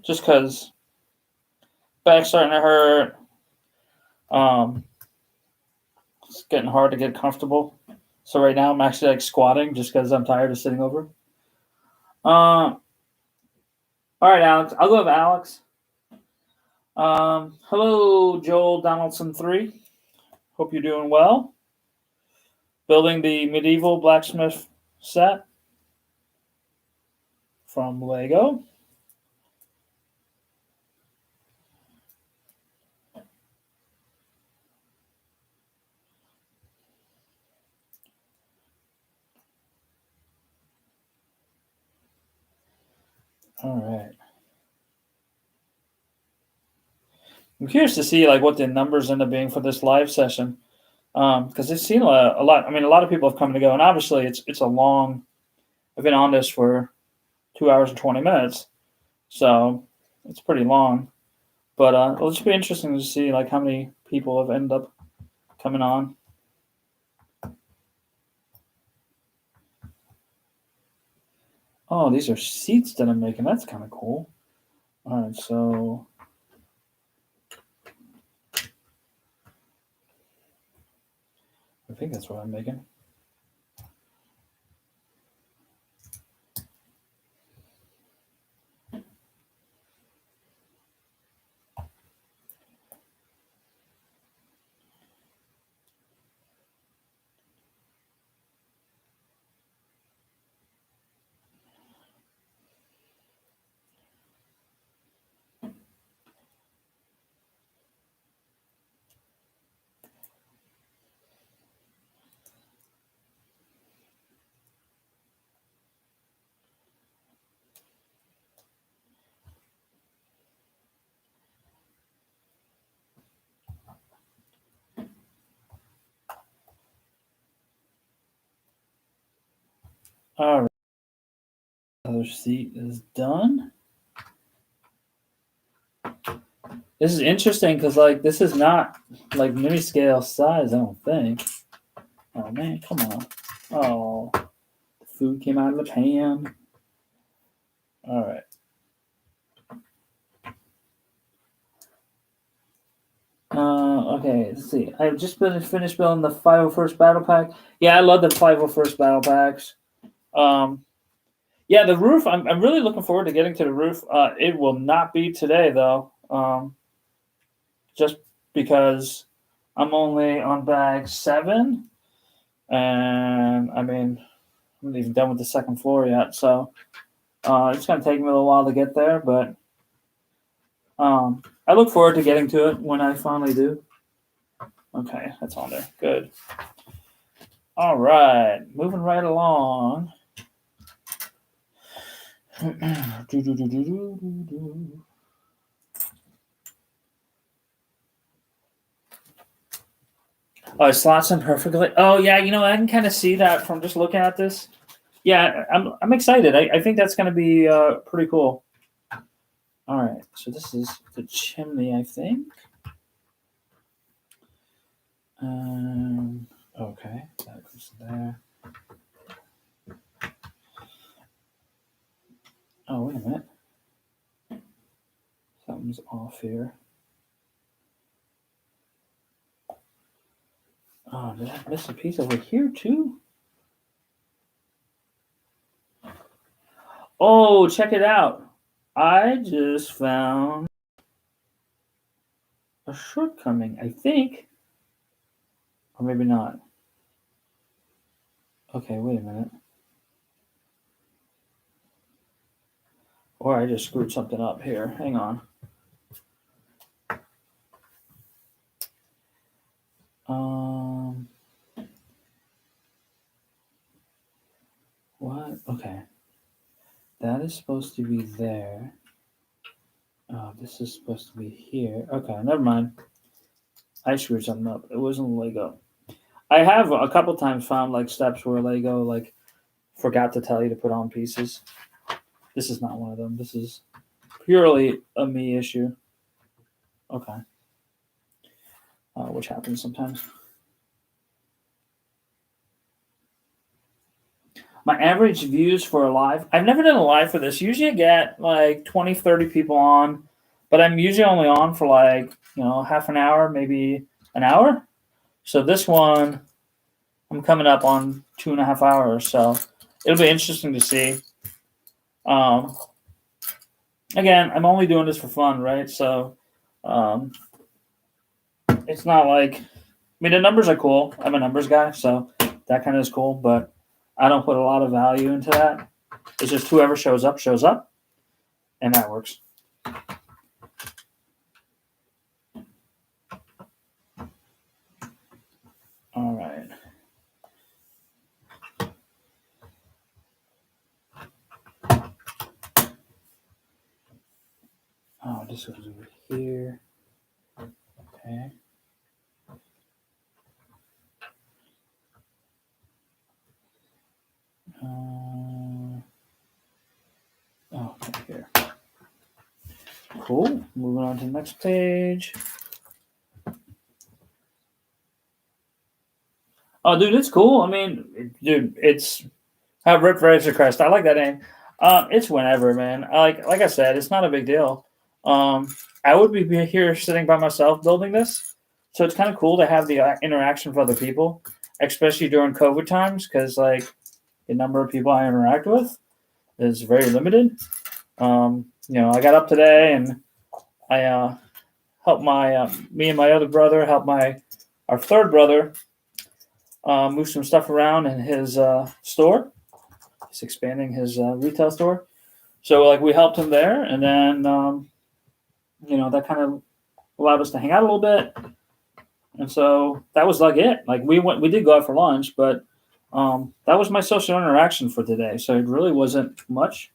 Just because back's starting to hurt. It's getting hard to get comfortable. So right now I'm actually, like, squatting just because I'm tired of sitting over. All right, Alex. I'll go with Alex. Hello, Joel Donaldson 3. Hope you're doing well. Building the medieval blacksmith set from Lego. All right. I'm curious to see like what the numbers end up being for this live session, because it's seen a lot. I mean, a lot of people have come to go, and obviously it's a long. I've been on this for 2 hours and 20 minutes, so it's pretty long. But it'll just be interesting to see like how many people have ended up coming on. Oh, these are seats that I'm making. That's kind of cool. All right, so I think that's what I'm making. All right, other seat is done. This is interesting because like this is not like mini scale size. I don't think. Oh man, come on. Oh, the food came out of the pan. All right. Okay, let's see. I've just finished building the 501st Battle Pack. Yeah, I love the 501st Battle Packs. Yeah, the roof, I'm really looking forward to getting to the roof. It will not be today, though, just because I'm only on bag 7. And, I mean, I'm not even done with the second floor yet. So it's going to take me a little while to get there. But I look forward to getting to it when I finally do. Okay, that's on there. Good. All right, moving right along. Oh, it slots in perfectly. Oh yeah, I can kind of see that from just looking at this. Yeah, I'm excited. I think that's going to be pretty cool. All right, so this is the chimney, I think. Okay, that goes there. Oh, wait a minute. Something's off here. Oh, did I miss a piece over here too? Oh, check it out. I just found a shortcoming, I think. Or maybe not. Okay, wait a minute. Or I just screwed something up here. Hang on. What? Okay. That is supposed to be there. Oh, this is supposed to be here. Okay, never mind. I screwed something up. It wasn't Lego. I have a couple times found like steps where Lego like forgot to tell you to put on pieces. This is not one of them. This is purely a me issue. Okay. Which happens sometimes. My average views for a live, I've never done a live for this. Usually I get like 20, 30 people on, but I'm usually only on for like, half an hour, maybe an hour. So this one, I'm coming up on 2.5 hours. So it'll be interesting to see. Again, I'm only doing this for fun, right? So it's not like, the numbers are cool. I'm a numbers guy, so that kind of is cool, but I don't put a lot of value into that. It's just whoever shows up, and that works. All right. Oh, this goes over here. Okay. Okay, here. Cool. Moving on to the next page. Oh, dude, it's cool. I mean, dude, it's Rip Razor Crest. I like that name. It's whenever, man. Like I said, it's not a big deal. I would be here sitting by myself building this, so it's kind of cool to have the interaction with other people, especially during COVID times, because like the number of people I interact with is very limited. I got up today and I helped me and my other brother help our third brother move some stuff around in his store. He's expanding his retail store, so like we helped him there, and then that kind of allowed us to hang out a little bit, and so that was like it. Like we did go out for lunch, but that was my social interaction for today. So it really wasn't much.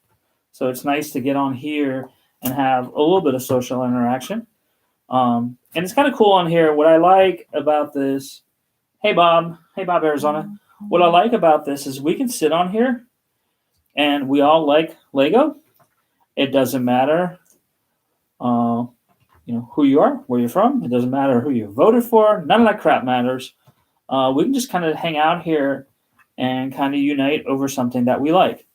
So it's nice to get on here and have a little bit of social interaction. And it's kind of cool on here. What I like about this, hey Bob, Arizona. What I like about this is we can sit on here and we all like Lego. It doesn't matter, who you are, where you're from. It doesn't matter who you voted for. None of that crap matters. We can just kind of hang out here and kind of unite over something that we like.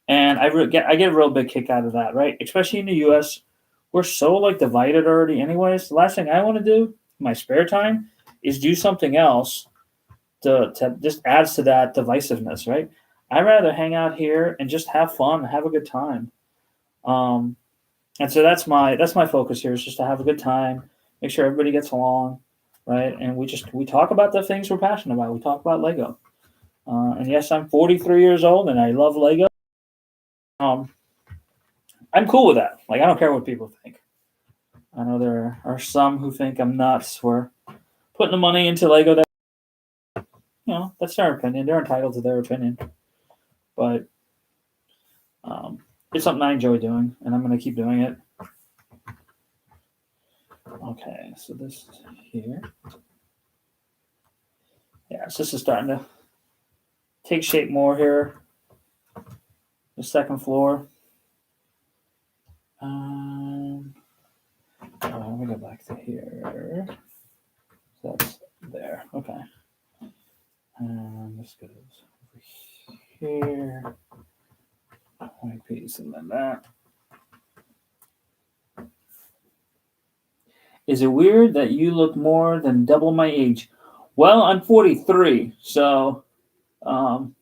And I get a real big kick out of that, right? Especially in the U.S., we're so like divided already. Anyways, the last thing I want to do in my spare time is do something else to just adds to that divisiveness, right? I'd rather hang out here and just have fun, have a good time. And so that's my focus here, is just to have a good time, make sure everybody gets along, right? And we talk about the things we're passionate about. We talk about Lego. And yes, I'm 43 years old and I love Lego. I'm cool with that. Like, I don't care what people think. I know there are some who think I'm nuts for putting the money into Lego. That's their opinion. They're entitled to their opinion. But it's something I enjoy doing, and I'm going to keep doing it. Okay, so this here. Yeah, so this is starting to take shape more here. The second floor. Let me go back to here. So that's there. Okay. And this goes over here. 20 piece and then that. Is it weird that you look more than double my age? Well, I'm 43, so I'm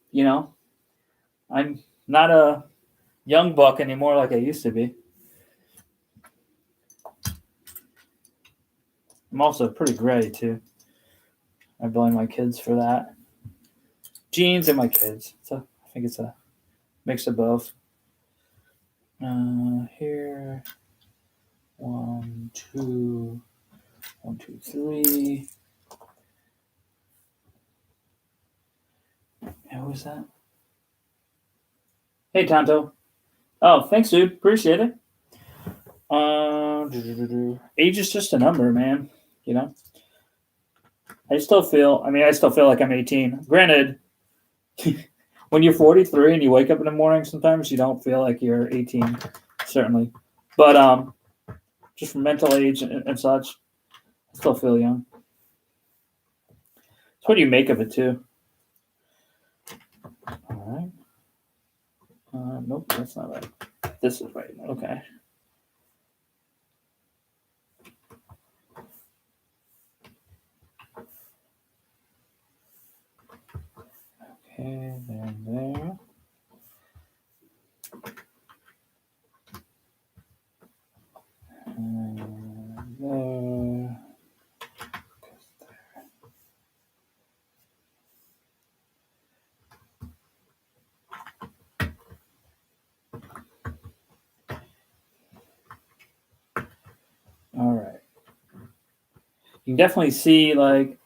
not a young buck anymore like I used to be. I'm also pretty gray too. I blame my kids for that. Genes and my kids. So I think it's a mix of both. Here. 1, 2, 1, 2, 3. Who was that? Hey, Tonto. Oh, thanks, dude. Appreciate it. Age is just a number, man. I still feel like I'm 18. Granted, when you're 43 and you wake up in the morning, sometimes you don't feel like you're 18, certainly. But just from mental age and such, I still feel young. So what do you make of it, too? All right. Nope, that's not right. This is right. Okay. Okay, then there. And there. All right. You can definitely see, like,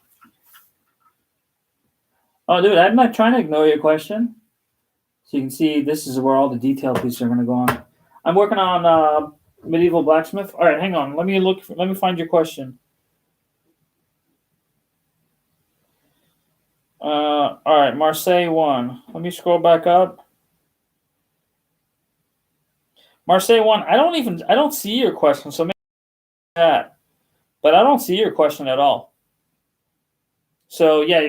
oh, dude, I'm not trying to ignore your question. So you can see this is where all the detail pieces are going to go on. I'm working on medieval blacksmith. All right, hang on. Let me find your question. All right, Marseille 1. Let me scroll back up. Marseille 1. I don't see your question, so maybe that. But I don't see your question at all. So yeah,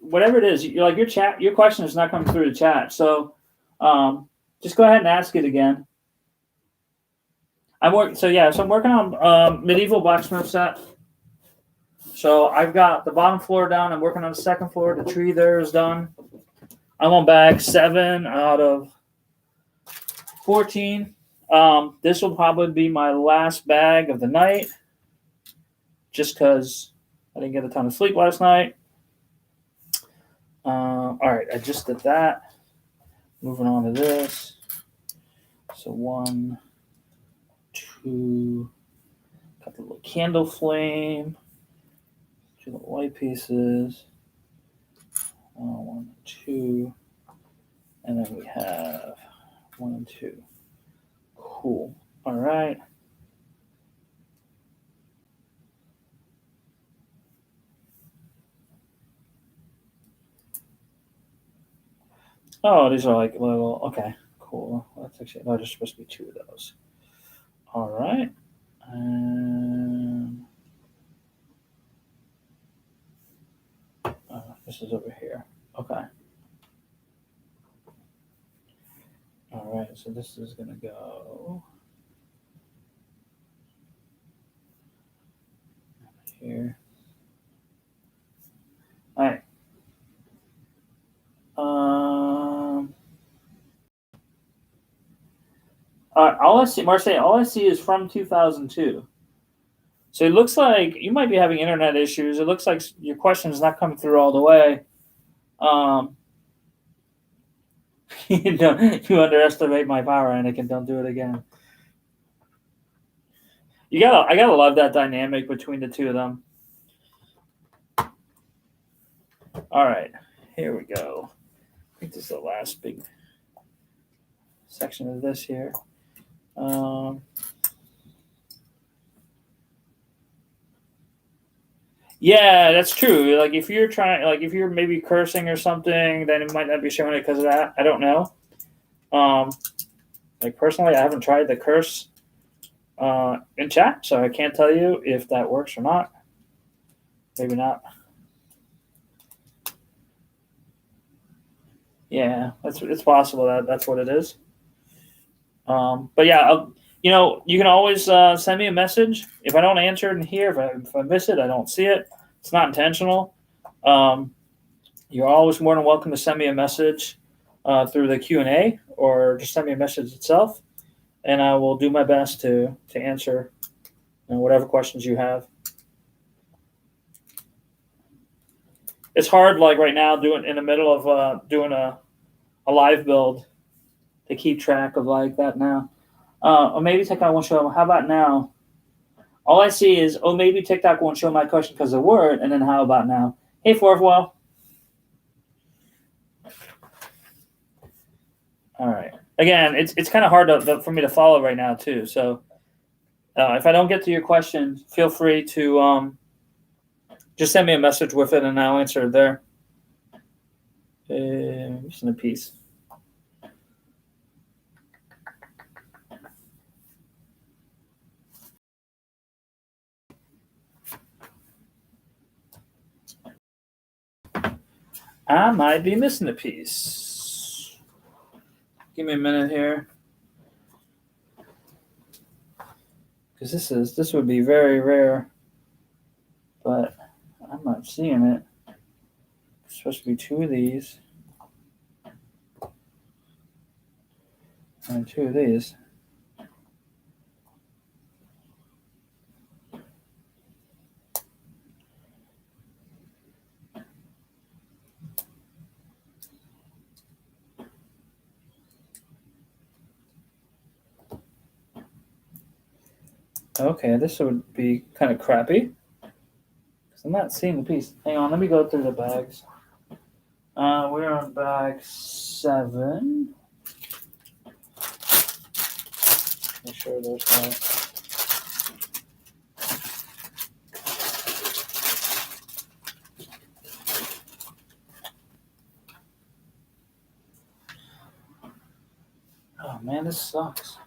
whatever it is, you're like your question is not coming through the chat. So just go ahead and ask it again. So I'm working on medieval blacksmith set. So I've got the bottom floor done. I'm working on the second floor. The tree there is done. I'm on bag 7 out of 14. This will probably be my last bag of the night, just because I didn't get a ton of sleep last night. All right, I just did that. Moving on to this. So 1, 2, got the little candle flame, 2 little white pieces. 1, 2, and then we have 1 and 2. Cool. All right. Oh, these are like little. Okay, cool. That's actually there's supposed to be 2 of those. All right. This is over here. Okay. All right. So this is gonna go here. All right. All I see, Marseille, all I see is from 2002. So it looks like you might be having internet issues. It looks like your question is not coming through all the way. You underestimate my power, Anakin. Don't do it again. I gotta love that dynamic between the two of them. All right, here we go. I think this is the last big section of this here. Yeah, that's true. Like if you're maybe cursing or something, then it might not be showing it because of that. I don't know. Like personally, I haven't tried the curse in chat, so I can't tell you if that works or not. Maybe not. Yeah, it's possible that that's what it is. But yeah, you can always send me a message if I don't answer it in here. If I miss it, I don't see it. It's not intentional. You're always more than welcome to send me a message through the Q&A, or just send me a message itself, and I will do my best to answer whatever questions you have. It's hard, like right now, doing in the middle of doing a live build, to keep track of like that now. Or maybe TikTok won't show. How about now? All I see is, maybe TikTok won't show my question because of the word, and then how about now? Hey, Forwell. All right. Again, it's kind of hard for me to follow right now too. So if I don't get to your question, feel free to just send me a message with it, and I'll answer it there. Just in a piece. I might be missing a piece. Give me a minute here, because this would be very rare, but I'm not seeing it. It's supposed to be 2 of these and 2 of these. Okay, this would be kind of crappy, because I'm not seeing the piece. Hang on, let me go through the bags. We're on bag 7. Make sure there's no. man, this sucks.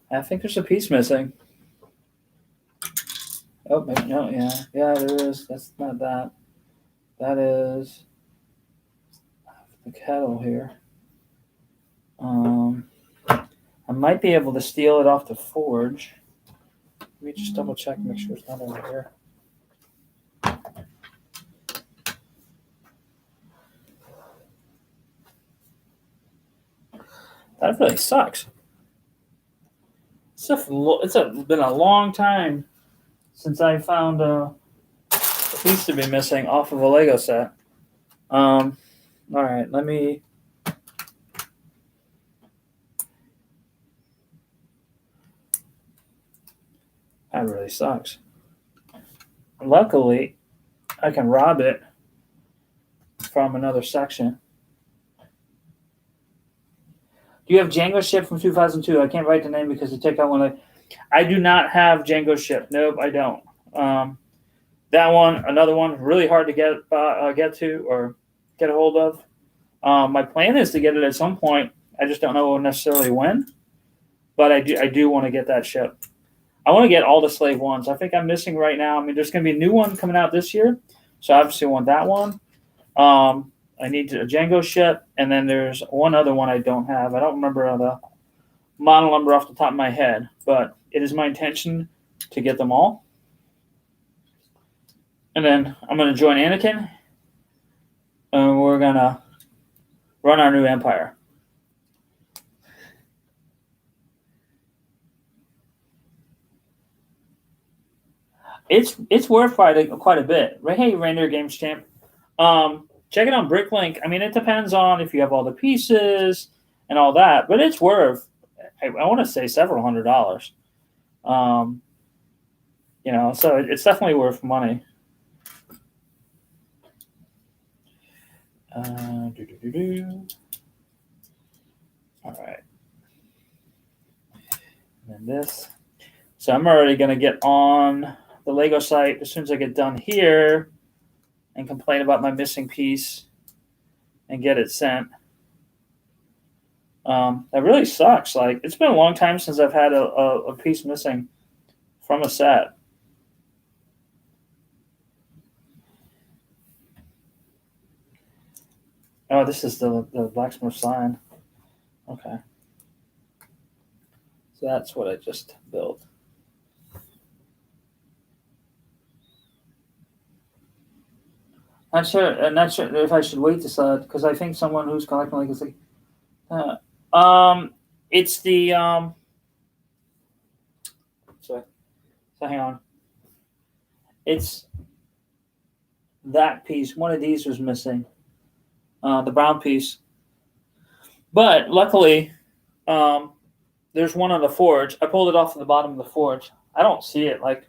I think there's a piece missing. Oh, maybe, no, yeah, there is. That's not that. That is the kettle here. I might be able to steal it off the forge. Let me just double check, make sure it's not over here. That really sucks. It's been a long time since I found a piece to be missing off of a Lego set. All right, let me. That really sucks. Luckily, I can rob it from another section. Do you have Django Ship from 2002? I can't write the name because the takeout one. I do not have Django Ship. Nope, I don't. That one, another one, really hard to get to or get a hold of. My plan is to get it at some point. I just don't know necessarily when. But I do want to get that ship. I want to get all the Slave ones. I think I'm missing right now. I mean, there's going to be a new one coming out this year, so I obviously want that one. I need a Django ship, and then there's one other one I don't have. I don't remember the model number off the top of my head, but it is my intention to get them all. And then I'm going to join Anakin, and we're going to run our new empire. It's worth quite a bit. Right? Hey, Reindeer Games Champ. Check it on Bricklink. I mean, it depends on if you have all the pieces and all that, but it's worth, I want to say, several $100. So it's definitely worth money. All right. And then this. So I'm already going to get on the Lego site as soon as I get done here and complain about my missing piece and get it sent. That really sucks. Like, it's been a long time since I've had a piece missing from a set. Oh, this is the Blacksmith sign. Okay. So that's what I just built. Not sure if I should wait this because I think someone who's collecting like it's like, it's the sorry, so hang on. It's that piece. One of these was missing, the brown piece. But luckily, there's one on the forge. I pulled it off of the bottom of the forge. I don't see it. Like,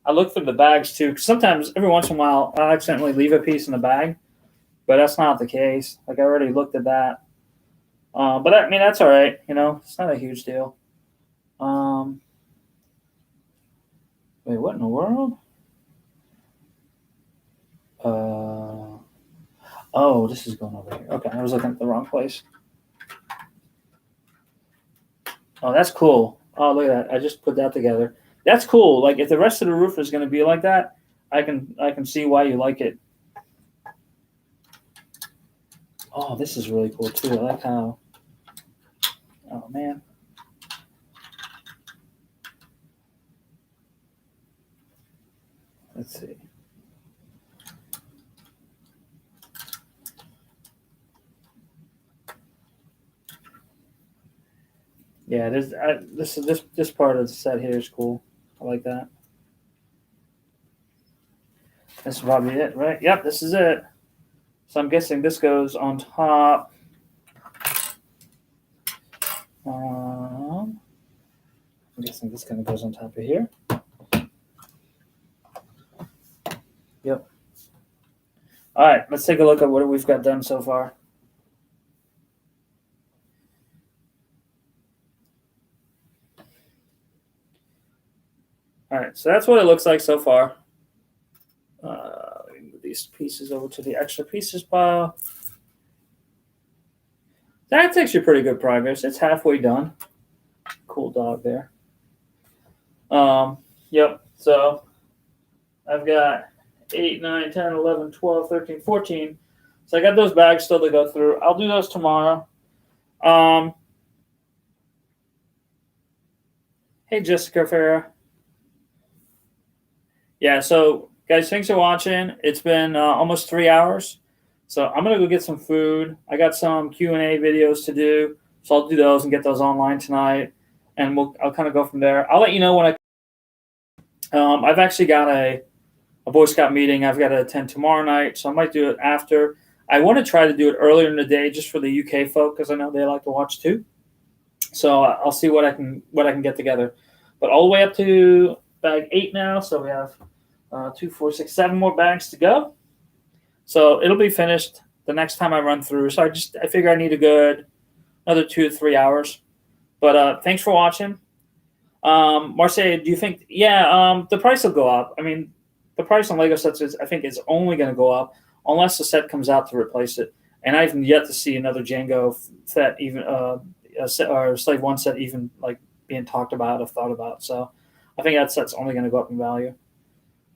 I look through the bags too, because sometimes, every once in a while, I'll accidentally leave a piece in the bag, but that's not the case. Like, I already looked at that. But I mean, that's all right. It's not a huge deal. Wait, what in the world? Oh, this is going over here. Okay, I was looking at the wrong place. Oh, that's cool. Oh, look at that. I just put that together. That's cool. Like, if the rest of the roof is going to be like that, I can see why you like it. Oh, this is really cool too. I like how. Oh man. Let's see. Yeah, this part of the set here is cool. I like that. This is probably it, right? Yep, this is it. So I'm guessing this goes on top. I'm guessing this kind of goes on top of here. Yep. All right, let's take a look at what we've got done so far. All right, so that's what it looks like so far. Move these pieces over to the extra pieces pile. That's actually pretty good progress. It's halfway done. Cool dog there. Yep. So I've got 8, 9, 10, 11, 12, 13, 14. So I got those bags still to go through. I'll do those tomorrow. Hey, Jessica Farah. Yeah, so guys, thanks for watching. It's been almost 3 hours. So I'm going to go get some food. I got some Q&A videos to do. So I'll do those and get those online tonight. And I'll kind of go from there. I'll let you know when I've actually got a Boy Scout meeting I've got to attend tomorrow night. So I might do it after. I want to try to do it earlier in the day just for the UK folk because I know they like to watch too. So I'll see what I can get together. But all the way up to bag 8 now. So we have 2, 4, 6, 7 more bags to go. So it'll be finished the next time I run through. So I figure I need another 2 to 3 hours. But thanks for watching. Marseille, do you think? Yeah, the price will go up. I mean, the price on Lego sets I think is only going to go up unless the set comes out to replace it. And I've yet to see another Django set, even or Slave 1 set, even like being talked about or thought about. So I think that set's only going to go up in value.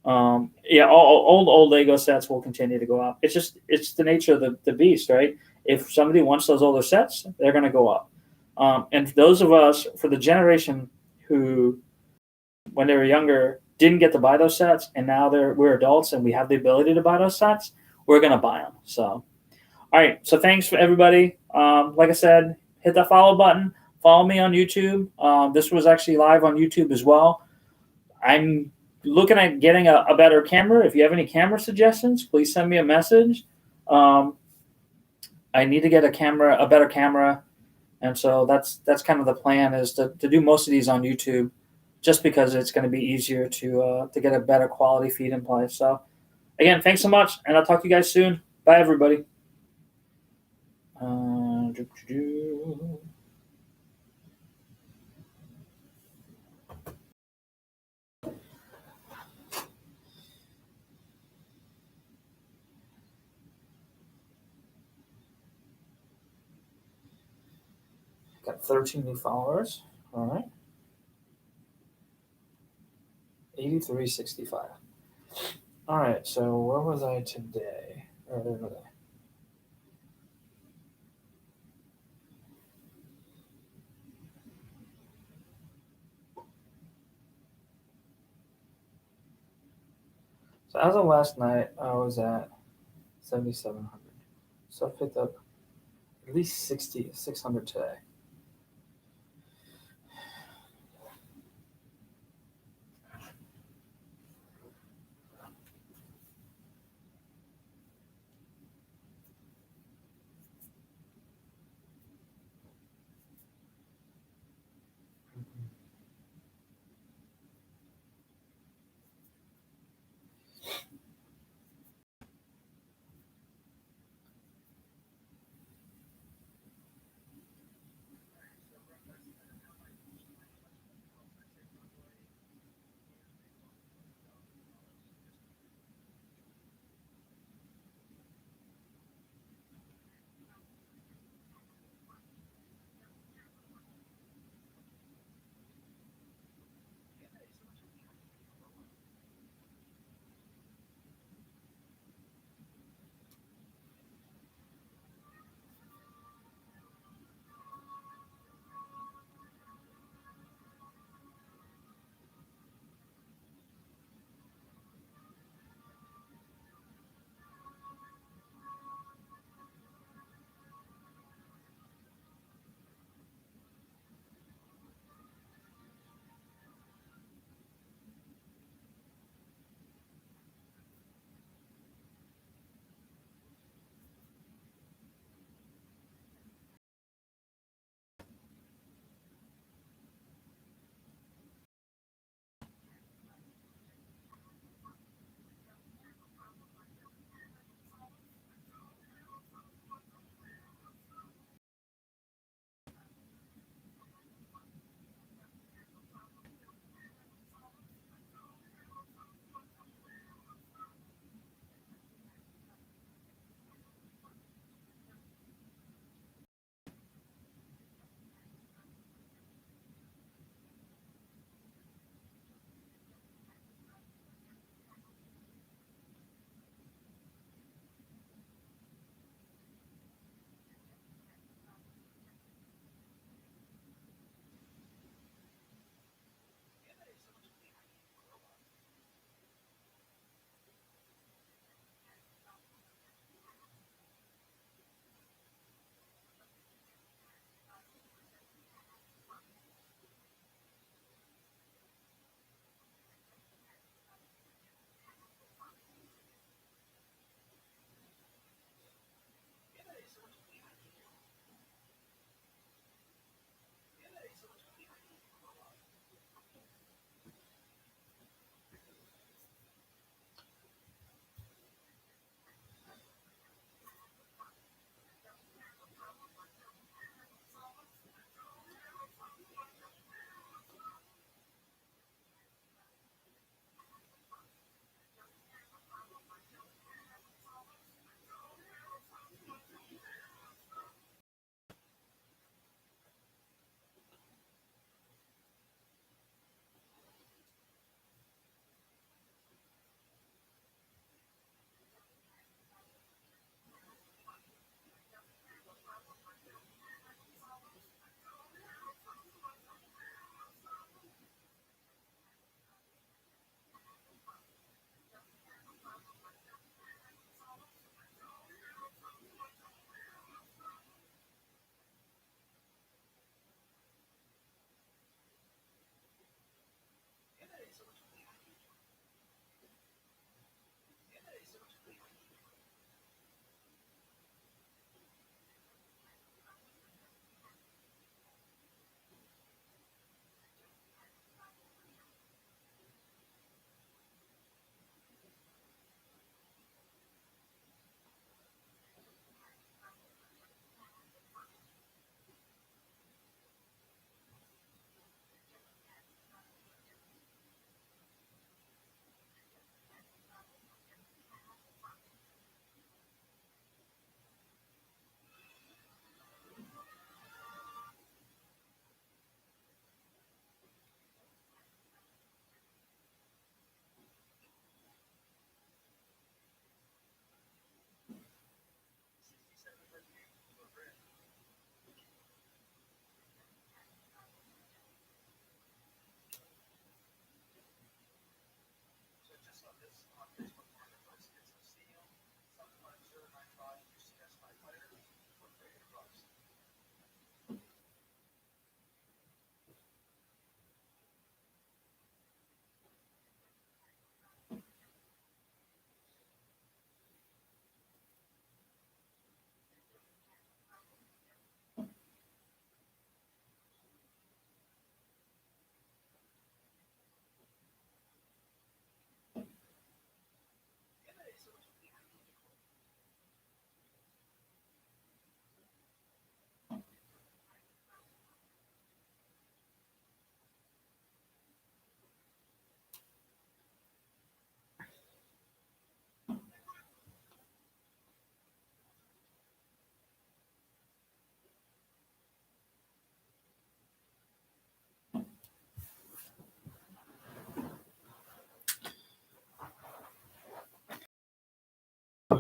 Yeah, all old Lego sets will continue to go up. It's the nature of the beast, right? If somebody wants those older sets, they're going to go up. And for those of us, for the generation who, when they were younger, didn't get to buy those sets, and now we're adults and we have the ability to buy those sets, we're going to buy them. So, all right. So thanks for everybody. Like I said, hit that follow button. Follow me on YouTube. This was actually live on YouTube as well. I'm looking at getting a better camera. If you have any camera suggestions, please send me a message. I need to get a better camera. And so that's kind of the plan, is to do most of these on YouTube, just because it's going to be easier to get a better quality feed in place. So again, thanks so much, and I'll talk to you guys soon. Bye, everybody. Got 13 new followers. All right. 8365. All right. So where was I today? Earlier today. So as of last night, I was at 7,700. So I picked up at least 600 today.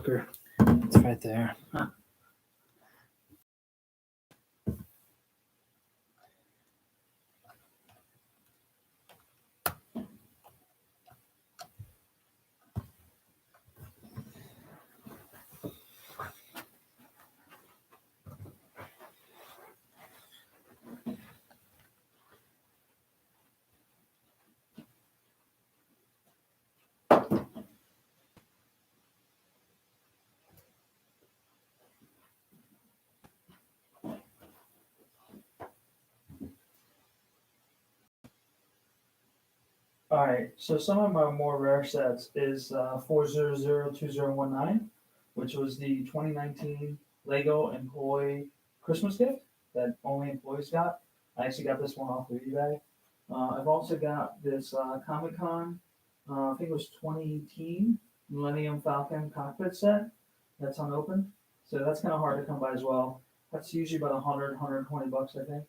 cooker. It's right there. All right, so some of my more rare sets is 4002019, which was the 2019 Lego employee Christmas gift that only employees got. I actually got this one off of eBay. I've also got this Comic Con, I think it was 2018 Millennium Falcon cockpit set that's unopened. So that's kind of hard to come by as well. That's usually about 120 bucks, I think.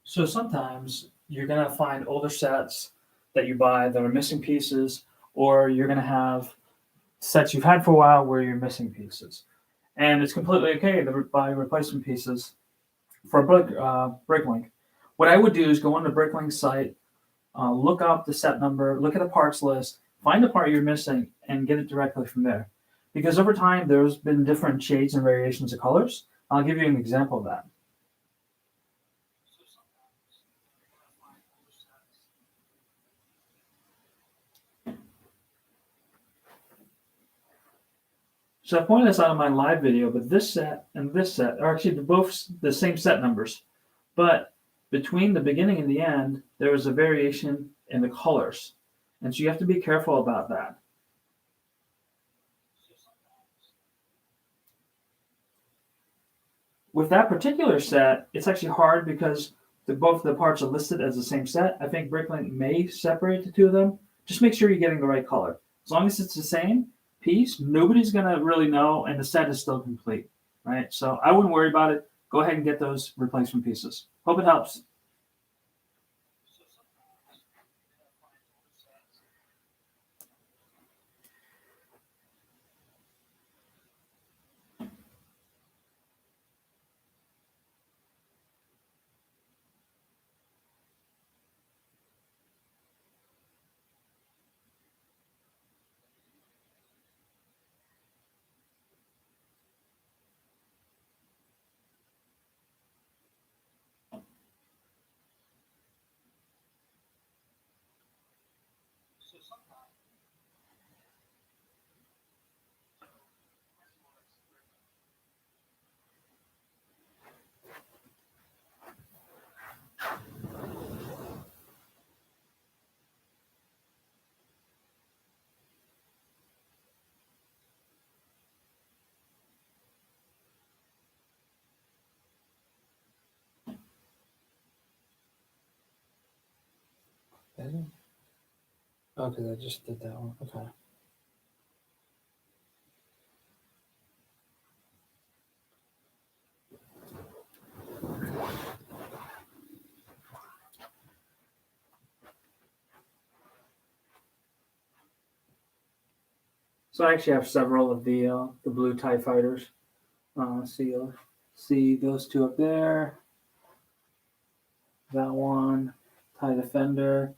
So sometimes you're gonna find older sets that you buy that are missing pieces, or you're gonna have sets you've had for a while where you're missing pieces, and it's completely okay to buy replacement pieces for Bricklink. What I would do is go on the Bricklink site, look up the set number, look at the parts list, find the part you're missing, and get it directly from there. Because over time, there's been different shades and variations of colors. I'll give you an example of that. So I pointed this out in my live video, but this set and this set are actually both the same set numbers. But between the beginning and the end, there is a variation in the colors. And so you have to be careful about that. With that particular set, it's actually hard because both the parts are listed as the same set. I think Bricklink may separate the two of them. Just make sure you're getting the right color. As long as it's the same piece, nobody's going to really know, and the set is still complete, right? So I wouldn't worry about it. Go ahead and get those replacement pieces. Hope it helps. Okay, I just did that one. Okay. So I actually have several of the blue TIE fighters. See those two up there. That one, TIE Defender,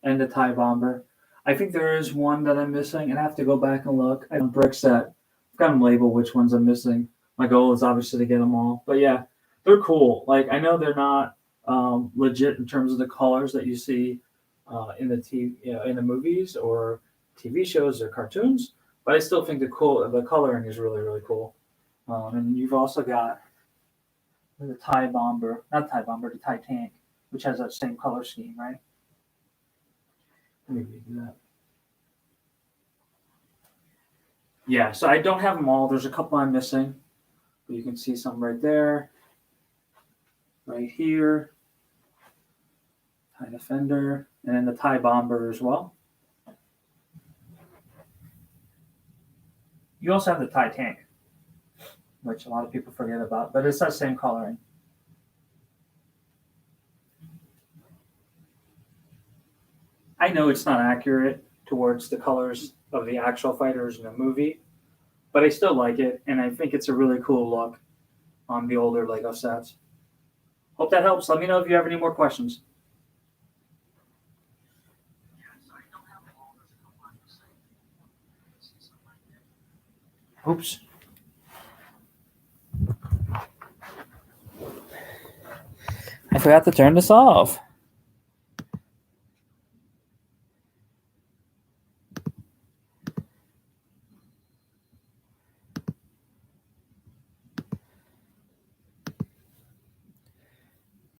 and the TIE Bomber. I think there is one that I'm missing, and I have to go back and look. I have a brick set. I've got them labeled which ones I'm missing. My goal is obviously to get them all. But yeah, they're cool. Like, I know they're not legit in terms of the colors that you see in the movies or TV shows or cartoons, but I still think the coloring is really, really cool. And you've also got the TIE Bomber, not TIE Bomber, the TIE Tank, which has that same color scheme, right? Let me read that. Yeah, so I don't have them all. There's a couple I'm missing. But you can see some right there, right here, TIE Defender, and then the TIE Bomber as well. You also have the TIE Tank, which a lot of people forget about, but it's that same coloring. I know it's not accurate towards the colors of the actual fighters in the movie, but I still like it, and I think it's a really cool look on the older Lego sets. Hope that helps. Let me know if you have any more questions. Oops. I forgot to turn this off.